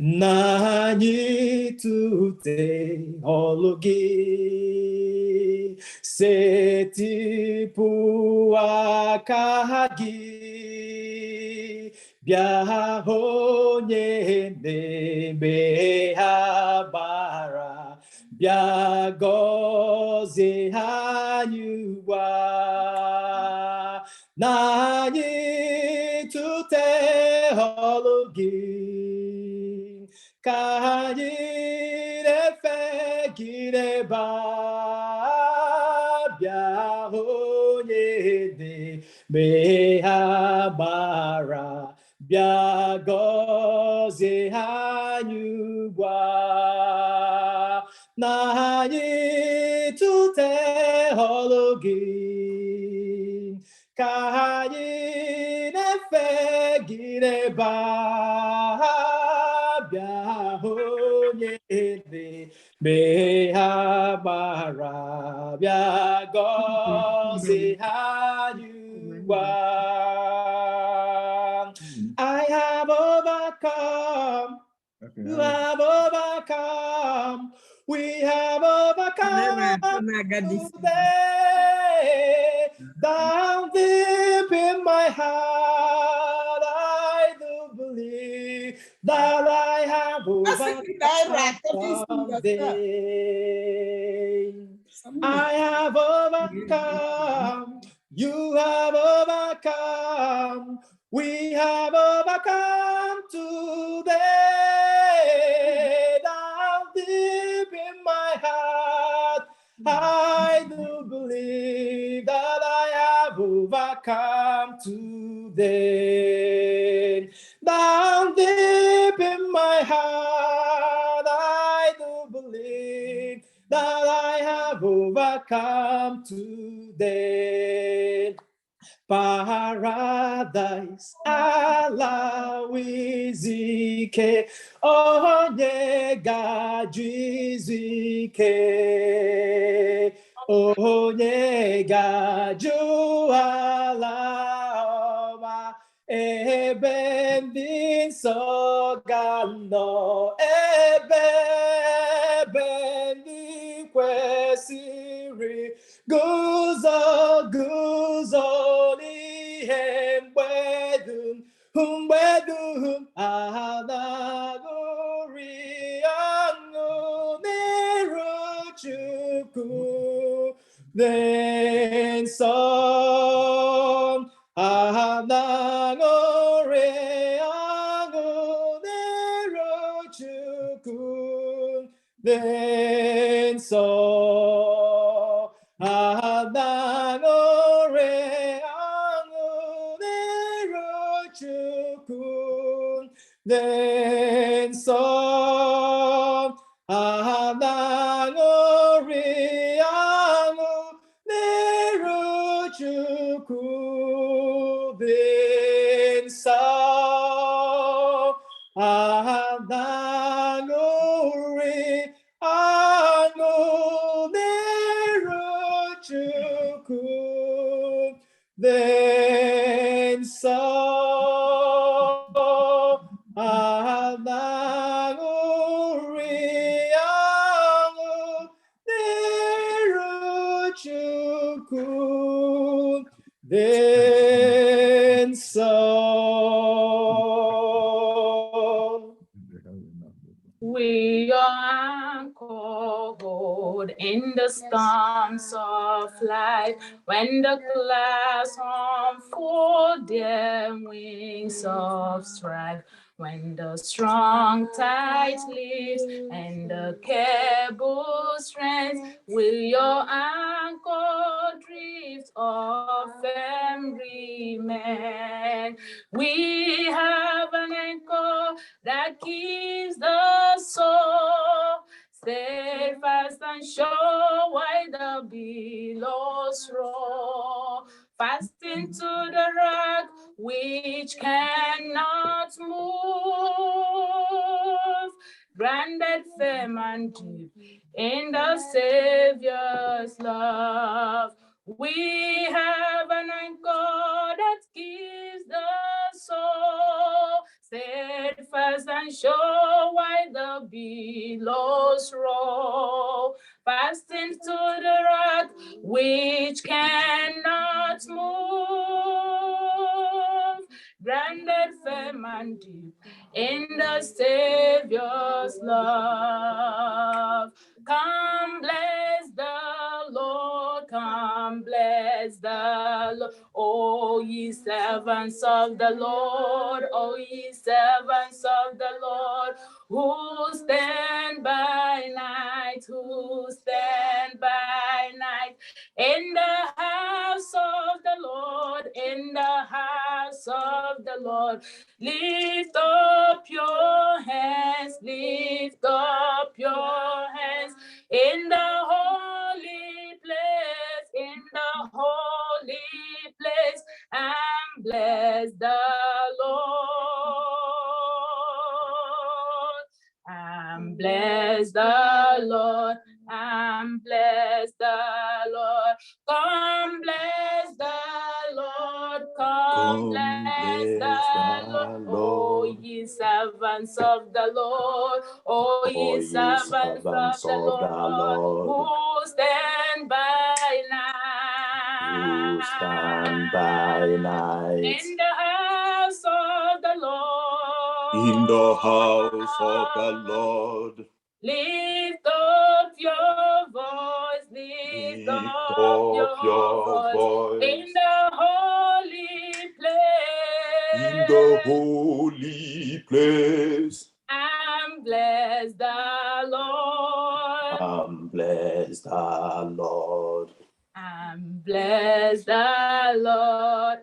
Nani tute ologi setipu akagi bia onye nebe habara bia gozi hanyuwa nani tute ologi Kajire fegire babia honye de behabara bia goze hanyugwa nayi tute hologi kajire fegire Behabara bia gozi hanyuwa. I have overcome. Okay, you have overcome. We have overcome today. Down deep in my heart, I do believe that I have overcome someday. I have overcome. You have overcome. We have overcome today. Down deep in my heart, I overcome today. Down deep in my heart, I do believe that I have overcome today. Paradise ala wizike onye gaju izike onye gaju ala ọma ebe ndị nsọ ga-anọ ebe ndị kwesịrị guzo n'ihe mgbe dum anaghịrị ọṅụ n'iru Chukwu dị nsọ. Anaghịrị ọṅụ n'iru Chukwu dị nsọ. Anaghịrị ọṅụ n'iru Chukwu dị nsọ. Anaghịrị ọṅụ n'iru Chukwu dị nsọ. Anaghịrị ọṅụ n'iru Chukwu dị nsọ. Anaghịrị ọṅụ n'iru Chukwu dị nsọ. We are anchored in the storms of life, when the clouds unfold their wings of strife, when the strong tide lifts and the cable strains, will your anchor drift off and remain? We have an anchor that keeps the soul steadfast and sure while the billows roll, fast into the rock which cannot move, grounded firm and deep in the Savior's love. We have an anchor that keeps the soul steadfast and sure while the billows roll, fast into the rock which cannot move, grounded firm and deep in the Savior's love. Come bless the Lord, come bless the Lord, O ye servants of the Lord, O ye servants of the Lord, who stand by night, who stand by night, in the house of the Lord, in the house of the Lord. Lift up your hands, lift up your hands in the holy place, in the holy place, and bless the Lord, and bless the Lord, and bless the Lord. Come bless the Lord, come bless the Lord, O ye servants of the Lord, O ye servants of the Lord, who stand by night, in the house of the Lord, in the house of the Lord. Lift up your voice, lift up your voice in the holy place, in the holy place, and bless the Lord, and bless the Lord, and bless the Lord.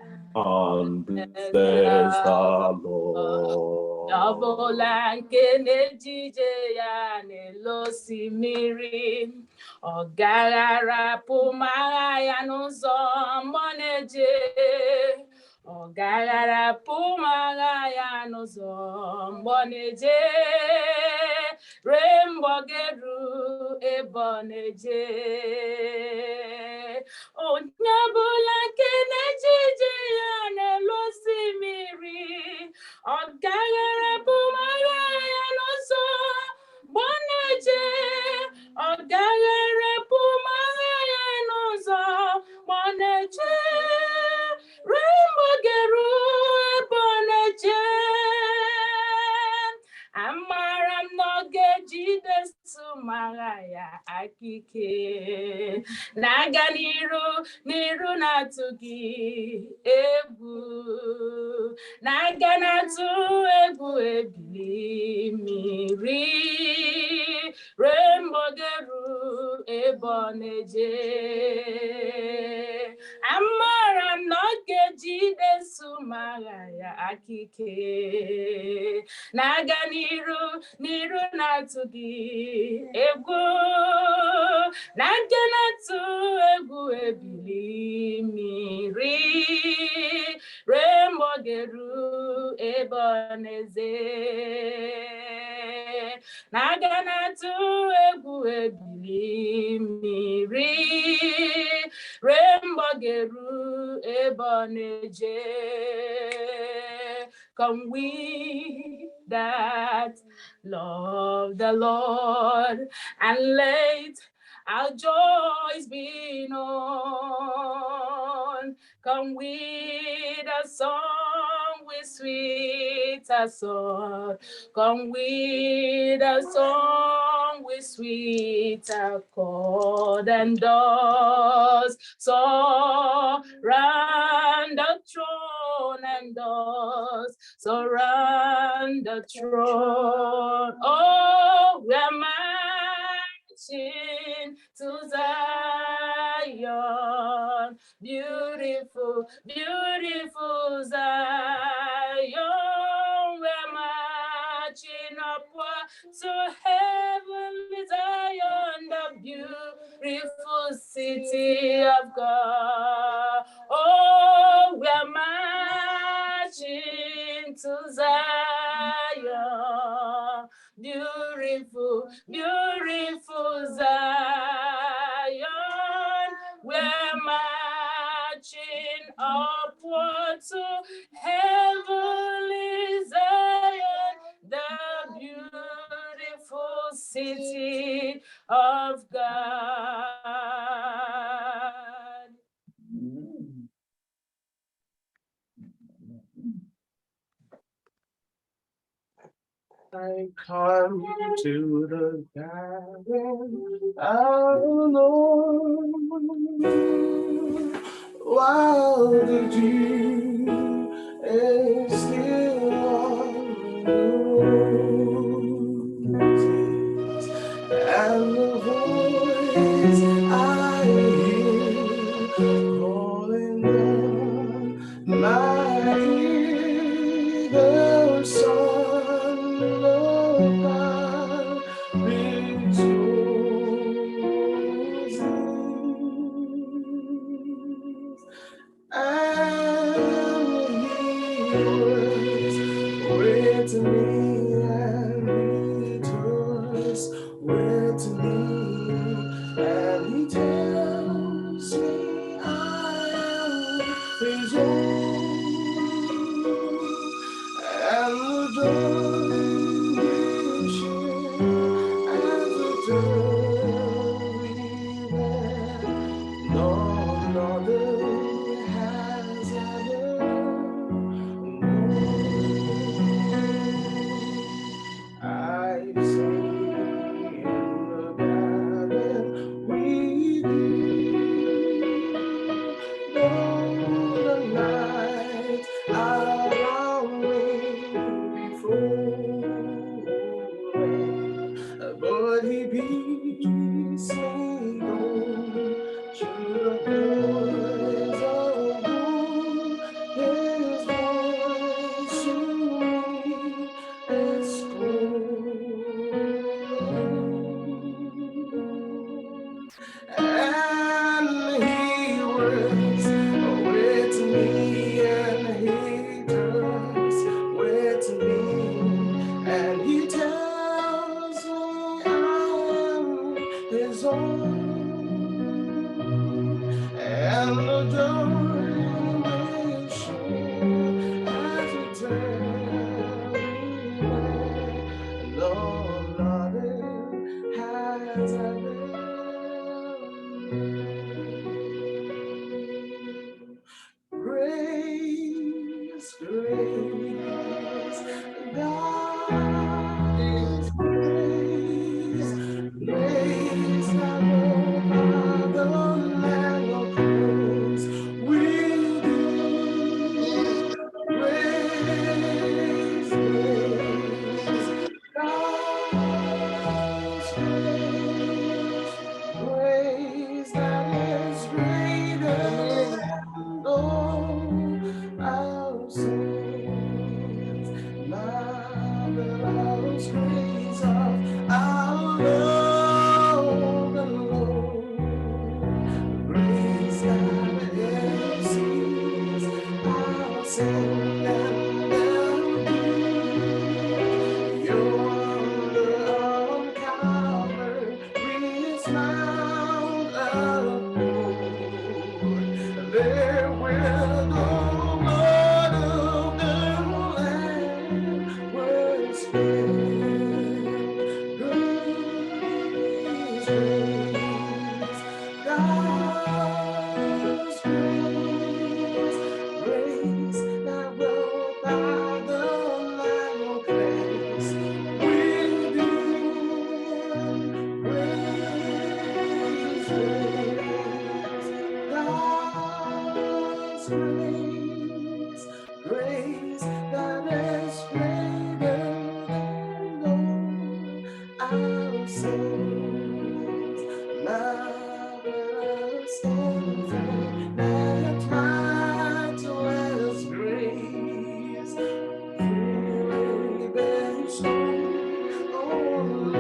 Bless the Lord. Ọbụla nke na-ejije ya n'elu osimiri, ọ gaghị arapụ ma agha ya n'ụzọ mgbe ọ na-eje. Ọ gaghị arapụ ma agha ya n'ụzọ mgbe ọ na-eje. Ruo mgbe ọ ga-eru ebe ọ na-eje. Onye ọbụla nke na-ejije ya n'elu osimiri, ọ gaghị arapụ ma agha ya n'ụzọ mgbe ọ na-eje. Ọ gaghị arapụ ma agha ya n'ụzọ mgbe ọ na-eje. Ruo mgbe ọ ga-eru ebe ọ na-eje. Amara m na ọ ga-ejidesu ma agha ya aka ike. Na-aga n'iru na-atụ gị egwu. Na-aga na-atụ egwu ebili mmiri. Ruo mgbe ọ ga-eru ebe ọ na-eje. Amara m na ọ ga-ejidesu ma agha ya aka ike. Na-aga n'iru na-atụ gị egwu. Na-aga na-atụ egwu ebili mmiri. Ruo mgbe ọ ga-eru ebe ọ na-eje. Na-aga na-atụ egwu ebili mmiri. Ruo mgbe ọ ga-eru ebe ọ na-eje. Come we that love the Lord, and let our joys be known. Come with a song with sweeter song. Come with a song with sweeter chord and doors. Surround the throne and doors. Surround the throne. Oh, we're marching to Zion. Beautiful, beautiful Zion. We're marching upward to heavenly Zion, the beautiful city of God. Oh, we're marching to Zion. Beautiful, beautiful Zion. We're marching upward to heavenly Zion, the beautiful city of God. I come to the garden of the Lord while the dew is still on the roses, and the voice I hear calling on my ear, the song of God restores. And he works with me, and he does with me, and he tells me I am his own. And the dawn will shine as the dove none other has ever known. I say in the garden with you, though the night around me be frozen, but he beats me on to the door. of the Lord. Praise God and seas. I'll sing and yonder on Calvary's Mount upward, there where the blood of the Lamb was shed. Grace, grace, God's grace, grace that wrought by the Lamb of grace within. Grace, grace, God's grace, grace that is greater than all our sins. Marvelous and infinite, matchless grace, freely bestowed on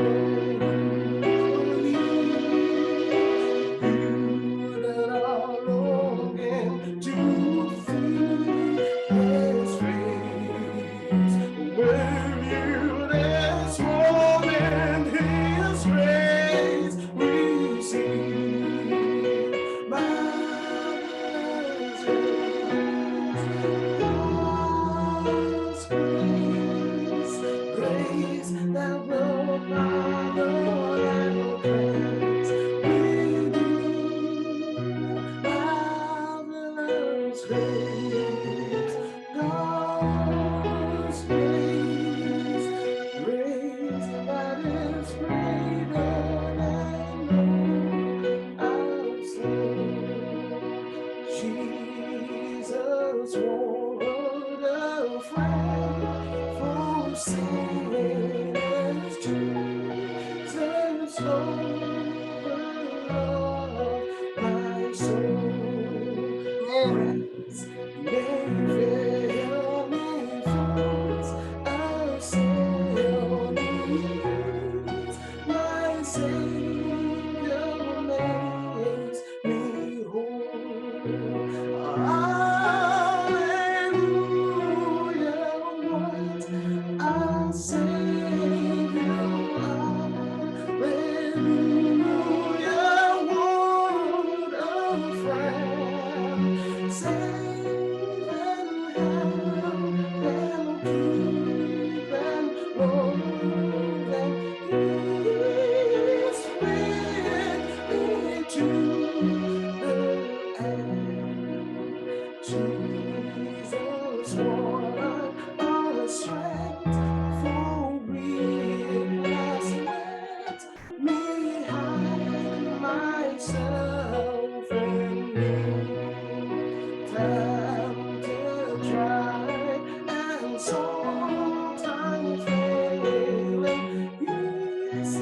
you that are longing to feel His face. Will you this moment His grace receive? Marvelous grace, grace that will by the Lamb of grace within. Marvelous grace, God's grace, grace that is greater than all our sins. Jesus wore the flag for sinners. Jesus overloved my soul. Friends, may fail me falls, I'll say on these. My Savior makes me whole. Hallelujah, what a Savior. Hallelujah, what a friend. Save and help and keep and hold and He's with me to the end. Jesus won our strength for weakness. Let me hide myself in tempted, tried, and sometimes failing. He is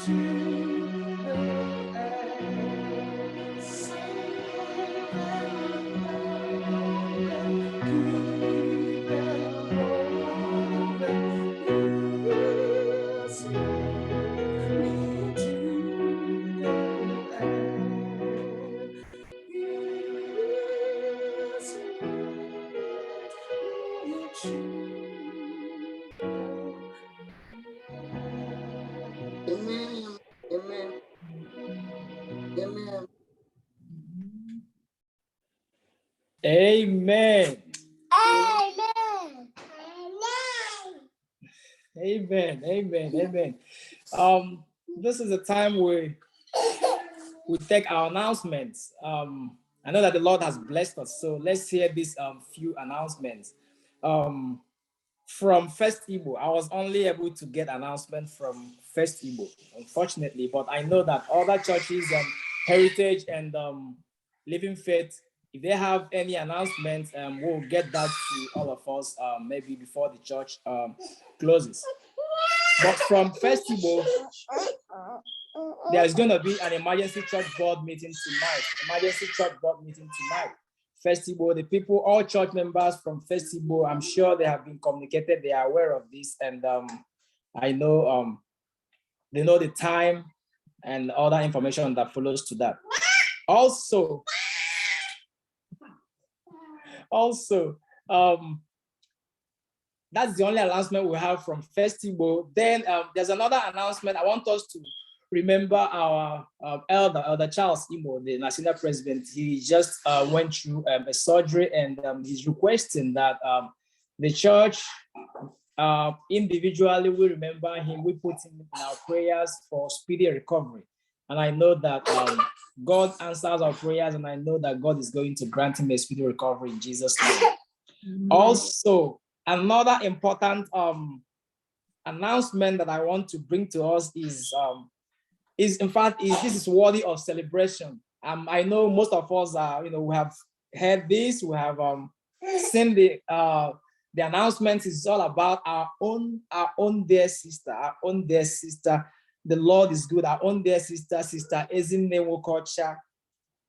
Amen. Amen. Amen. Amen. Amen. Amen. Amen. Amen. This is a time where we take our announcements. I know that the Lord has blessed us, so let's hear these few announcements. From First Igbo, I was only able to get announcement from First Igbo, unfortunately, but I know that other churches, Heritage and Living Faith, if they have any announcements, we'll get that to all of us maybe before the church closes. But from First Igbo, there's going to be an emergency church board meeting tonight. First Igbo, the people, all church members from First Igbo, I'm sure they have been communicated, they are aware of this, and I know they know the time and other information that follows to that. Also, that's the only announcement we have from First Igbo. Then there's another announcement. I want us to remember our Elder Charles Imo, the national president. He just went through a surgery, and he's requesting that the church individually will remember him. We put him in our prayers for speedy recovery. And I know that God answers our prayers, and I know that God is going to grant him a speedy recovery in Jesus' name. Also, another important announcement that I want to bring to us is this is worthy of celebration. I know most of us we have heard this, we have seen the announcements. Is all about our own dear sister, The Lord is good. Our own dear sister, Sister Ezinne Wokocha,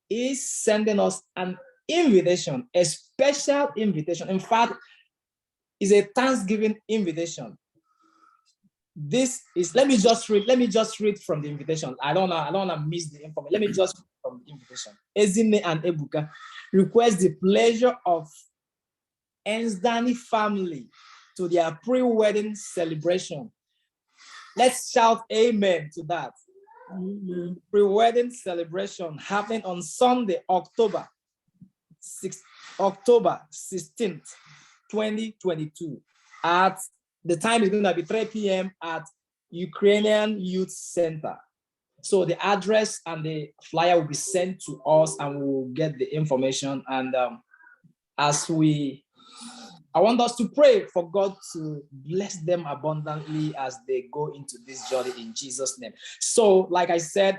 is sending us an invitation, a special invitation. In fact, it's a Thanksgiving invitation. This is, let me just read from the invitation. I don't want to miss the information. Let me just read from the invitation. Ezinne and Ebuka request the pleasure of Ensdani family to their pre-wedding celebration. Let's shout amen to that. Pre-wedding celebration happening on Sunday, October 16th, 2022 at the time is going to be 3 p.m. at Ukrainian Youth Center. So the address and the flyer will be sent to us, and we will get the information. And I want us to pray for God to bless them abundantly as they go into this journey in Jesus' name. So, like I said,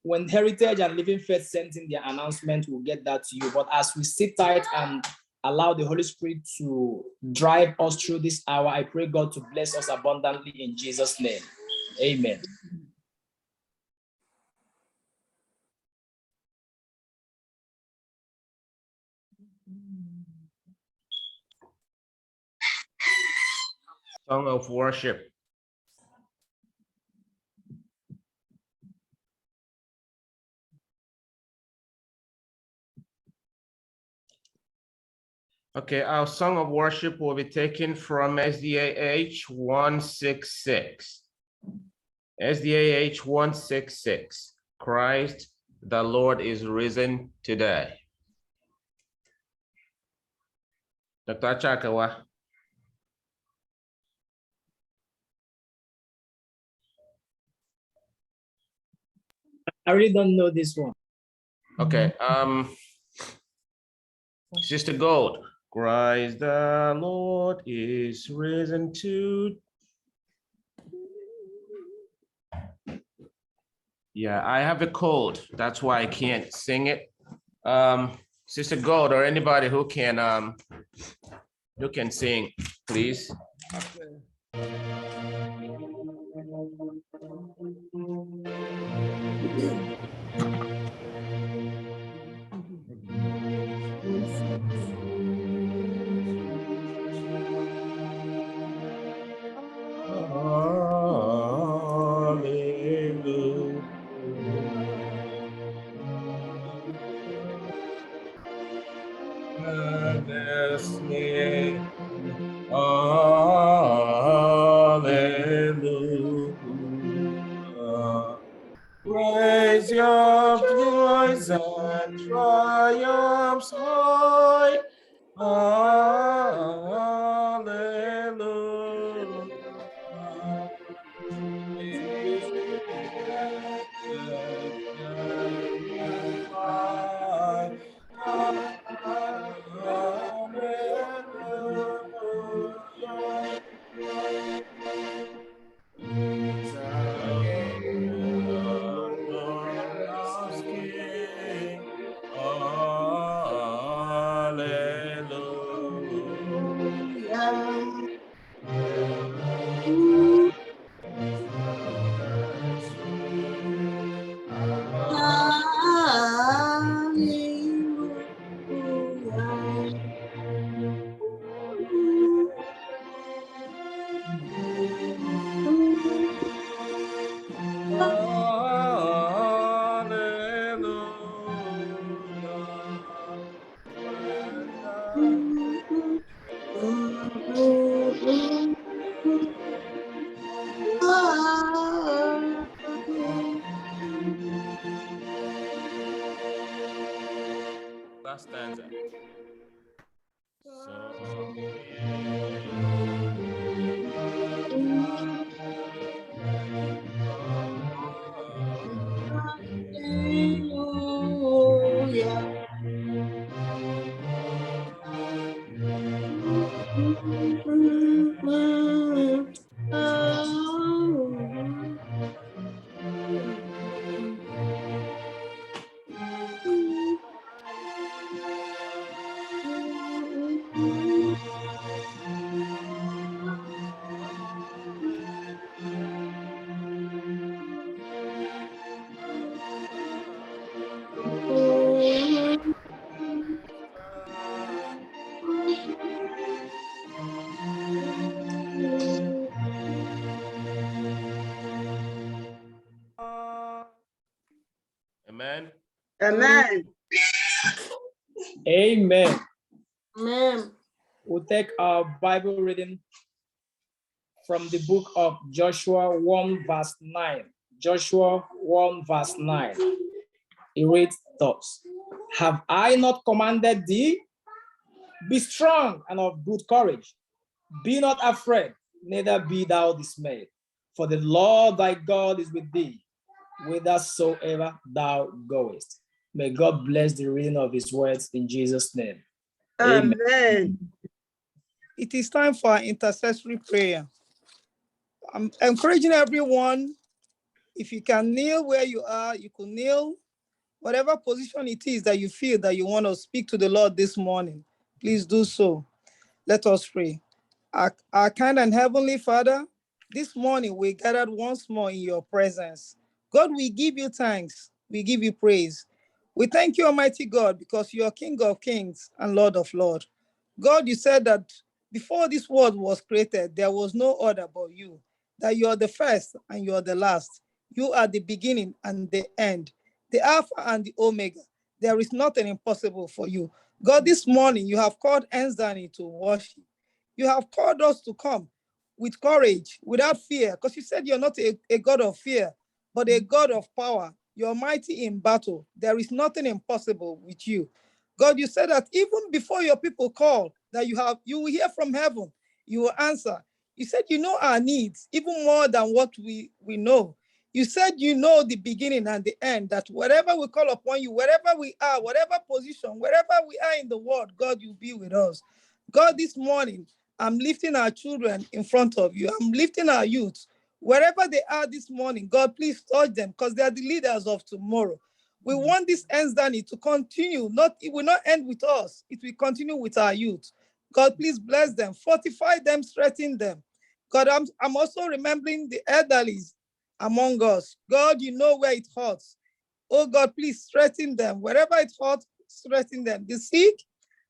when Heritage and Living Faith sent in their announcement, we'll get that to you. But as we sit tight and allow the Holy Spirit to drive us through this hour, I pray God to bless us abundantly in Jesus' name. Amen. Song of worship. Okay, our song of worship will be taken from SDAH 166. SDAH 166. Christ, the Lord is risen today. Dr. Chakawa. I really don't know this one. Okay, Sister Gold. Christ the Lord is risen to. Yeah, I have a cold. That's why I can't sing it. Sister Gold or anybody who can sing, please. Okay. Hallelujah. Praise your joys and triumphs high. Hallelujah. Last stanza. Amen. Amen. Amen. Amen. We'll take our Bible reading from the book of Joshua 1 verse 9. Joshua 1 verse 9. It reads thus: Have I not commanded thee? Be strong and of good courage. Be not afraid, neither be thou dismayed. For the Lord thy God is with thee, whithersoever thou goest. May God bless the reading of his words in Jesus' name. Amen. It is time for our intercessory prayer. I'm encouraging everyone, if you can kneel where you are, you can kneel. Whatever position it is that you feel that you want to speak to the Lord this morning, please do so. Let us pray. Our kind and heavenly Father, this morning we gathered once more in your presence. God, we give you thanks. We give you praise. We thank you, Almighty God, because you are King of kings and Lord of lords. God, you said that before this world was created, there was no other but you, that you are the first and you are the last. You are the beginning and the end, the Alpha and the Omega. There is nothing impossible for you. God, this morning you have called Enzani to worship. You have called us to come with courage, without fear, because you said you're not a God of fear, but a God of power. You're mighty in battle. There is nothing impossible with you. God, you said that even before your people call, that you will hear from heaven, you will answer. You said you know our needs, even more than what we know. You said you know the beginning and the end, that wherever we call upon you, wherever we are, whatever position, wherever we are in the world, God, you'll be with us. God, this morning, I'm lifting our children in front of you. I'm lifting our youth. Wherever they are this morning, God, please touch them because they are the leaders of tomorrow. We want this Enzani to continue. It will not end with us. It will continue with our youth. God, please bless them, fortify them, strengthen them. God, I'm also remembering the elderly among us. God, you know where it hurts. Oh God, please strengthen them. Wherever it hurts, strengthen them. The sick,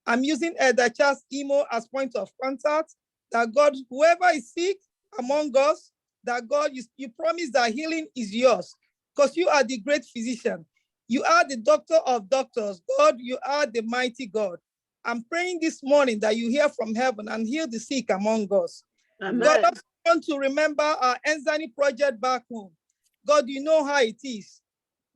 I'm using Elder Charles Emo as point of contact. That God, whoever is sick among us, that God, you promise that healing is yours. because you are the great physician. You are the doctor of doctors. God, you are the mighty God. I'm praying this morning that you hear from heaven and heal the sick among us. Amen. God, I also want to remember our Enzani project back home. God, you know how it is.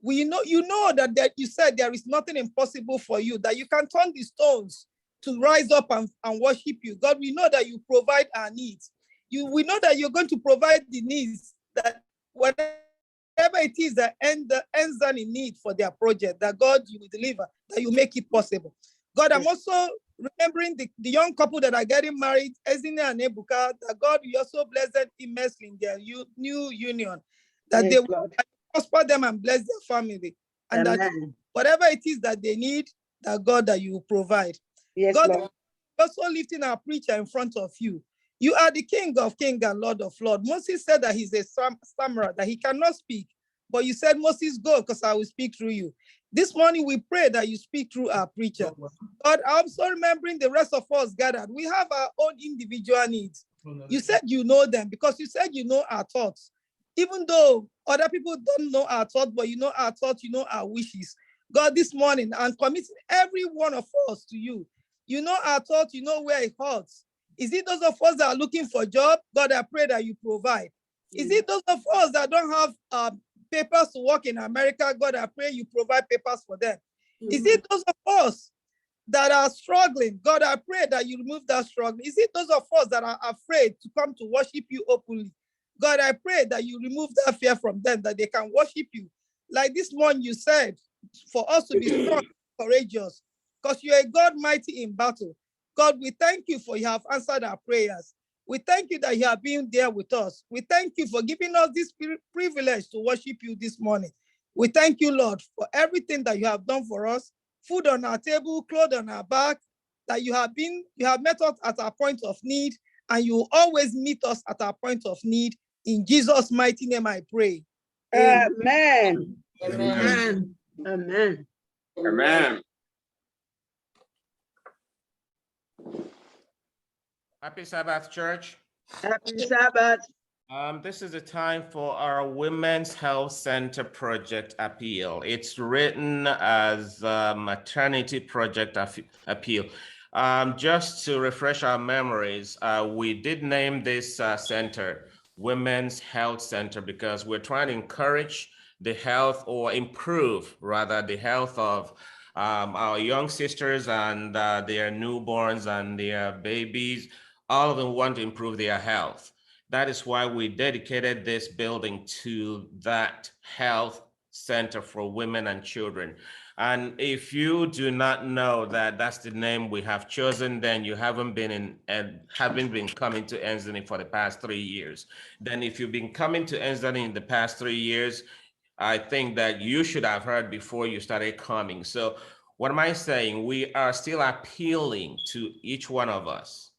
You know that you said there is nothing impossible for you, that you can turn the stones to rise up and worship you. God, we know that you provide our needs. We know that you're going to provide the needs, that whatever it is that Enzani need for their project, that God, you will deliver, that you make it possible. God, I'm also remembering the young couple that are getting married, Ezine and Ebuka, that God, you also bless them immensely in their new union, that Yes, they will Lord. prosper them and bless their family. And that Amen. whatever it is that they need, that God, that you will provide. Yes, God, Lord. also lifting our preacher in front of you. You are the King of kings and Lord of lords. Moses said that he's a stammerer, that he cannot speak. But you said, Moses, go, because I will speak through you. This morning, we pray that you speak through our preacher. God, I'm also remembering the rest of us gathered. We have our own individual needs. You said you know them, because you said you know our thoughts. Even though other people don't know our thoughts, but you know our thoughts, you know our wishes. God, this morning, I'm committing every one of us to you. You know our thoughts, you know where it hurts. Is it those of us that are looking for a job? God, I pray that you provide. Is it those of us that don't have papers to work in America? God, I pray you provide papers for them. Is it those of us that are struggling? God, I pray that you remove that struggle. Is it those of us that are afraid to come to worship you openly? God, I pray that you remove that fear from them, that they can worship you. Like this morning you said, for us to be strong, courageous, because you are a God mighty in battle. God, we thank you for you have answered our prayers. We thank you that you have been there with us. We thank you for giving us this privilege to worship you this morning. We thank you, Lord, for everything that you have done for us, food on our table, clothes on our back, that you have met us at our point of need, and you will always meet us at our point of need. In Jesus' mighty name, I pray. Amen. Amen. Amen. Amen. Happy Sabbath, church. Happy Sabbath. This is the time for our Women's Health Center project appeal. It's written as a maternity project appeal. Just to refresh our memories, we did name this center Women's Health Center because we're trying to encourage the health, or improve rather, the health of our young sisters and their newborns and their babies. All of them want to improve their health. That is why we dedicated this building to that health center for women and children. And if you do not know that that's the name we have chosen, then you haven't been coming to Enzani for the past 3 years. Then if you've been coming to Enzani in the past 3 years, I think that you should have heard before you started coming. So what am I saying? We are still appealing to each one of us.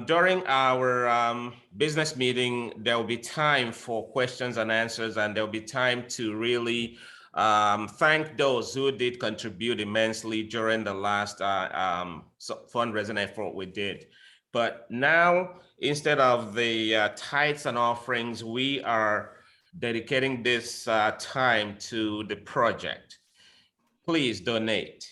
During our business meeting, there will be time for questions and answers, and there will be time to really thank those who did contribute immensely during the last fundraising effort we did. But now, instead of the tithes and offerings, we are dedicating this time to the project. Please donate.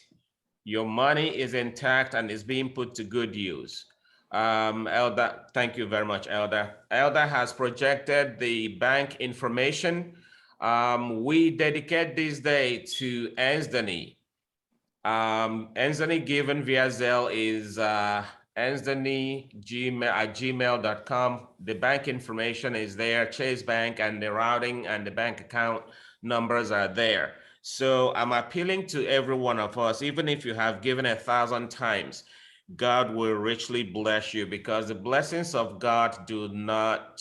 Your money is intact and is being put to good use. Elder, thank you very much, Elder. Elder has projected the bank information. We dedicate this day to Enzani. Enzani given via Zelle is enzani@gmail.com. The bank information is there, Chase Bank, and the routing and the bank account numbers are there. So I'm appealing to every one of us, even if you have given 1,000 times, God will richly bless you, because the blessings of God do not,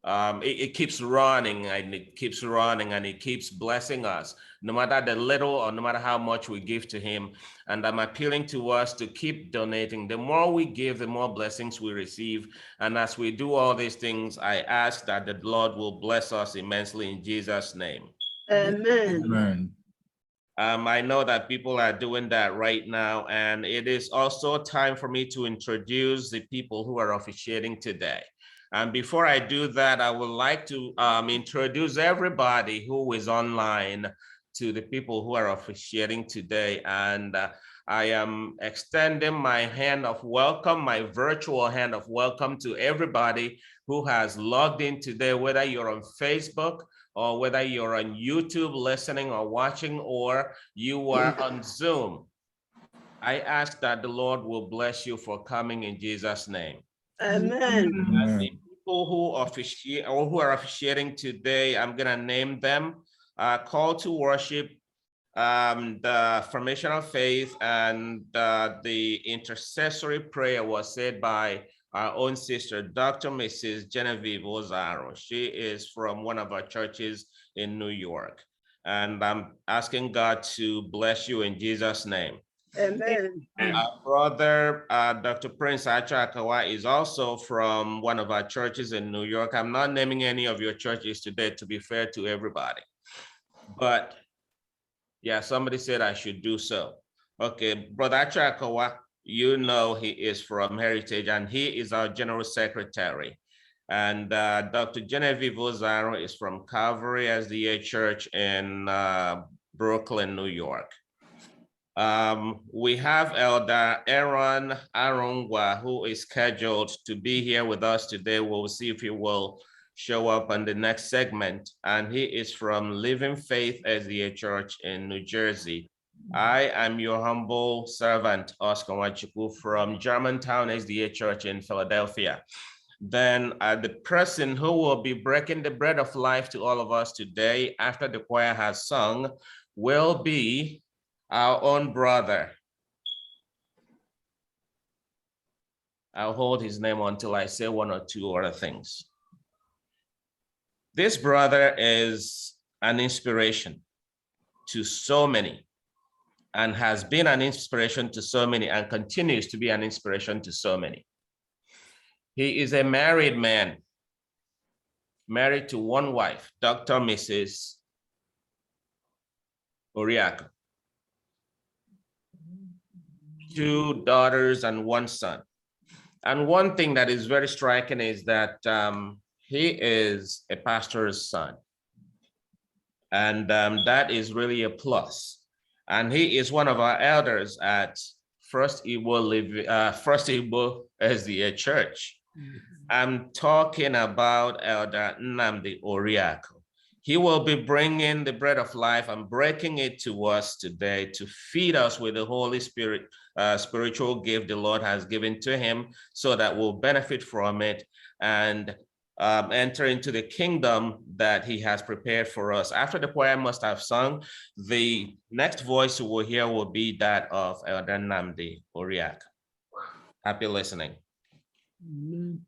it keeps running and it keeps running and it keeps blessing us, no matter the little or no matter how much we give to him. And I'm appealing to us to keep donating. The more we give, the more blessings we receive. And as we do all these things, I ask that the Lord will bless us immensely in Jesus' name. Amen. Amen. I know that people are doing that right now, and it is also time for me to introduce the people who are officiating today. And before I do that, I would like to introduce everybody who is online to the people who are officiating today. And I am extending my hand of welcome, my virtual hand of welcome to everybody who has logged in today, whether you're on Facebook or whether you're on YouTube listening or watching, or you are on Zoom. I ask that the Lord will bless you for coming in Jesus' name. Amen. And the people who officiate or who are officiating today, I'm gonna name them. Call to worship, the formation of faith, and the intercessory prayer was said by our own sister, Dr. Mrs. Genevieve Ozaro. She is from one of our churches in New York. And I'm asking God to bless you in Jesus' name. Amen. Our brother, Dr. Prince Achakawa, is also from one of our churches in New York. I'm not naming any of your churches today to be fair to everybody. But yeah, somebody said I should do so. Okay, Brother Achakawa, you know he is from Heritage and he is our General Secretary. And Dr. Genevieve Ozaro is from Calvary SDA Church in Brooklyn, New York. We have Elder Aaron Arungwa, who is scheduled to be here with us today. We'll see if he will show up on the next segment. And he is from Living Faith SDA Church in New Jersey. I am your humble servant, Oscar Wachuku, from Germantown SDA Church in Philadelphia. Then the person who will be breaking the bread of life to all of us today after the choir has sung will be our own brother. I'll hold his name until I say one or two other things. This brother is an inspiration to so many and has been an inspiration to so many and continues to be an inspiration to so many. He is a married man, married to one wife, Dr. Mrs. Oriako. 2 daughters and 1 son. And one thing that is very striking is that he is a pastor's son. And that is really a plus. And he is one of our elders at First Igbo SDA Church. I'm talking about Elder Nnamdi Oriako. He will be bringing the bread of life and breaking it to us today to feed us with the Holy Spirit, spiritual gift the Lord has given to him, so that we'll benefit from it and enter into the kingdom that he has prepared for us. After the choir must have sung, the next voice you will hear will be that of Elder Nnamdi Oriako. Happy listening. Amen.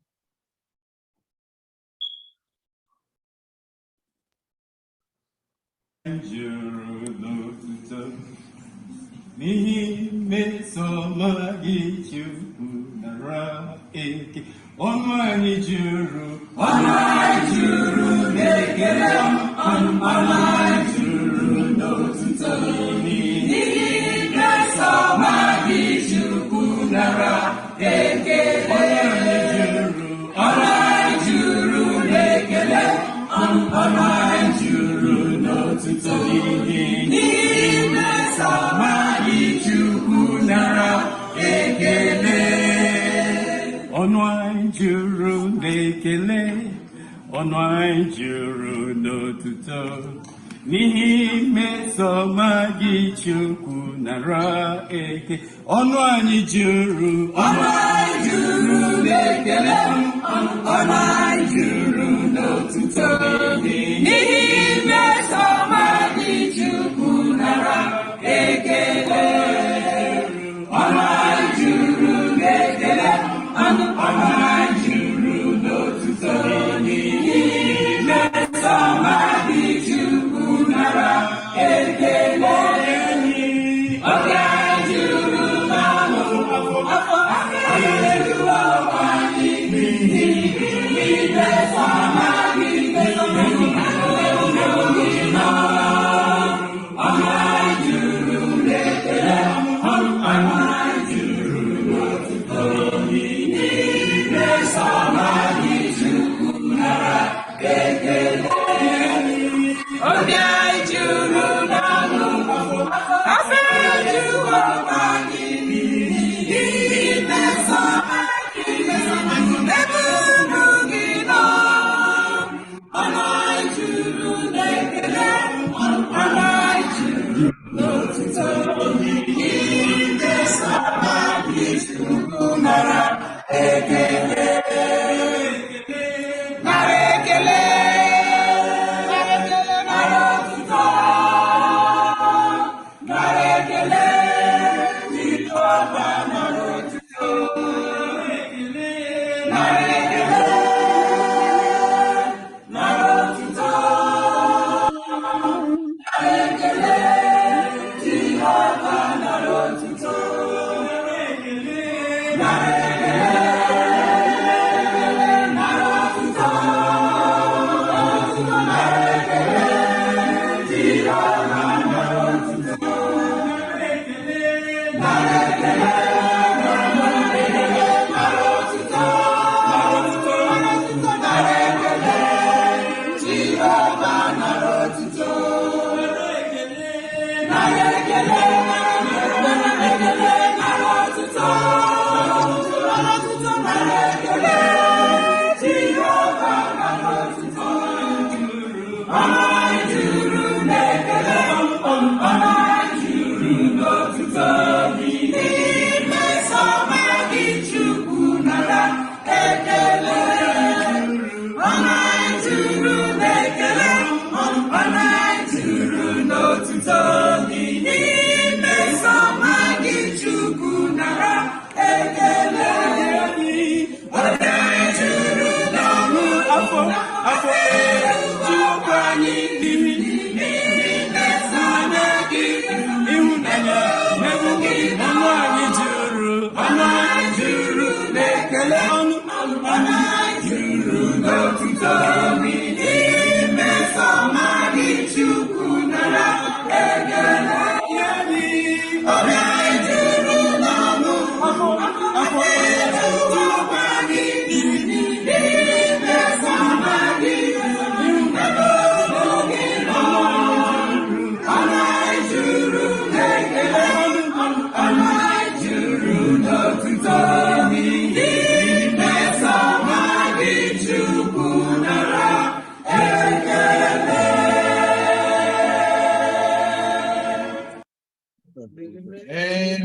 Amen.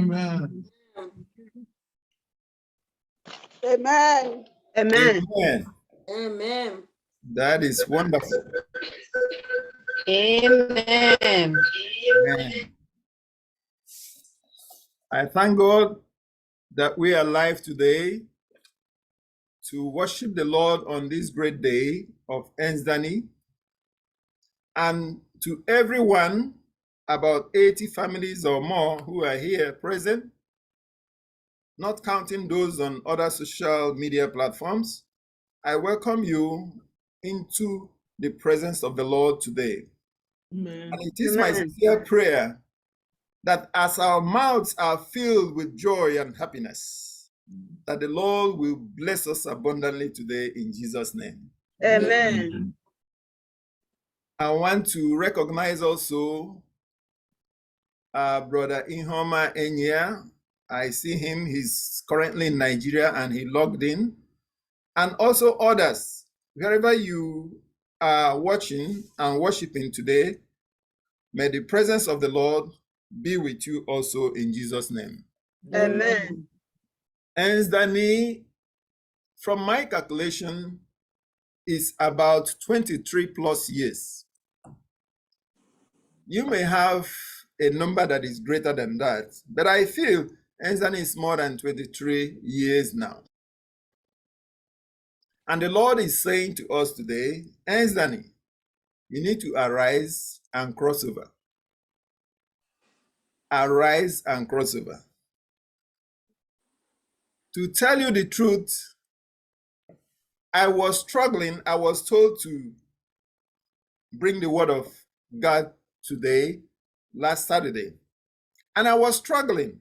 Amen. Amen. Amen. Amen. Amen. That is wonderful. Amen. Amen. I thank God that we are alive today to worship the Lord on this great day of Ensdani, and to everyone, about 80 families or more who are here present, not counting those on other social media platforms. I welcome you into the presence of the Lord today. Amen. And it is my sincere prayer that as our mouths are filled with joy and happiness, that the Lord will bless us abundantly today in Jesus' name. Amen. I want to recognize also Brother Ihoma Enya. I see him. He's currently in Nigeria and he logged in. And also others, wherever you are watching and worshiping today, may the presence of the Lord be with you also in Jesus' name. Amen. Ensdani, from my calculation, is about 23 plus years. You may have a number that is greater than that, but I feel Ensdani is more than 23 years now. And the Lord is saying to us today, Ensdani, you need to arise and cross over. Arise and cross over. To tell you the truth, I was struggling. I was told to bring the word of God today, last Saturday. And I was struggling.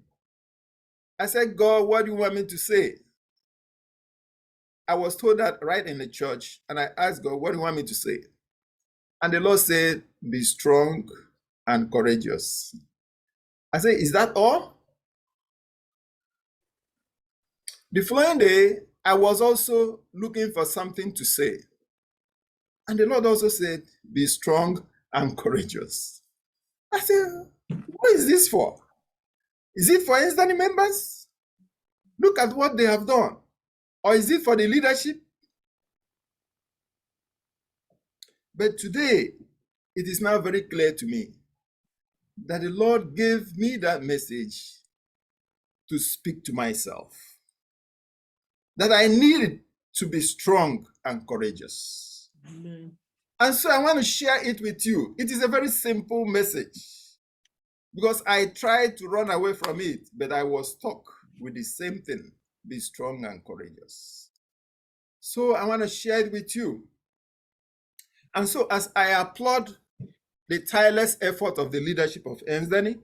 I said, God, what do you want me to say? I was told that right in the church. And I asked God, what do you want me to say? And the Lord said, be strong and courageous. I said, is that all? The following day, I was also looking for something to say. And the Lord also said, be strong and courageous. I said, what is this for? Is it for Ensdani members? Look at what they have done. Or is it for the leadership? But today, it is now very clear to me that the Lord gave me that message to speak to myself. That I needed to be strong and courageous. Amen. And so I want to share it with you. It is a very simple message because I tried to run away from it, but I was stuck with the same thing, be strong and courageous. So I want to share it with you. And so as I applaud the tireless effort of the leadership of Ensdani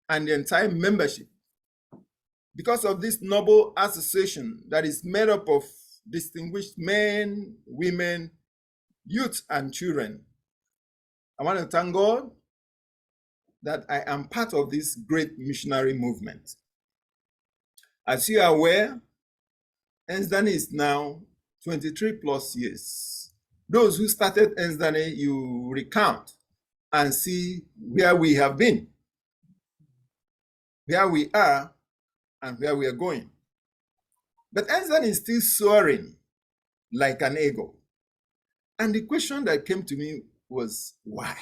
and the entire membership, because of this noble association that is made up of distinguished men, women, youth, and children, I want to thank God that I am part of this great missionary movement. As you are aware, Ensdani is now 23 plus years. Those who started Ensdani, you recount and see where we have been, where we are, and where we are going. But Ensdani is still soaring like an eagle. And the question that came to me was, why?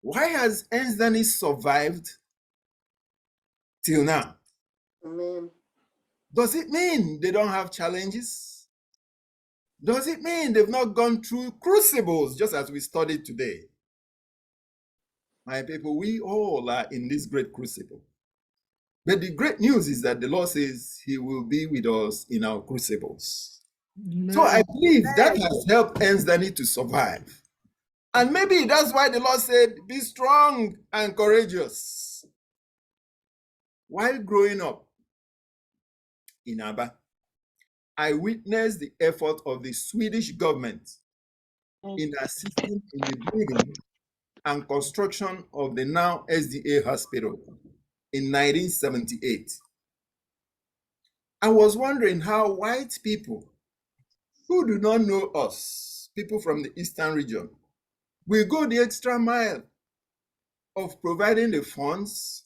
Why has Ensdani survived till now? Amen. Does it mean they don't have challenges? Does it mean they've not gone through crucibles, just as we studied today? My people, we all are in this great crucible. But the great news is that the Lord says he will be with us in our crucibles. So I believe that has helped Ernst Dani to survive. And maybe that's why the Lord said, be strong and courageous. While growing up in Aba, I witnessed the effort of the Swedish government in assisting in the building and construction of the now SDA hospital in 1978. I was wondering how white people who do not know us, people from the Eastern region, will go the extra mile of providing the funds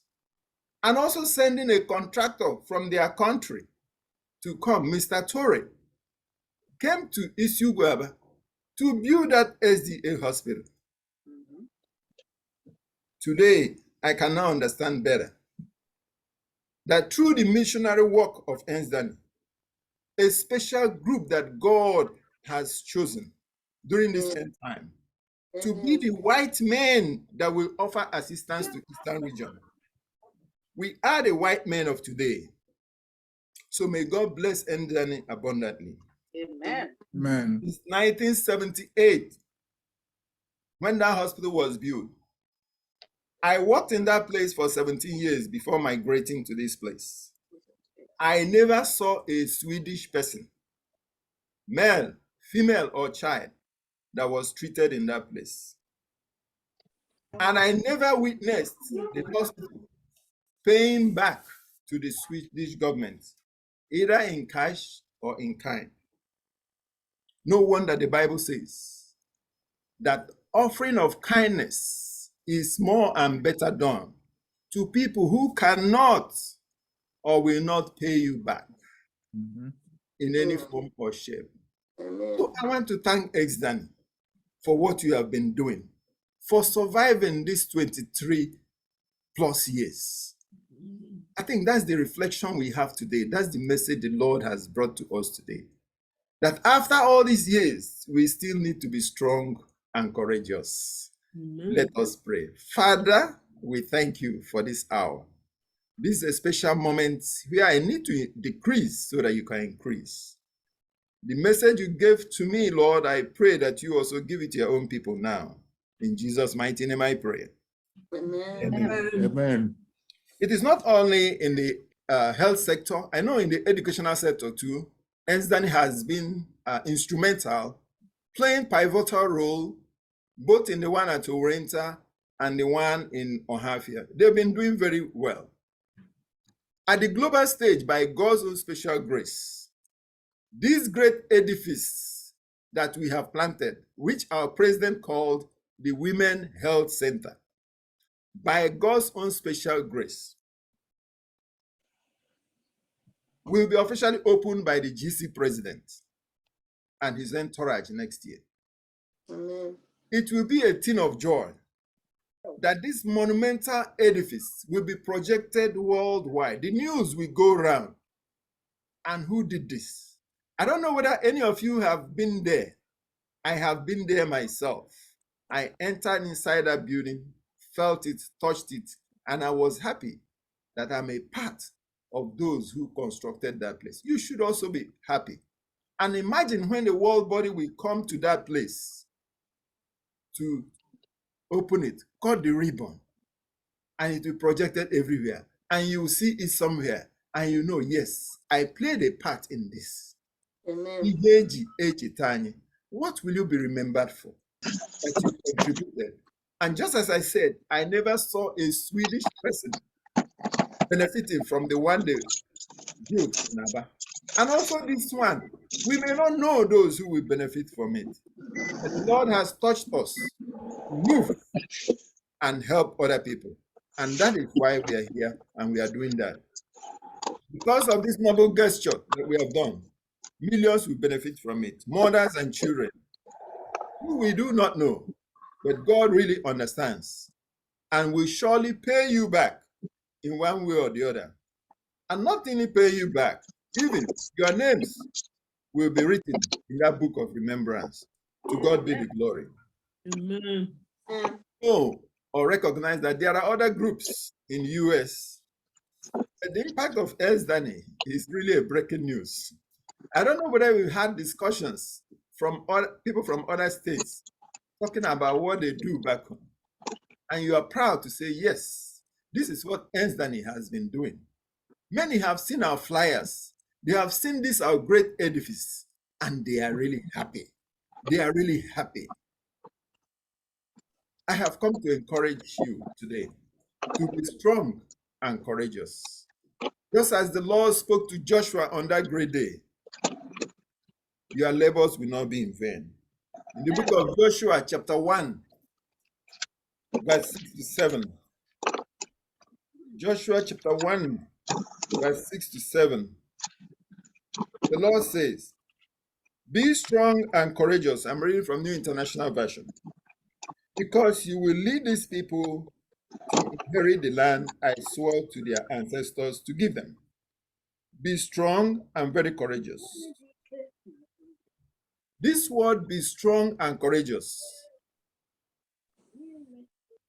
and also sending a contractor from their country to come. Mr. Torre came to Isugwaba to build that SDA hospital. Today, I can now understand better that through the missionary work of Ernst Dani, a special group that God has chosen during this end time to be the white men that will offer assistance to Eastern region. We are the white men of today. So may God bless Ernst Dani abundantly. Amen. Amen. Since 1978, when that hospital was built, I worked in that place for 17 years before migrating to this place. I never saw a Swedish person, male, female, or child, that was treated in that place. And I never witnessed the hospital paying back to the Swedish government, either in cash or in kind. No wonder the Bible says that offering of kindness is more and better done to people who cannot or will not pay you back in any form or shape. So I want to thank Ernst Dani for what you have been doing, for surviving these 23 plus years. I think that's the reflection we have today. That's the message the Lord has brought to us today. That after all these years, we still need to be strong and courageous. Let us pray. Father, we thank you for this hour. This is a special moment where I need to decrease so that you can increase. The message you gave to me, Lord, I pray that you also give it to your own people now. In Jesus' mighty name I pray. Amen. Amen. It is not only in the health sector, I know in the educational sector too, Ernst Dani has been instrumental, playing pivotal role, both in the one at Orenta and the one in Ohafia. They've been doing very well. At the global stage, by God's own special grace, this great edifice that we have planted, which our president called the Women Health Center, by God's own special grace, will be officially opened by the GC president and his entourage next year. Amen. It will be a thing of joy that this monumental edifice will be projected worldwide. The news will go around. And who did this? I don't know whether any of you have been there. I have been there myself. I entered inside that building, felt it, touched it, and I was happy that I'm a part of those who constructed that place. You should also be happy. And imagine when the world body will come to that place to open it, cut the ribbon, and it will be projected everywhere. And you will see it somewhere, and you know, yes, I played a part in this. Amen. What will you be remembered for? That you contributed. And just as I said, I never saw a Swedish person benefiting from the one they built in Aba. And also this one, we may not know those who will benefit from it. But the Lord has touched us to move and help other people. And that is why we are here and we are doing that. Because of this noble gesture that we have done, millions will benefit from it, mothers and children, who we do not know, but God really understands and will surely pay you back in one way or the other. And not only pay you back, even your names will be written in that book of remembrance. To God be the glory. Amen. Know or recognize that there are other groups in the US. The impact of Ernst Dani is really a breaking news. I don't know whether we've had discussions from other people from other states talking about what they do back home. And you are proud to say, yes, this is what Ensdani has been doing. Many have seen our flyers. They have seen this, our great edifice, and they are really happy. They are really happy. I have come to encourage you today to be strong and courageous. Just as the Lord spoke to Joshua on that great day, your labors will not be in vain. In the book of Joshua, chapter 1, verse 6 to 7. Joshua chapter 1, verse 6 to 7. The Lord says, be strong and courageous. I'm reading from New International Version. Because you will lead these people to inherit the land I swore to their ancestors to give them. Be strong and very courageous. This word, be strong and courageous,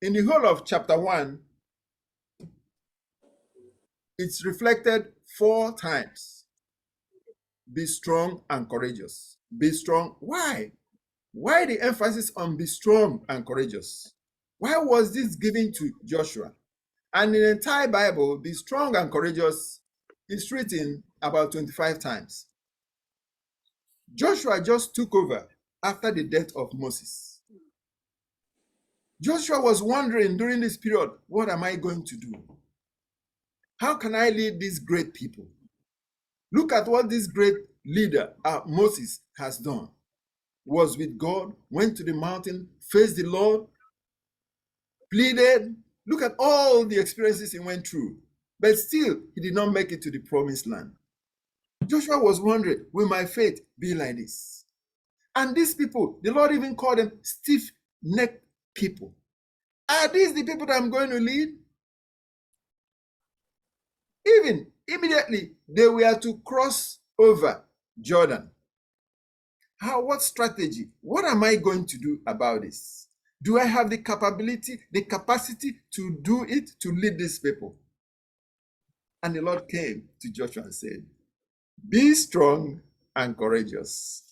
in the whole of chapter 1, it's reflected 4 times. Be strong and courageous. Be strong. Why? Why the emphasis on be strong and courageous? Why was this given to Joshua? And in the entire Bible, be strong and courageous is written about 25 times. Joshua just took over after the death of Moses. Joshua was wondering during this period, what am I going to do? How can I lead these great people? Look at what this great leader, Moses, has done. Was with God, went to the mountain, faced the Lord, pleaded. Look at all the experiences he went through. But still, he did not make it to the promised land. Joshua was wondering, will my faith be like this? And these people, the Lord even called them stiff-necked people. Are these the people that I'm going to lead? Even immediately, they were to cross over Jordan. What strategy? What am I going to do about this? Do I have the capability, the capacity to do it, to lead these people? And the Lord came to Joshua and said, be strong and courageous.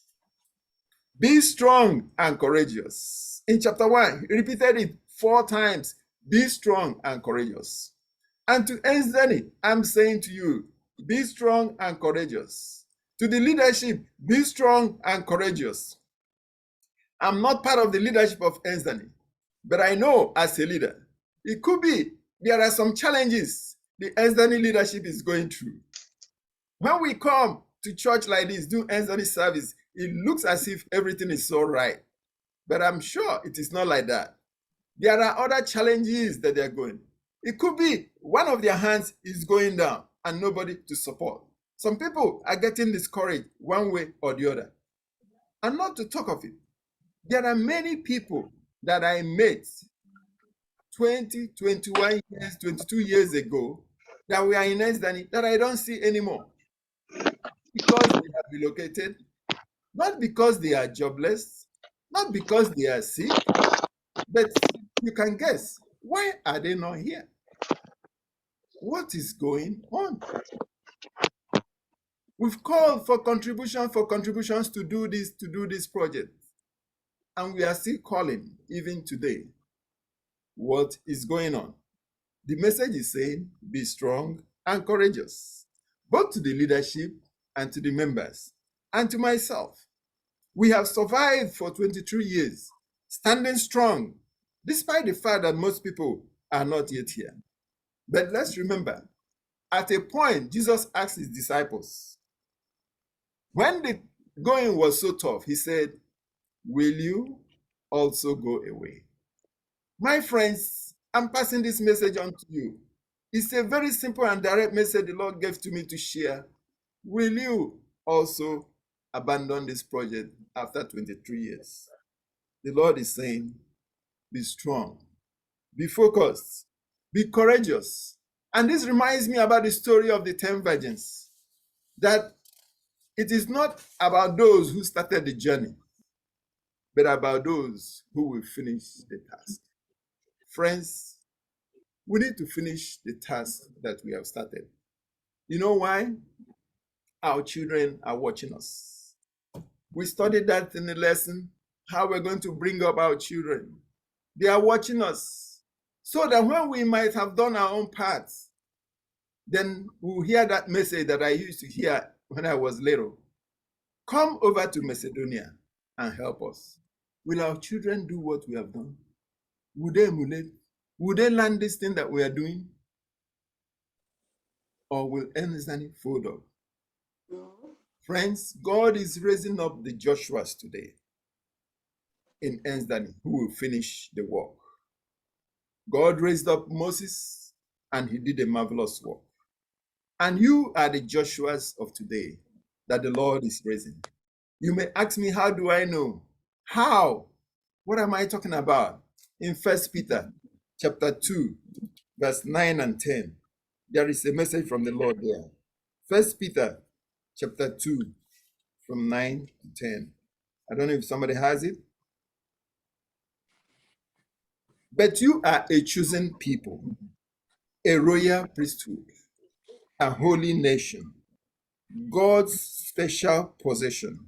Be strong and courageous. In chapter 1, he repeated it 4 times. Be strong and courageous. And to Ensdani, I'm saying to you, be strong and courageous. To the leadership, be strong and courageous. I'm not part of the leadership of Ensdani, but I know as a leader, it could be there are some challenges the Ensdani leadership is going through. When we come to church like this, do Ensdani service, it looks as if everything is so right. But I'm sure it is not like that. There are other challenges that they're going. It could be one of their hands is going down and nobody to support. Some people are getting discouraged one way or the other. And not to talk of it, there are many people that I met 20, 21 years, 22 years ago that were in Ensdani that I don't see anymore. Because they have relocated, not because they are jobless, not because they are sick, but you can guess, why are they not here? What is going on? We've called for contributions to do this project. And we are still calling even today. What is going on? The message is saying, be strong and courageous, both to the leadership and to the members and to myself. We have survived for 23 years, standing strong, despite the fact that most people are not yet here. But let's remember, at a point, Jesus asked his disciples, when the going was so tough, he said, will you also go away? My friends, I'm passing this message on to you. It's a very simple and direct message the Lord gave to me to share. Will you also abandon this project after 23 years? The Lord is saying, be strong, be focused, be courageous. And this reminds me about the story of the 10 virgins, that it is not about those who started the journey, but about those who will finish the task. Friends, we need to finish the task that we have started. You know why? our children are watching us. We studied that in the lesson, how we're going to bring up our children. They are watching us, so that when we might have done our own parts, then we'll hear that message that I used to hear when I was little. Come over to Macedonia and help us. Will our children do what we have done? Would they emulate? Would they learn this thing that we are doing? Or will Enzani fold up? Friends, God is raising up the Joshuas today in Enzani who will finish the work. God raised up Moses and he did a marvelous work. And you are the Joshuas of today that the Lord is raising. You may ask me, how do I know? How? What am I talking about? In 1 Peter chapter 2, verse 9 and 10, there is a message from the Lord there. 1 Peter chapter 2, from 9 to 10. I don't know if somebody has it. But you are a chosen people, a royal priesthood, a holy nation, God's special possession,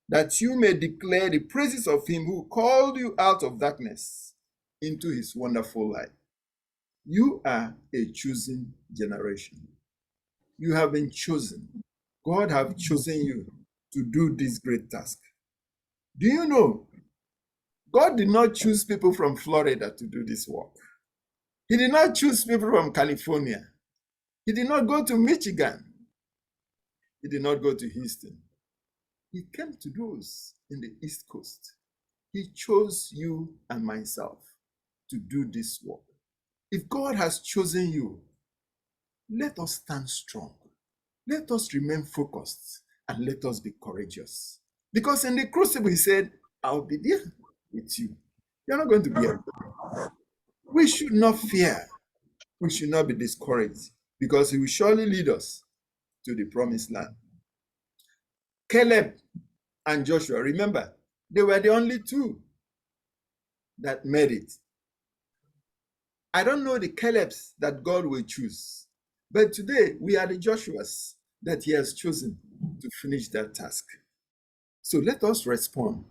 that you may declare the praises of him who called you out of darkness into his wonderful light. You are a chosen generation. You have been chosen. God have chosen you to do this great task. Do you know, God did not choose people from Florida to do this work. He did not choose people from California. He did not go to Michigan. He did not go to Houston. He came to those in the East Coast. He chose you and myself to do this work. If God has chosen you, let us stand strong. Let us remain focused and let us be courageous. Because in the crucible, he said, I'll be there with you. You're not going to be alone. We should not fear. We should not be discouraged because he will surely lead us to the promised land. Caleb and Joshua, remember, they were the only two that made it. I don't know the Calebs that God will choose, but today we are the Joshuas that he has chosen to finish that task. So let us respond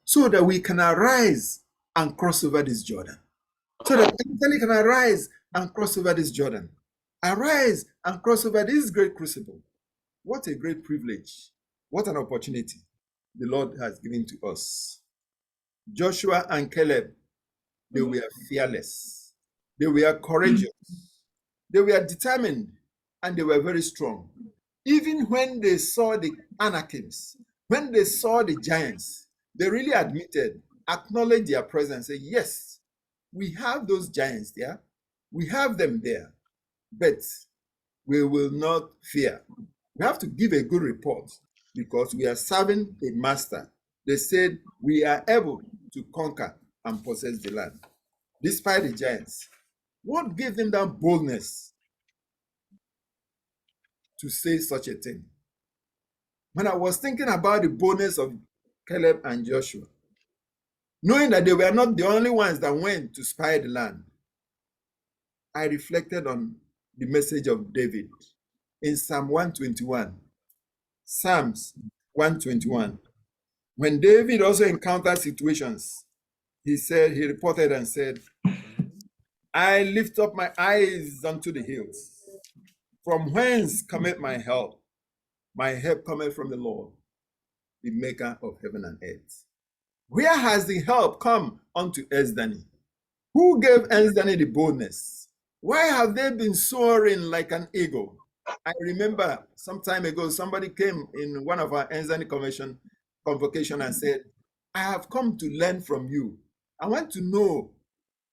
so that we can arise and cross over this Jordan. So that we can arise and cross over this Jordan. Arise and cross over this great crucible. What a great privilege. What an opportunity the Lord has given to us. Joshua and Caleb, they were fearless. They were courageous. They were determined and they were very strong. Even when they saw the Anakims, when they saw the giants, they really admitted, acknowledged their presence, say, yes, we have those giants there. We have them there, but we will not fear. We have to give a good report because we are serving a master. They said we are able to conquer and possess the land, despite the giants. What gave them that boldness to say such a thing? When I was thinking about the boldness of Caleb and Joshua, knowing that they were not the only ones that went to spy the land, I reflected on the message of David in Psalm 121. Psalms 121. When David also encountered situations, he reported and said, I lift up my eyes unto the hills. From whence cometh my help? My help cometh from the Lord, the maker of heaven and earth. Where has the help come unto Enzani? Who gave Enzani the boldness? Why have they been soaring like an eagle? I remember some time ago, somebody came in one of our Enzani convocation and said, I have come to learn from you. I want to know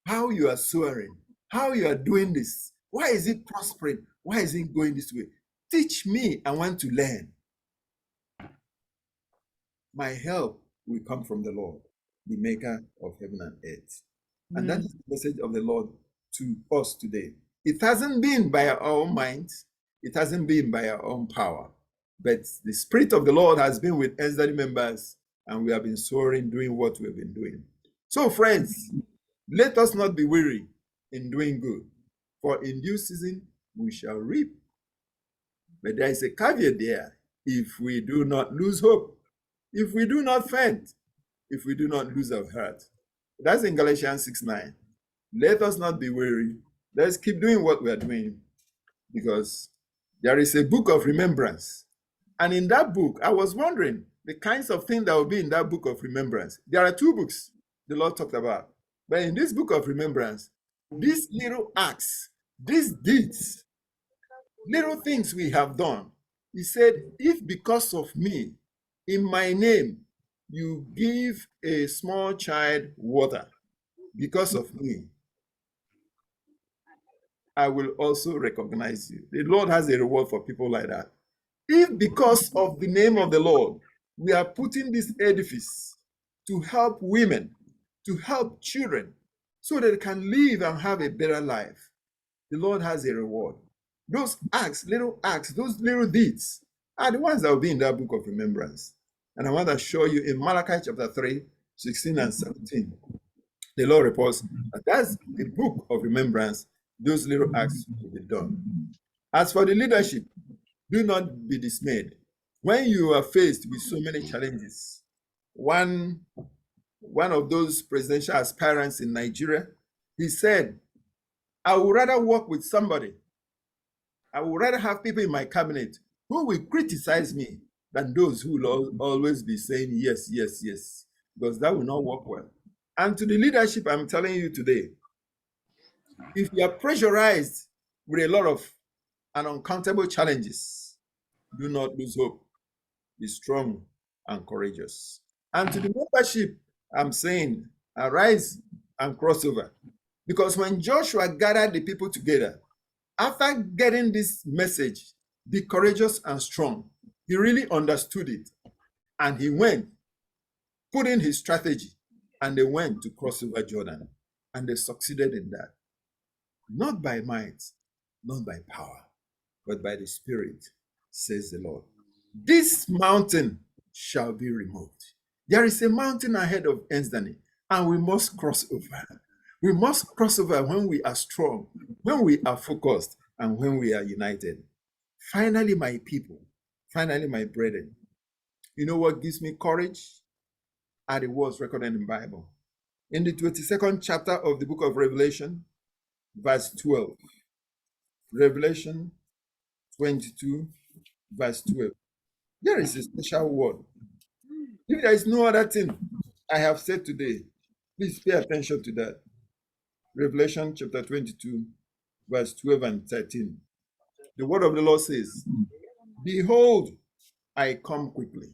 how you are soaring, how you are doing this. Why is it prospering? Why is it going this way? Teach me, I want to learn. My help will come from the Lord, the maker of heaven and earth. And that is the message of the Lord to us today. It hasn't been by our own minds. It hasn't been by our own power. But the Spirit of the Lord has been with Enzani members, and we have been soaring, doing what we have been doing. So, friends, let us not be weary in doing good, for in due season we shall reap. But there is a caveat there. if we do not lose hope, if we do not faint, if we do not lose our heart. That's in Galatians 6:9. Let us not be weary. Let's keep doing what we are doing, because there is a book of remembrance. And in that book, I was wondering the kinds of things that will be in that book of remembrance. There are 2 books the Lord talked about. But in this book of remembrance, these little acts, these deeds, little things we have done, he said, if because of me, in my name, you give a small child water, because of me, I will also recognize you. The Lord has a reward for people like that. If because of the name of the Lord, we are putting this edifice to help women, to help children, so that they can live and have a better life, the Lord has a reward. Those acts, those little deeds are the ones that will be in that book of remembrance. And I want to show you in Malachi chapter 3, 16 and 17. The Lord reports that that's the book of remembrance. Those little acts will be done. As for the leadership, do not be dismayed. When you are faced with so many challenges, one of those presidential aspirants in Nigeria, he said, I would rather work with somebody, I would rather have people in my cabinet who will criticize me than those who will always be saying yes, yes, yes, because that will not work well. And to the leadership, I'm telling you today, if you are pressurized with a lot of uncountable challenges, do not lose hope. Be strong and courageous. And to the membership, I'm saying, arise and cross over. Because when Joshua gathered the people together, after getting this message, be courageous and strong, he really understood it. And he went, put in his strategy, and they went to cross over Jordan. And they succeeded in that. Not by might, not by power, but by the Spirit, says the Lord. This mountain shall be removed. There is a mountain ahead of Ensdani, and we must cross over. We must cross over when we are strong, when we are focused, and when we are united. Finally, my people, finally, my brethren, you know what gives me courage? Are the words recorded in the Bible. In the 22nd chapter of the book of Revelation, verse 12. Revelation 22, verse 12. There is a special word. If there is no other thing I have said today, please pay attention to that. Revelation chapter 22, verse 12 and 13. The word of the Lord says, behold, I come quickly,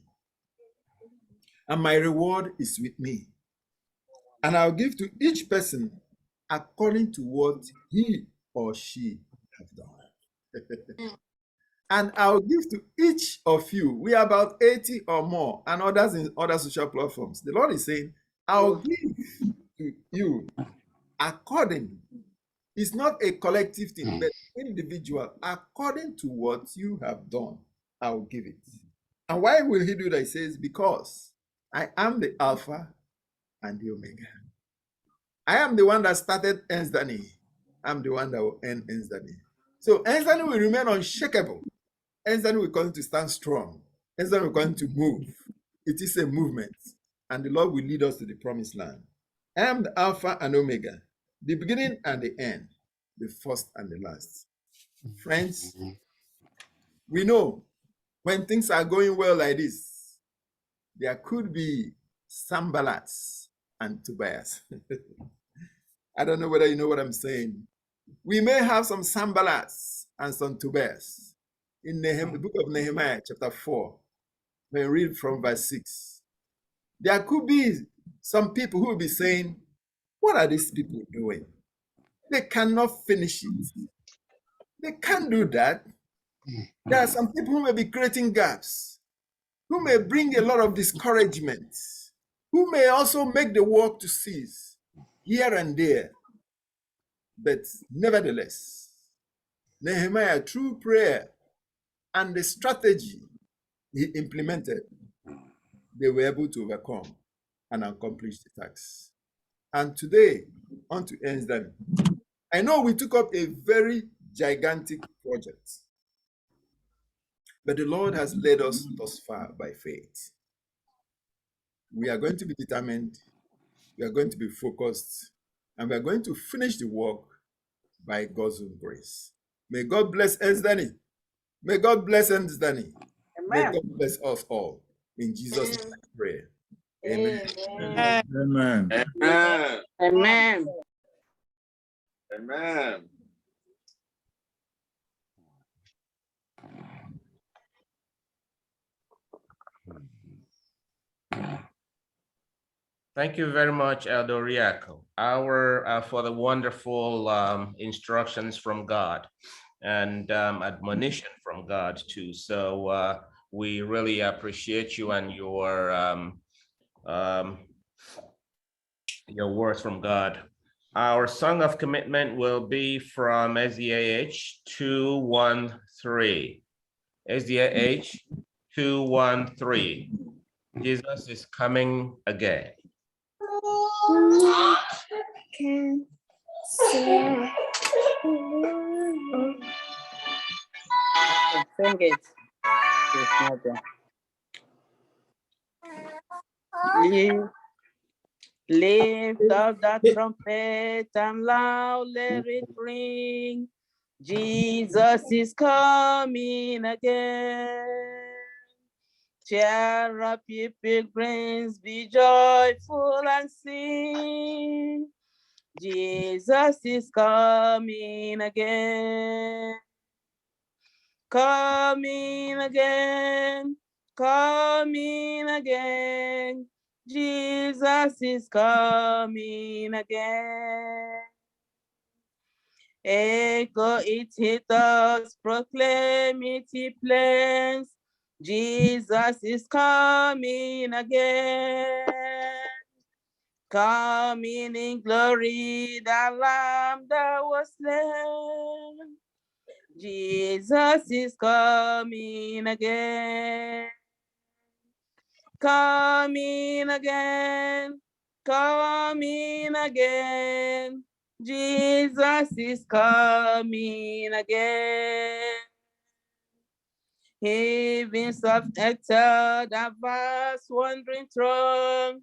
and my reward is with me. And I'll give to each person according to what he or she have done. And I'll give to each of you, we are about 80 or more, and others in other social platforms. The Lord is saying, I'll give to you according. It's not a collective thing, but individual. According to what you have done, I'll give it. And why will he do that? He says, because I am the Alpha and the Omega. I am the one that started Ensdani. I'm the one that will end Ensdani. So Ensdani will remain unshakable. Ensdani will continue to stand strong. Ensdani will continue to move. It is a movement, and the Lord will lead us to the promised land. I am the Alpha and Omega, the beginning and the end, the first and the last. Friends, we know when things are going well like this, there could be Sanballats and Tobias. I don't know whether you know what I'm saying. We may have some Sanballats and some Tobias. In the book of Nehemiah, chapter 4, when we read from verse 6, there could be some people who will be saying, what are these people doing? They cannot finish it. They can't do that. There are some people who may be creating gaps, who may bring a lot of discouragement, who may also make the work to cease here and there. But nevertheless, Nehemiah, through prayer and the strategy he implemented, they were able to overcome and accomplish the task. And today, on to Ensdani. I know we took up a very gigantic project, but the Lord has led us thus far by faith. We are going to be determined, we are going to be focused, and we are going to finish the work by God's own grace. May God bless us, Danny. May God bless us, Danny. May God bless us all. In Jesus' name I pray. Amen. Amen. Amen. Amen. Amen. Thank you very much, Elder Riaco, for the wonderful instructions from God and admonition from God too. So we really appreciate you and your words from God. Our song of commitment will be from SDAH 213. SDAH 213. Jesus is coming again. Can say Sing it. It's not there. Lift up the trumpet and loud let it ring. Jesus is coming again. Cheer up, ye pilgrims, be joyful and sing. Jesus is coming again. Coming again, coming again. Jesus is coming again. Echo it, hit us, proclaim it, he plains. Jesus is coming again. Coming in glory, the Lamb that was slain. Jesus is coming again. Coming again, coming again. Jesus is coming again. Heavens of earth, the vast wandering throne.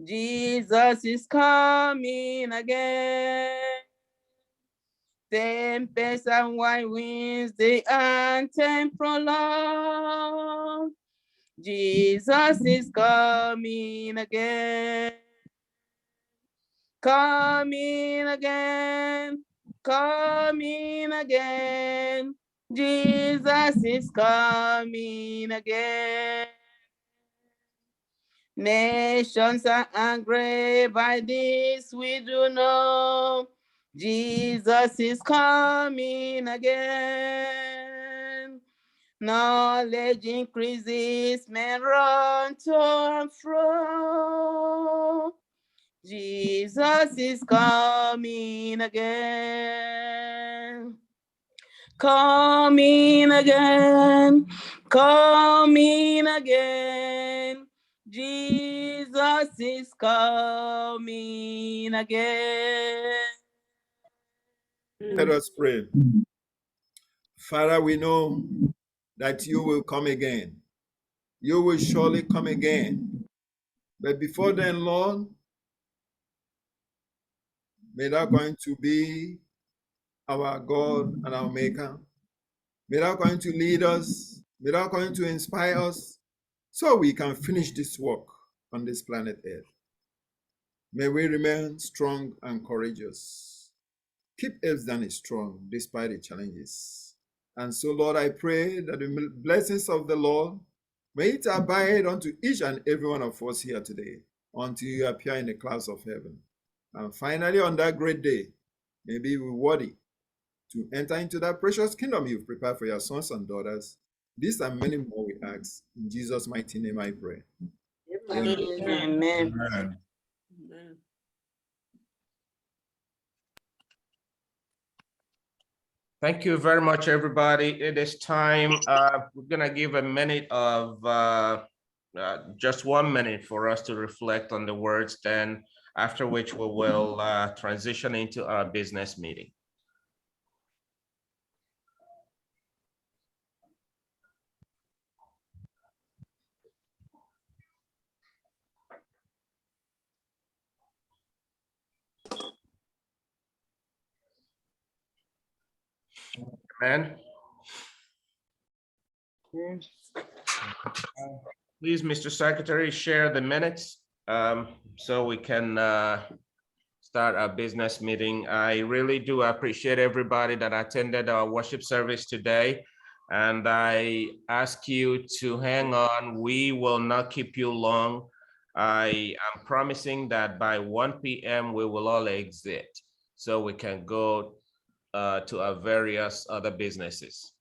Jesus is coming again. Tempest and wide winds, the anthem prolong. Jesus is coming again. Coming again, coming again. Jesus is coming again. Nations are angry by this we do know. Jesus is coming again. Knowledge increases, men run to and fro. Jesus is coming again. Coming again, coming again. Jesus is coming again. Let us pray. Father, we know that you will come again. You will surely come again. But before then, Lord, may thou going to be our God and our Maker. May thou going to lead us. May thou going to inspire us so we can finish this work on this planet Earth. May we remain strong and courageous. Keep Elfdani strong despite the challenges. And so, Lord, I pray that the blessings of the Lord may it abide unto each and every one of us here today until you appear in the clouds of heaven. And finally, on that great day, may we be worthy to enter into that precious kingdom you've prepared for your sons and daughters. These and many more we ask. In Jesus' mighty name I pray. Amen. Amen. Thank you very much, everybody. It is time. We're gonna give a minute of just 1 minute for us to reflect on the words, then after which we will transition into our business meeting. Amen. Please, Mr. Secretary, share the minutes so we can start our business meeting. I really do appreciate everybody that attended our worship service today. And I ask you to hang on. We will not keep you long. I am promising that by 1 p.m. we will all exit so we can go to our various other businesses.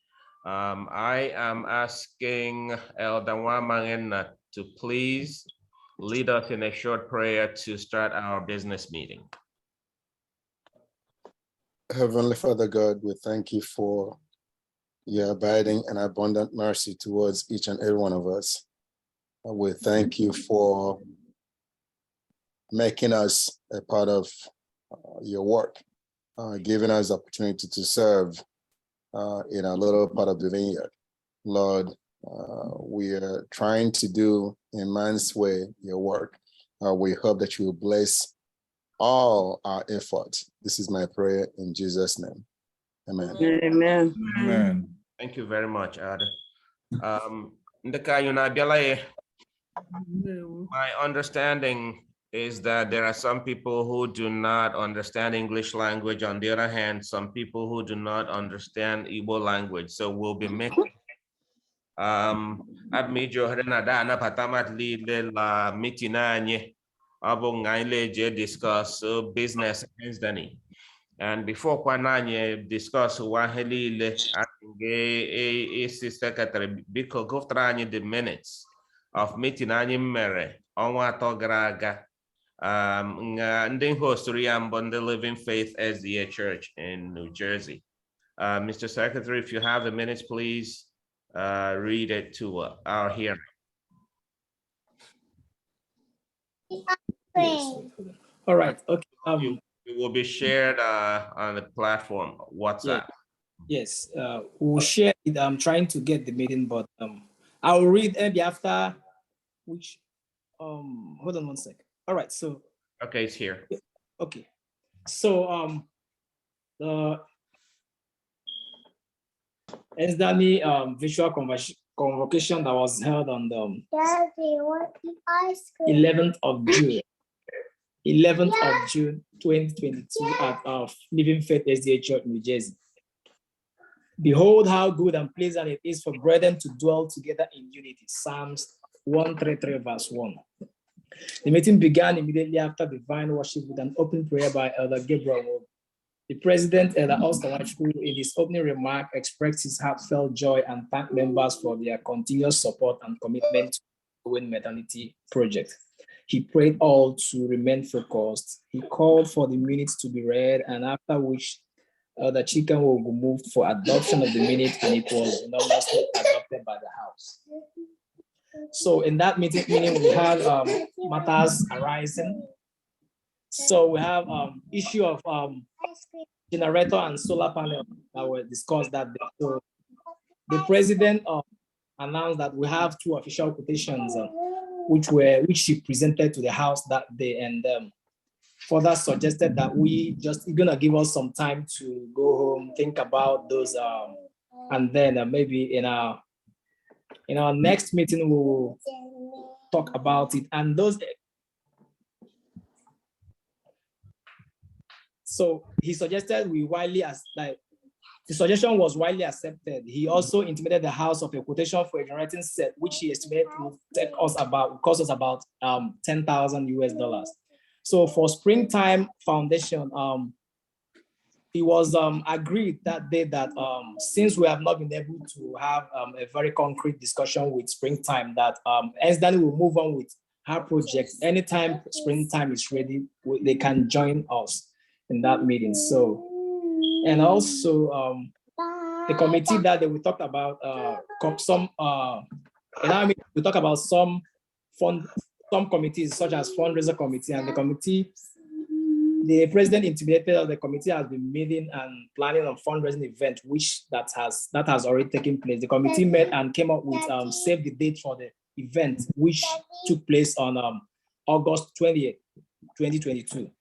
I am asking Elder Wamangena to please lead us in a short prayer to start our business meeting. Heavenly Father God, we thank you for your abiding and abundant mercy towards each and every one of us. We thank you for making us a part of your work, giving us the opportunity to serve in a little part of the vineyard. Lord, we are trying to do in man's way your work. We hope that you will bless all our efforts. This is my prayer in Jesus' name. Amen. Amen. Amen. Thank you very much, Ada. My understanding is that there are some people who do not understand English language. On the other hand, some people who do not understand Igbo language. So we'll be making I've made your meeting discuss business and before Kwananye discuss Wahelile secretary because go through the minutes of meeting any mere onwa tograga host the Living Faith SDA Church in New Jersey. Mr. Secretary, if you have the minutes, please read it to our hearing. Yes. All right. Okay. It will be shared on the platform WhatsApp. Yes. We'll share it. I'm trying to get the meeting, but I'll read maybe after which. Hold on one sec. All right. So. Okay, it's here. Okay. So the SDANI virtual convocation that was held on the 11th of June. 11th of June 2022 at Living Faith SDA Church, New Jersey. Behold how good and pleasant it is for brethren to dwell together in unity. Psalms 133 verse 1. The meeting began immediately after divine worship with an open prayer by Elder Gabriel. The president, Elder Austin Wachukwu, in his opening remark, expressed his heartfelt joy and thanked members for their continuous support and commitment to the Owen Maternity Project. He prayed all to remain focused. He called for the minutes to be read, and after which the chicken will be moved for adoption of the minute, and it was unanimously adopted by the House. So in that meeting we have matters arising. So we have issue of generator and solar panel that were discussed that day. So the president announced that we have two official quotations which she presented to the House that day, and further suggested that we just gonna give us some time to go home, think about those, and then maybe in our next meeting we will talk about it. And those. So he suggested the suggestion was widely accepted. He also intimated the House of a quotation for a generating set, which he estimated would cost us about $10,000 US. So for Springtime Foundation, it was agreed that day that since we have not been able to have a very concrete discussion with Springtime, that SDANI will move on with her project. Anytime Springtime is ready, they can join us in that meeting. So, and also the committee that we talked about we talk about some committees such as fundraiser committee, and the president intimated that the committee has been meeting and planning a fundraising event, which that has already taken place. The committee met and came up with save the date for the event, which took place on August 20th, 2022.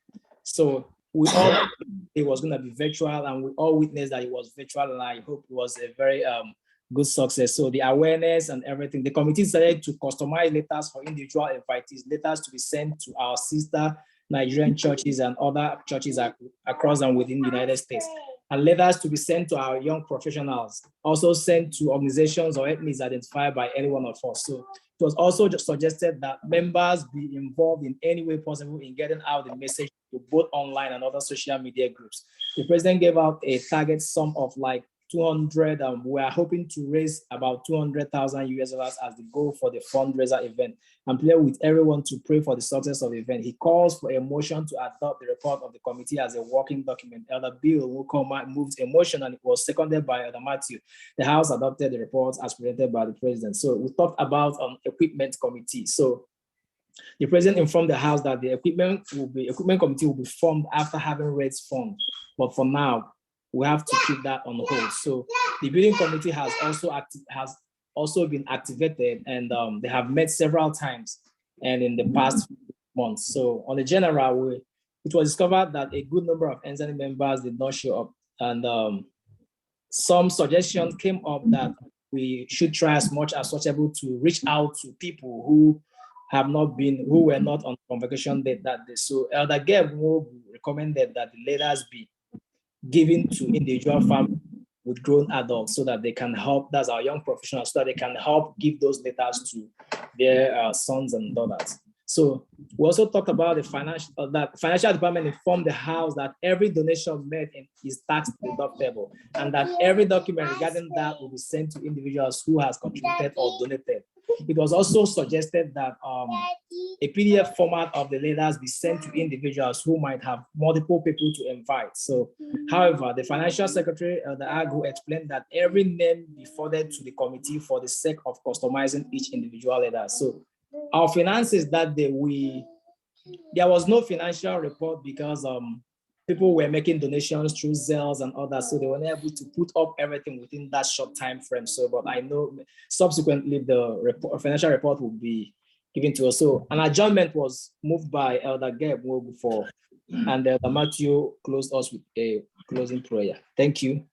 So we all it was going to be virtual, and we all witnessed that it was virtual, and I hope it was a very good success. So the awareness and everything, the committee decided to customize letters for individual invitees, letters to be sent to our sister Nigerian churches and other churches across and within the United States, and letters to be sent to our young professionals, also sent to organizations or ethnies identified by any one of us. So it was also just suggested that members be involved in any way possible in getting out the message to both online and other social media groups. The president gave out a target sum of like 200. We are hoping to raise about 200,000 US dollars as the goal for the fundraiser event, and plead with everyone to pray for the success of the event. He calls for a motion to adopt the report of the committee as a working document. Elder Bill Wukoma moved a motion, and it was seconded by Elder Matthew. The House adopted the report as presented by the president. So we talked about equipment committee. So the president informed the House that the equipment committee will be formed after having raised funds, but for now, we have to keep that on hold. So the building committee has also been activated, and they have met several times and in the past months. So on the general, it was discovered that a good number of NZN members did not show up, and some suggestions came up that we should try as much as possible to reach out to people who were not on convocation date that day. So Elder Geb recommended that the letters be given to individual families with grown adults so that they can help, that's our young professionals, so that they can help give those letters to their sons and daughters. So we also talked about the financial department informed the House that every donation made is tax deductible, and that every document regarding that will be sent to individuals who has contributed or donated. It was also suggested that a PDF format of the letters be sent to individuals who might have multiple people to invite. So, however, the financial secretary, the AGU, explained that every name be forwarded to the committee for the sake of customizing each individual letter. So, our finances that day, there was no financial report because people were making donations through Zelles and others, so they were able to put up everything within that short time frame. So, but I know subsequently the financial report will be given to us. So an adjournment was moved by Elder Geb Wogu, and Elder Matthew closed us with a closing prayer. Thank you.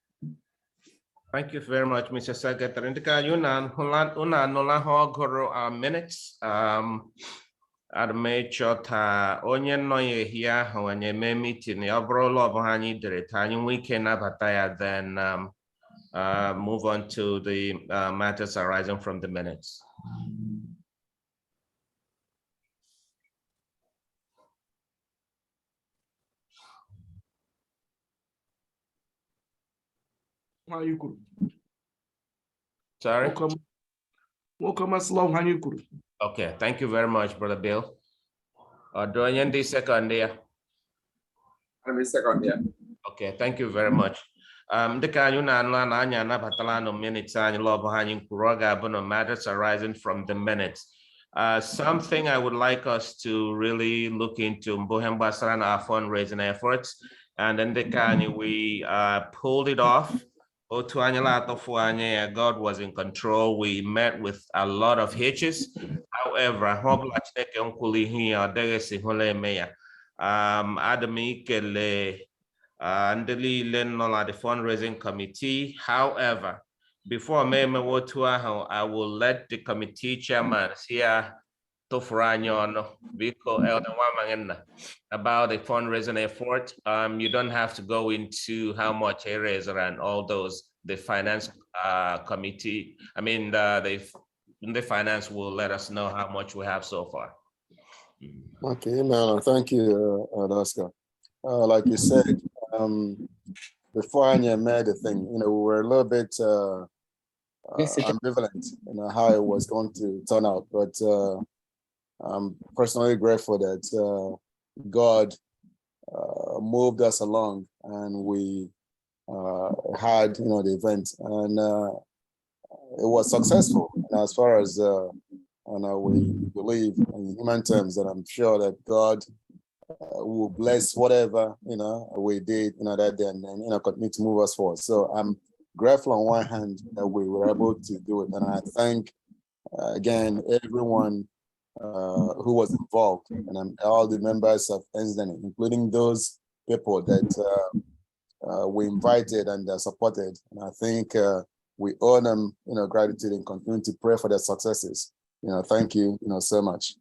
Thank you very much, Mr. Secretary. Ndika una nola ho goro minutes. I'd make sure that onye no ye here when you may meeting the overall of Hani Diretani we can have then move on to the matters arising from the minutes. Sorry? Okay, thank you very much, Brother Bill. Do I end the second year? Okay, thank you very much. The minutes matters arising from the minutes. Something I would like us to really look into Mbohemba our fundraising efforts, and then we pulled it off. God was in control. We met with a lot of hitches. However, Adami Kele Andeli Lenola, the fundraising committee. However, before I will let the committee chairman here about the fundraising effort. You don't have to go into how much areas and all those. The finance committee, the finance will let us know how much we have so far. Okay, Melon, thank you, Oscar. Like you said, before I made the thing, we were a little bit ambivalent how it was going to turn out, but I'm personally grateful that God moved us along, and we had the event, and it was successful. And as far as we believe in human terms that I'm sure that God will bless whatever we did that day, and continue to move us forward. So I'm grateful on one hand that we were able to do it, and I thank again everyone who was involved, and all the members of NZN, including those people that we invited and supported. And I think we owe them, gratitude and continue to pray for their successes. Thank you, so much.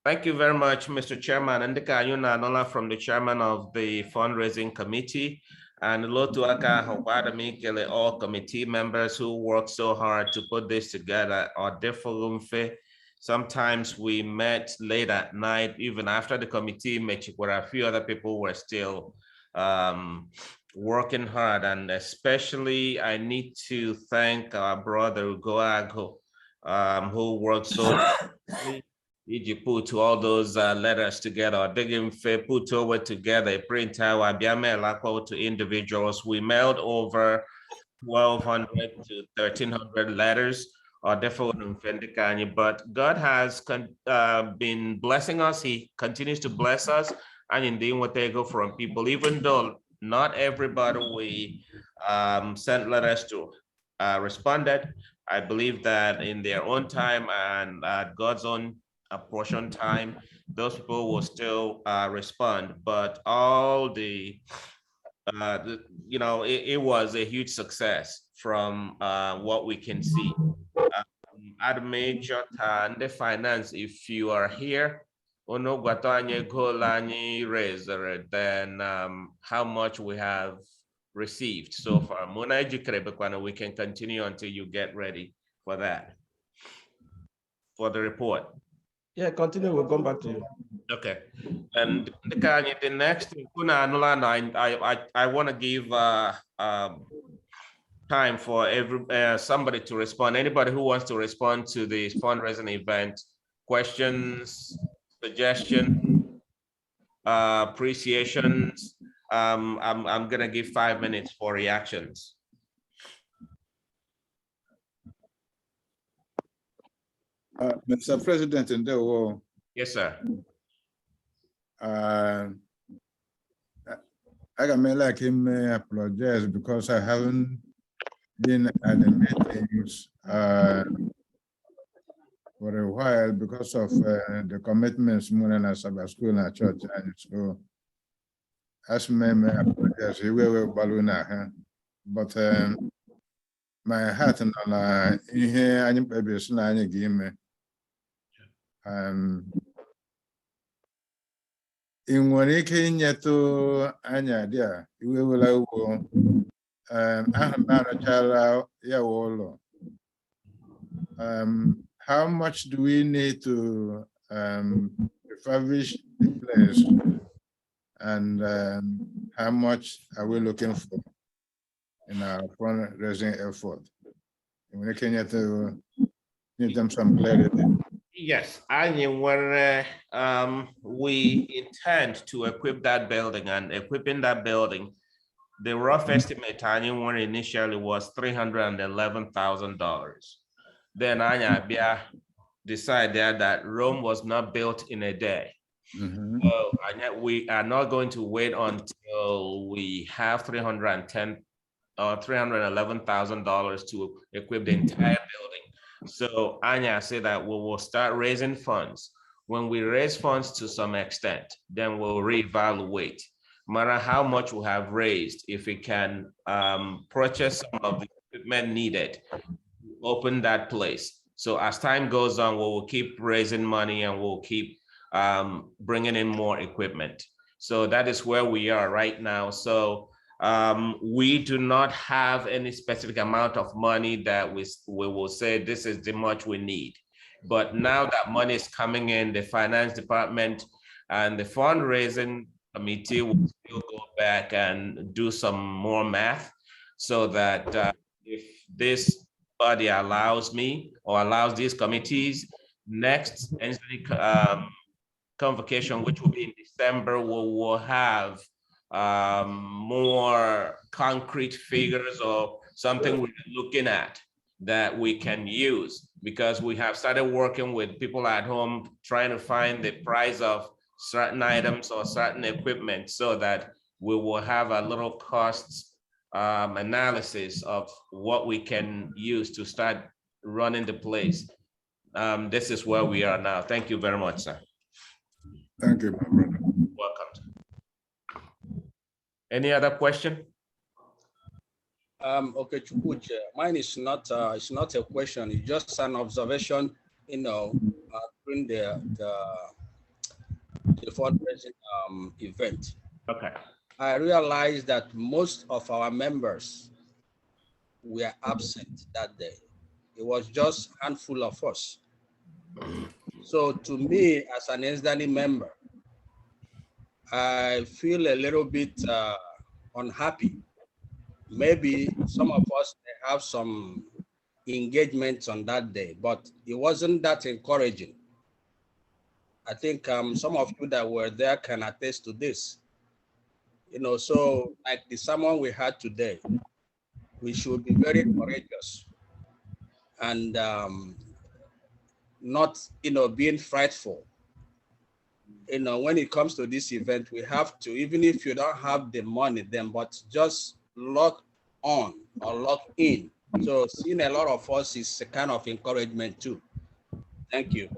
Thank you very much, Mr. Chairman. Ndika Ayuna Nola from the chairman of the fundraising committee, and Lotu Aka Hawada Mikele, all committee members who worked so hard to put this together. Or Defalumfe. Sometimes we met late at night, even after the committee met, where a few other people were still working hard. And especially, I need to thank our brother Goago, who worked so hard. Put all those letters together, digging put over together, print to individuals. We mailed over 1,200 to 1,300 letters, but God has been blessing us. He continues to bless us, and indeed what they go from people, even though not everybody we sent letters to responded. I believe that in their own time and at God's own apportioned time, those people will still respond. But all it was a huge success from what we can see. At Major and the finance, if you are here, then how much we have received so far. We can continue until you get ready for that, for the report. Yeah, continue. We'll come back to you. Okay. And the next, I want to give time for somebody to respond. Anybody who wants to respond to the fundraising event, questions, suggestions, appreciations. I'm gonna give 5 minutes for reactions. Mr. President, in the war. Yes, sir. I may like him apologize because I haven't been at the meetings for a while because of the commitments more than Sabbath school and church. And so as me apologize, he will balloon, but my heart and in here, I'm maybe snarling game. In one Kenya to Anya, dear, we will how much do we need to refurbish the place, and how much are we looking for in our fundraising effort? In one Kenya to give them some clarity. Yes, we intend to equip that building, and equipping that building, the rough estimate initially was $311,000. Then Anya decided that Rome was not built in a day. So we are not going to wait until we have $311,000 to equip the entire building. So Anya said that we will start raising funds. When we raise funds to some extent, then we'll reevaluate. No matter how much we have raised, if we can purchase some of the equipment needed, open that place. So as time goes on, we will keep raising money and we'll keep bringing in more equipment. So that is where we are right now. So we do not have any specific amount of money that we will say this is the much we need. But now that money is coming in, the finance department and the fundraising committee will still go back and do some more math so that if this body allows me or allows these committees, next convocation, which will be in December, we will have more concrete figures or something we're looking at that we can use, because we have started working with people at home trying to find the price of certain items or certain equipment so that we will have a little cost analysis of what we can use to start running the place. This is where we are now. Thank you very much, sir. Thank you, my brother. Welcome. Any other question? Okay, Chukwuche, mine is not it's not a question, it's just an observation, during the fundraising event. Okay. I realized that most of our members were absent that day. It was just a handful of us. So to me, as an SDANI member, I feel a little bit unhappy. Maybe some of us may have some engagements on that day, but it wasn't that encouraging. I think some of you that were there can attest to this. So like the sermon we had today, we should be very courageous and not, being frightful. When it comes to this event, we have to, even if you don't have the money then, but just log on or log in. So seeing a lot of us is a kind of encouragement too. Thank you.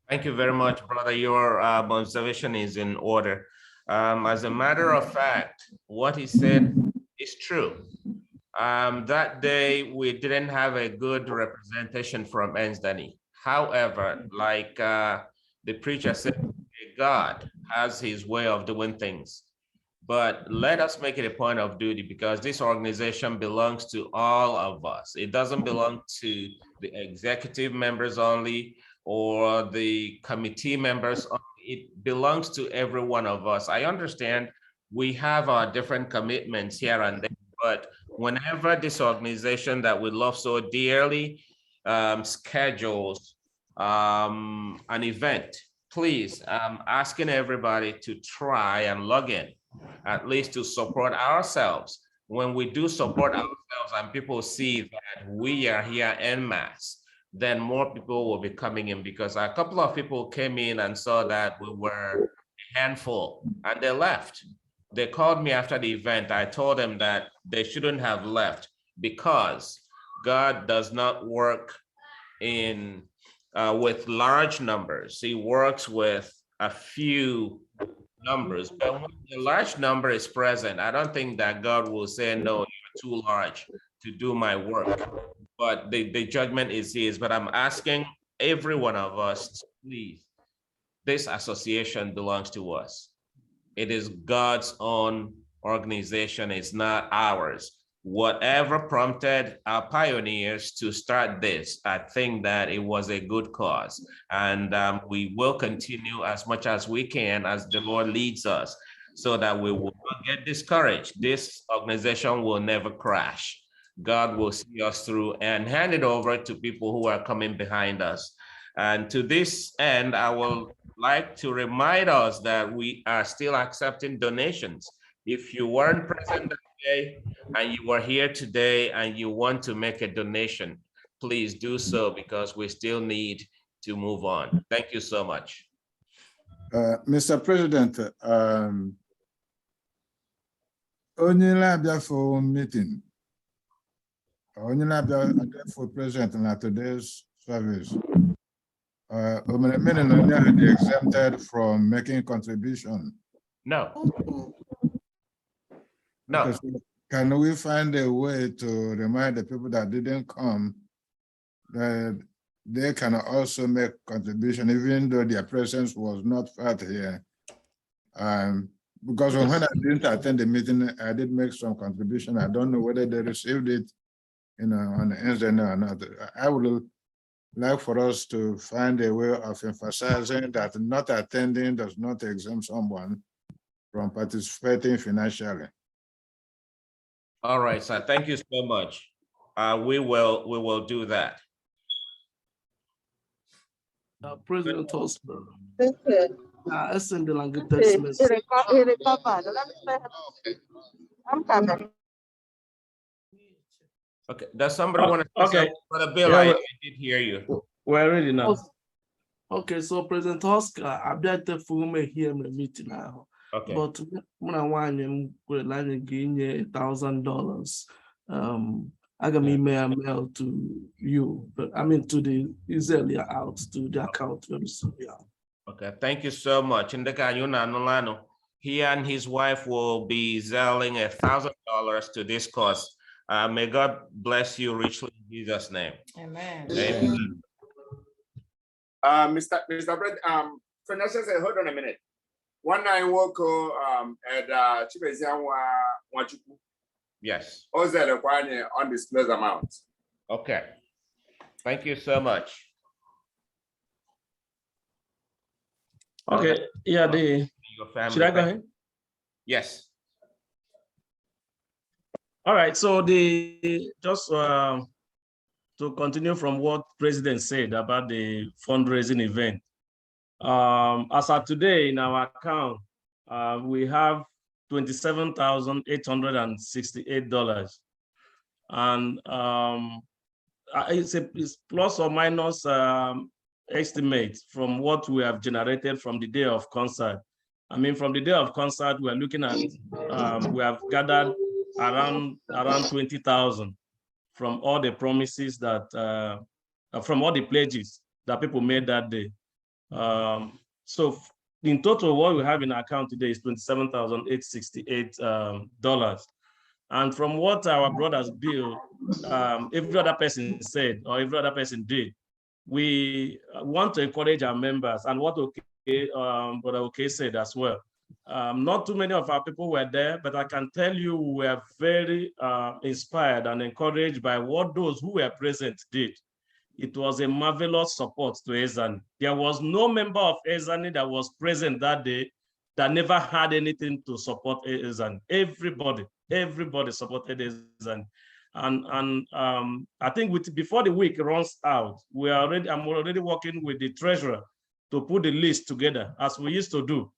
Thank you very much, brother. Your observation is in order. As a matter of fact, what he said is true. That day, we didn't have a good representation from ENSDANI. However, like the preacher said, God has his way of doing things. But let us make it a point of duty, because this organization belongs to all of us. It doesn't belong to the executive members only or the committee members only. It belongs to every one of us. I understand we have our different commitments here and there, but whenever this organization that we love so dearly schedules an event, please, I'm asking everybody to try and log in, at least to support ourselves. When we do support ourselves and people see that we are here en masse, then more people will be coming in, because a couple of people came in and saw that we were a handful and they left. They called me after the event. I told them that they shouldn't have left, because God does not work in with large numbers. He works with a few numbers, but when a large number is present, I don't think that God will say, no, you're too large to do my work. But the judgment is his. But I'm asking every one of us, please, this association belongs to us. It is God's own organization. It's not ours. Whatever prompted our pioneers to start this, I think that it was a good cause. And we will continue as much as we can as the Lord leads us, so that we will not get discouraged. This organization will never crash. God will see us through and hand it over to people who are coming behind us. And to this end, I will like to remind us that we are still accepting donations. If you weren't present today and you were here today and you want to make a donation, please do so, because we still need to move on. Thank you so much. Mr. President, onye na-abịa for meeting, onye na-abịa for present in today's service, many are exempted from making contribution. No. No. Because can we find a way to remind the people that didn't come that they can also make contribution, even though their presence was not felt here? Because when I didn't attend the meeting, I did make some contribution. I don't know whether they received it, on the internet or not. I would like for us to find a way of emphasizing that not attending does not exempt someone from participating financially. All right, sir. Thank you so much. We will do that. President Oscar, I send the language text message. I'm coming. Okay, does somebody want to say for the bill? Yeah, I did hear you. We're ready now. Okay, so President Oscar, I bet the full may hear me meeting now. Okay. But when I want him, we're like getting $1,000. I can email to you, but I mean to the Israeli out to the account very soon. Yeah. Okay, thank you so much. He and his wife will be selling $1,000 to this cause. May God bless you richly in Jesus' name. Amen. Amen. Mr. President, financial say, hold on a minute. One night work at Chibezia Wachuku. Yes. Also requiring undisclosed amount. Okay. Thank you so much. Okay, yeah, should I go ahead? Yes. All right, so just to continue from what President said about the fundraising event. As of today in our account, we have $27,868. And it's plus or minus estimate from what we have generated from the day of concert. I mean, from the day of concert, we're looking at, we have gathered around 20,000 from all the promises that, from all the pledges that people made that day. So in total, what we have in our account today is $27,868. And from what our brothers Bill, every other person said, or every other person did, we want to encourage our members, and what Brother Okay said as well. Not too many of our people were there, but I can tell you we were very inspired and encouraged by what those who were present did. It was a marvelous support to Ezani. There was no member of Ezani that was present that day that never had anything to support Ezani. Everybody supported Ezani. And I think before the week runs out, I'm already working with the treasurer to put the list together as we used to do.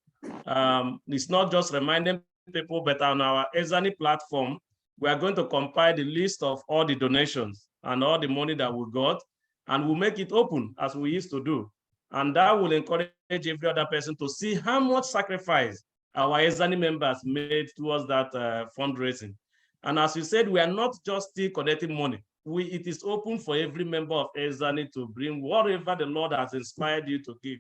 It's not just reminding people, but on our Ezani platform, we are going to compile the list of all the donations and all the money that we got, and we'll make it open as we used to do. And that will encourage every other person to see how much sacrifice our Ezani members made towards that fundraising. And as you said, we are not just still collecting money. It is open for every member of Ezani to bring whatever the Lord has inspired you to give.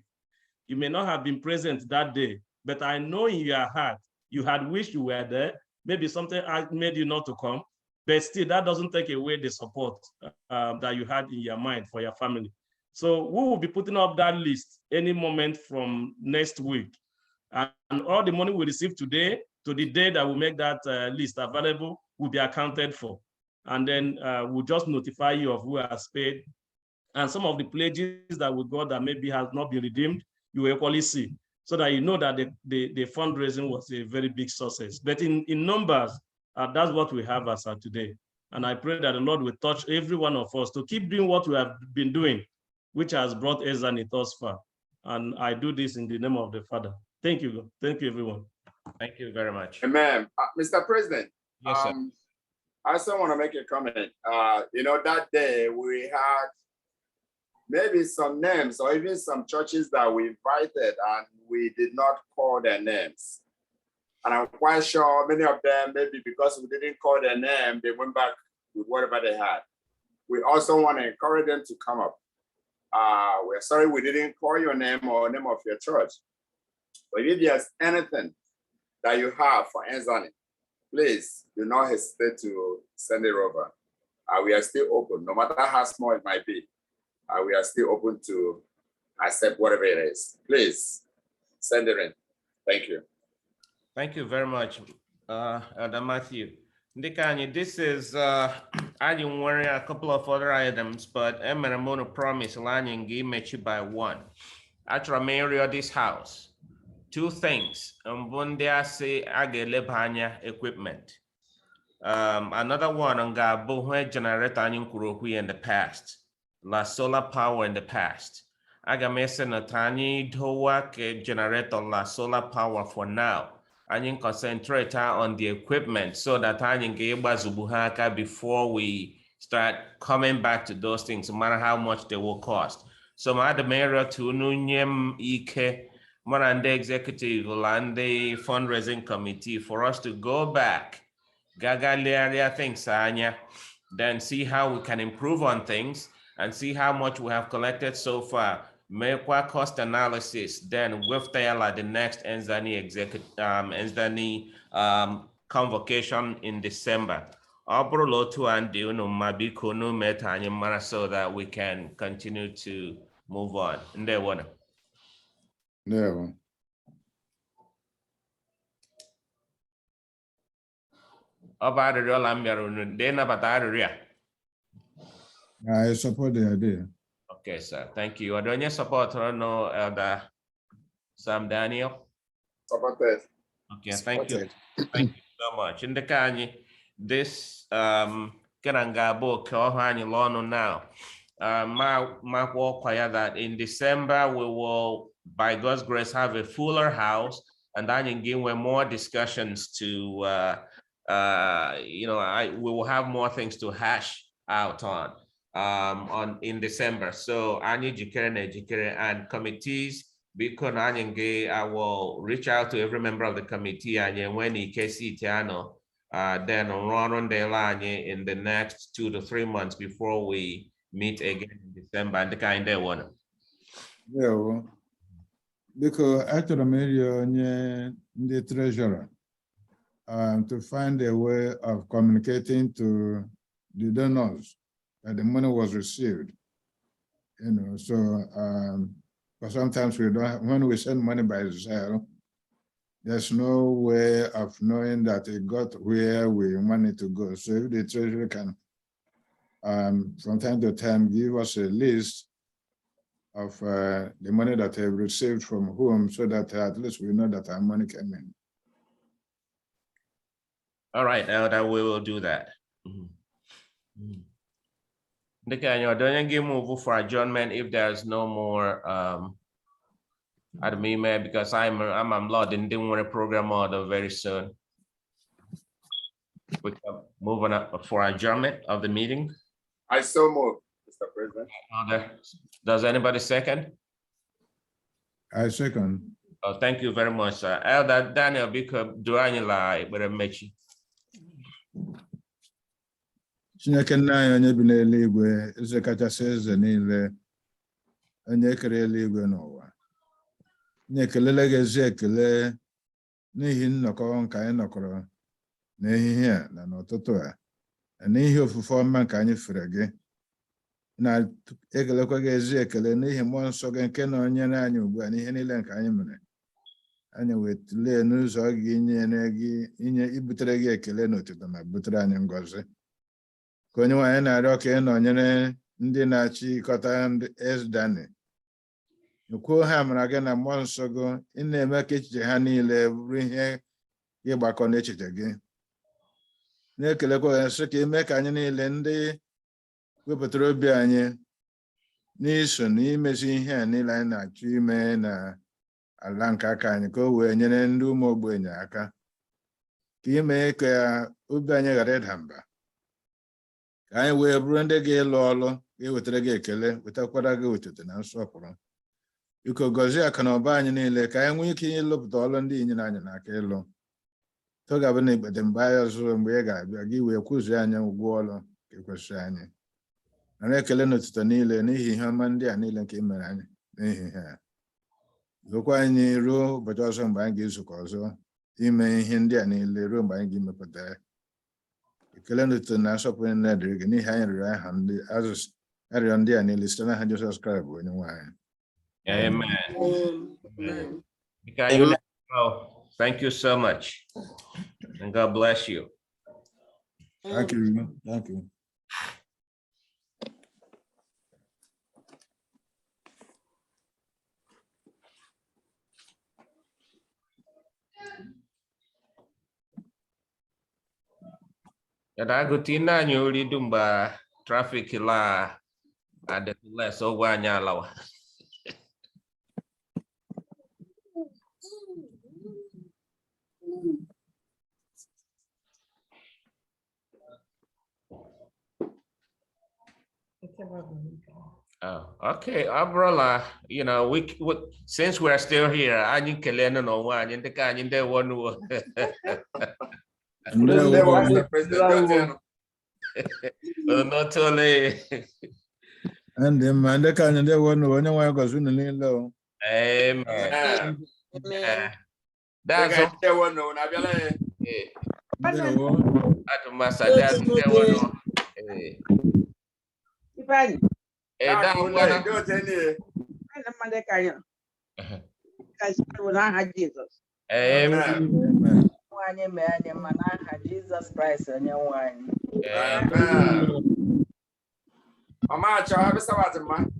You may not have been present that day, but I know in your heart, you had wished you were there. Maybe something made you not to come, but still that doesn't take away the support that you had in your mind for your family. So we will be putting up that list any moment from next week. And all the money we receive today to the day that we make that list available will be accounted for. And then we'll just notify you of who has paid. And some of the pledges that we got that maybe has not been redeemed, you will equally see, so that you know that the fundraising was a very big success. But in numbers, that's what we have as of today. And I pray that the Lord will touch every one of us to keep doing what we have been doing, which has brought Ezani thus far. And I do this in the name of the Father. Thank you. Thank you, everyone. Thank you very much. Amen. Mr. President, yes, sir. I also want to make a comment. That day we had maybe some names or even some churches that we invited and we did not call their names. And I'm quite sure many of them, maybe because we didn't call their name, they went back with whatever they had. We also want to encourage them to come up. We're sorry we didn't call your name or name of your church. But if there's anything that you have for Ezani, please do not hesitate to send it over. We are still open, no matter how small it might be. We are still open to accept whatever it is. Please send it in. Thank you. Thank you very much, Elder Matthew. Ndikanye, this is, I didn't worry a couple of other items, but I'm going to promise Lanyan give me by one. After I area this house, two things. One day I say I get lebanya equipment. Another one on Gabo generator in the past. La solar power in the past. I got messing a tiny doa generator la solar power for now. I can concentrate on the equipment so that I can get Zubuhaka before we start coming back to those things, no matter how much they will cost. So my mayor to Nunyem Ike, Morande executive and the fundraising committee for us to go back, Gagalia things, Anya, then see how we can improve on things and see how much we have collected so far. mekwa cost analysis, then with the next Enzani Enzani convocation in December. So that we can continue to move on. No. I support the idea. Okay, sir. Thank you. Adonia support no Elder Sam Daniel. Supported. Okay, thank you. Thank you so much. In the Kanye, this Kanangabo Kohani Lono now. My work that in December we will, by God's grace, have a fuller house, and then again we're more discussions to we will have more things to hash out on in December. So Anyi Jikere and committees, because I will reach out to every member of the committee and when he Tiano, then run on the line in the next 2 to 3 months before we meet again in December and the kind of one. Yeah, well, because after the treasurer to find a way of communicating to the donors that the money was received. So but sometimes we don't, when we send money by Zelle, there's no way of knowing that it got where we want it to go. So if the treasurer can from time to time give us a list of the money that they received from whom, so that at least we know that our money came in. All right, Elder, we will do that. Don't give move for adjournment if there's no more because I'm loading the program order very soon. We can move on up for adjournment of the meeting. I so move, Mr. President. Does anybody second? I second. Oh, thank you very much, sir. Elder Daniel Biko Duanila Beremechi. Chineke nna anyị onye bi n'eluigwe, eze kachasị eze niile, onye kere eluigwe n'ụwa. Nye ekelele gị ezi ekele n'ihi nnọkọ nke anyị nọkọrọ n'ehihie a na n'ụtụtụ a, n'ihi ofufe ọma nke anyị fere gị. Na ekelekwa gị ezi ekele n'ihi mmụọ nsọ gị nke na onyere anyị ugbu a n'ihe niile nke anyị mere. Anyị wetulee n'ụzọ gị ibutere gị ekele n'otuto ma butere anyị ngọzi. Ka onye nwaanyị na-arịọ ka ị nọnyere ndị na-achịkọta ndị Esdani. Kwuo ha mara gị na mmụọ nsọ gị, ị na-eme ka echiche ha niile bụrụ ihe ịgbakọ n'echiche gị. Na-ekelekwa ya sị ka ime ka anyị niile ndị wepụtara obi anyị n'iso na imezi ihe a niile anyị na-achọ ime na ala nke aka anyị, ka o wee nyere ndị ụmụ ogbenye aka. Ka ime ka obi anyị ghara ịda mba. Ka anyị wee bụrụ ndị ga-ịlụ ọlụ, ga-ewetara gị ekele, wetakwara gị otuto na nsọpụrụ. Biko gọzie aka na ọba anyị niile ka anyị nwee ike ịlụpụta ọlụ ndị inyere anyị n'aka ịlụ. Ọ ga-abụ na ikpete mgbe anyị ọzọ mgbe ị ga-abịa gị wee kwụzie anyị ụgwọ ọlụ ka ekwesịrị anyị. Nara ekele na otuto niile n'ihi ihe ọma ndị a niile nke i mere anyị n'ihi ha. Dokwa anyị ruo ụbọchị ọzọ mgbe anyị ga-ezukọ ọzọ ime ihe ndị a niile ruo mgbe anyị ga-emepụta ya. Ekele na otuto na nsọpụrụ niile dịrị gị n'ihi anyị rịọrọ aha ndị azụzụ arịọ ndị a niile site n'aha Jizọs Kraịst bụ onye nwe anyị. Amen. Amen. Thank you so much. And God bless you. Thank you. Thank you. Yadagutina nyuri dumba traffic la ada less over nyalawa. Oh, okay, Abrala, since we're still here, I need Kelena no one in the kind in the one who not only And the man that can they want to when I was in the low. Amen. That's all. They want no Nabele. At Master, that's the one. That one. Jesus. Amen. Jesus Christ and your wine. Amen. Mama, happy Sabbath, man.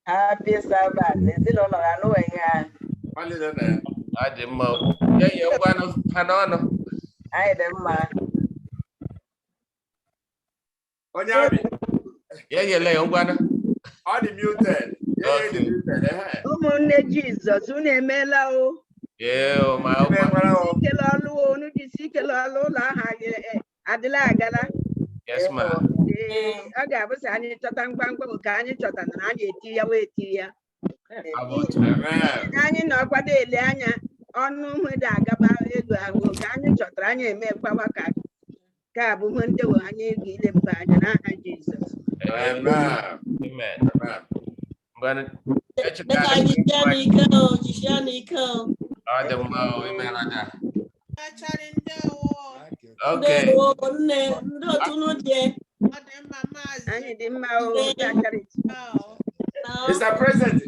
Happy Sabbath. Is it on I know again? I didn't know. Yeah, you're one of Hanano. I didn't mind. Yeah, lay on one. All the muted. Yeah, the muted. Oh, Jesus, who name Melao? Yeah, my yes, ma'am. I got was any Chatan Bango, can you Chatan, and you tea away tea? Can you know what they learn on with Agaba, can you Chatan, make Pawaka? Cab went to I need them back and Jesus. Amen. Amen. Okay. Mr. President,